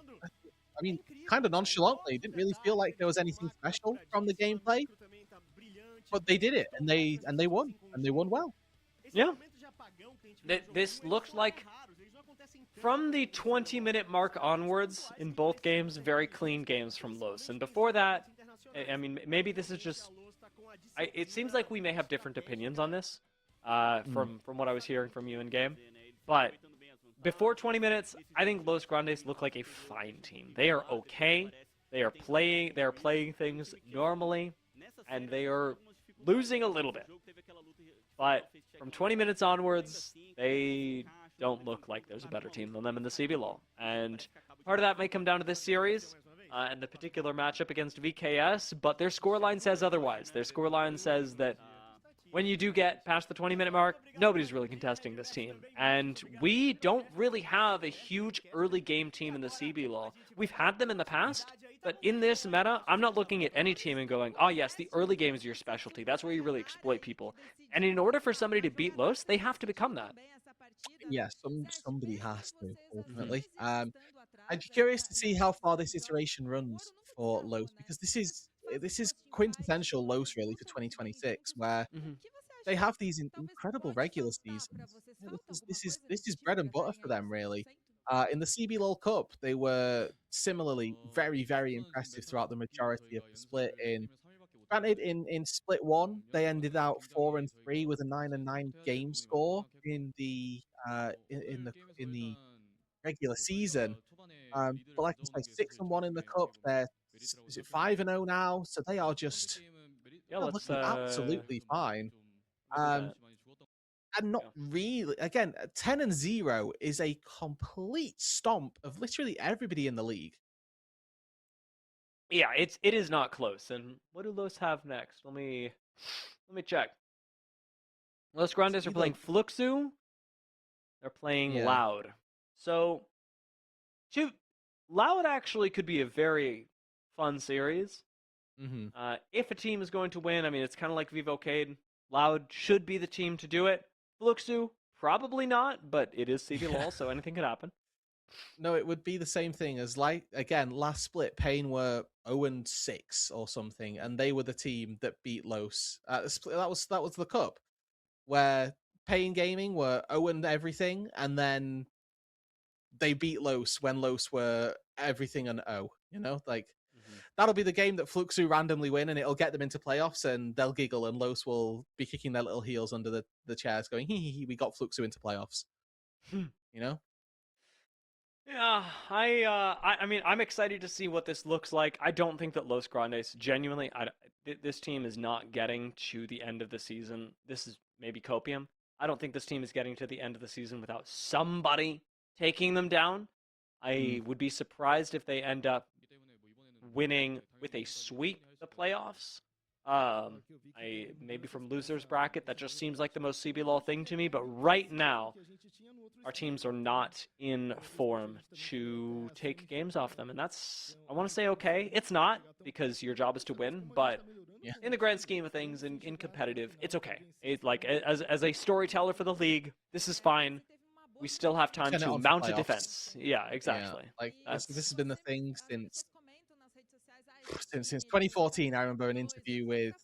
mean, kind of nonchalantly, didn't really feel like there was anything special from the gameplay, but they did it, and they won, and they won well. Yeah. This looked like, from the 20-minute mark onwards in both games, very clean games from Los. And before that, I mean, maybe this is just... it seems like we may have different opinions on this from what I was hearing from you in game. But before 20 minutes, I think Los Grandes look like a fine team. They are okay. They are playing things normally, and they are losing a little bit. But from 20 minutes onwards, they don't look like there's a better team than them in the CBLOL. And part of that may come down to this series and the particular matchup against VKS, but their scoreline says otherwise. Their scoreline says that when you do get past the 20-minute mark, nobody's really contesting this team. And we don't really have a huge early game team in the CBLOL. We've had them in the past, but in this meta, I'm not looking at any team and going, oh yes, the early game is your specialty. That's where you really exploit people. And in order for somebody to beat Los, they have to become that. Yeah, somebody has to, ultimately. I'd be curious to see how far this iteration runs for Los, because this is quintessential Los really for 2026, where they have these incredible regular seasons. Yeah, this is bread and butter for them, really. In the CBLOL Cup, they were similarly very, very impressive throughout the majority of the split. Granted, in split one, they ended out 4-3 with a 9-9 game score in the regular season. But like I say, 6-1 in the cup. They're is it 5-0 now? So they are just Yeah, they're let's looking absolutely fine. look at that. And not really. Again, 10-0 is a complete stomp of literally everybody in the league. Yeah, it is not close. And what do Los have next? Let me check. Los Grandes are either- playing Fluxu. They're playing Yeah. Loud. So, Loud actually could be a very fun series. Mm-hmm. If a team is going to win, I mean, it's kind of like Vivocade. Loud should be the team to do it. Fluxu, probably not, but it is CBLOL, so anything could happen. No, it would be the same thing as, like, again, last split, Pain were 0-6 or something, and they were the team that beat Los. That was the cup, where Pain Gaming were 0 everything, and then they beat Los when Los were everything and 0. You know, like that'll be the game that Fluxu randomly win, and it'll get them into playoffs, and they'll giggle, and Los will be kicking their little heels under the chairs, going, "Hee, we got Fluxu into playoffs." You know. Yeah, I mean, I'm excited to see what this looks like. I don't think that Los Grandes, genuinely, this team is not getting to the end of the season. This is maybe copium. I don't think this team is getting to the end of the season without somebody taking them down. I would be surprised if they end up winning with a sweep the playoffs. Maybe from losers bracket, that just seems like the most CBLOL thing to me. But right now, our teams are not in form to take games off them, and that's, I want to say, okay. It's not, because your job is to win, but in the grand scheme of things, in competitive, it's okay. Like as a storyteller for the league, this is fine. We still have time Turn it to on for mount a playoffs. defense. Yeah, exactly. Yeah, like this has been the thing since 2014. I remember an interview with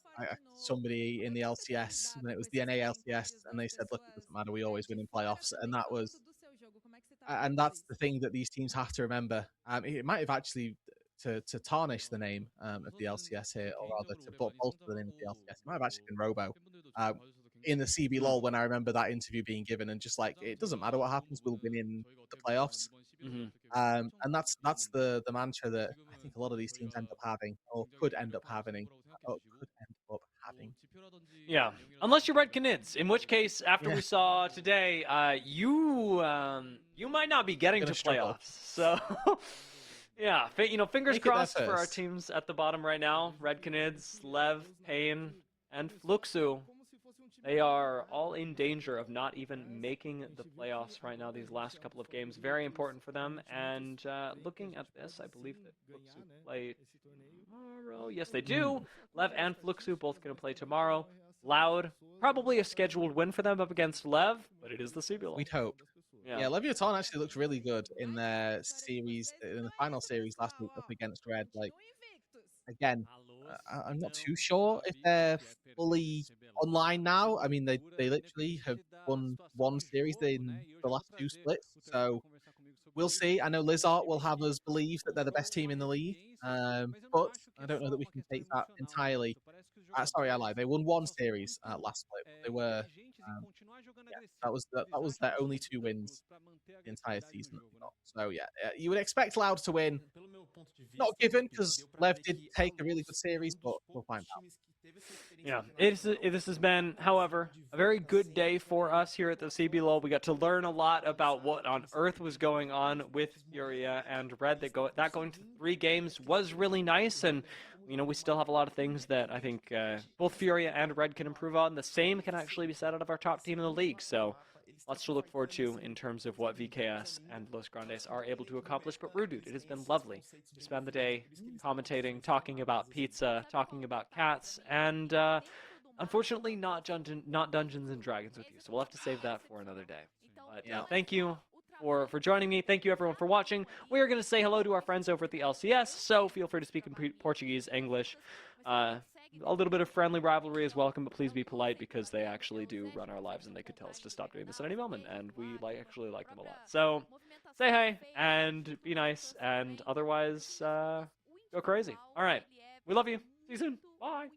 somebody in the LCS when it was the NA LCS, and they said, "Look, it doesn't matter. We always win in playoffs," and that's the thing that these teams have to remember. It might have actually to tarnish the name of the LCS here, or rather to bolster the name of the LCS. It might have actually been Robo. In the CBLOL, when I remember that interview being given, and just like, it doesn't matter what happens, we'll win in the playoffs. And that's the mantra that I think a lot of these teams end up having, or could end up having, Yeah, unless you're Red Canids, in which case, after Yeah. we saw today, you might not be getting to Gonna struggle. playoffs. So, yeah, fingers Make it there crossed for our first. teams at the bottom right now. Red Canids, Lev, Payne, and Fluxu. They are all in danger of not even making the playoffs right now. These last couple of games, very important for them. And looking at this, I believe that Fluxu play tomorrow. Yes, they do. Lev and Fluxu both going to play tomorrow. Loud, probably a scheduled win for them up against Lev, but it is the CBLOL. We'd hope. Yeah, Leviathan actually looked really good in their series, in the final series last week up against Red. Like, again, I'm not too sure if they're fully online now. I mean, they literally have won one series in the last two splits, so we'll see. I know Lizard will have us believe that they're the best team in the league, but I don't know that we can take that entirely. Sorry, I lied. They won one series last split. But they were, yeah, that was their only two wins the entire season that they got. So yeah, you would expect Loud to win. Not given, because Lev did take a really good series, but we'll find out. Yeah, this has been, however, a very good day for us here at the CBLOL. We got to learn a lot about what on earth was going on with Furia and Red. That going to 3 games was really nice, and we still have a lot of things that I think both Furia and Red can improve on. The same can actually be said out of our top team in the league, so lots to look forward to in terms of what VKS and Los Grandes are able to accomplish. But Roodood, it has been lovely to spend the day commentating, talking about pizza, talking about cats, and unfortunately not Dungeons and Dragons with you. So we'll have to save that for another day. But thank you for joining me. Thank you everyone for watching. We are going to say hello to our friends over at the LCS, so feel free to speak in Portuguese, English. A little bit of friendly rivalry is welcome, but please be polite because they actually do run our lives and they could tell us to stop doing this at any moment, and we actually like them a lot. So say hi and be nice, and otherwise go crazy. All right, we love you. See you soon. Bye.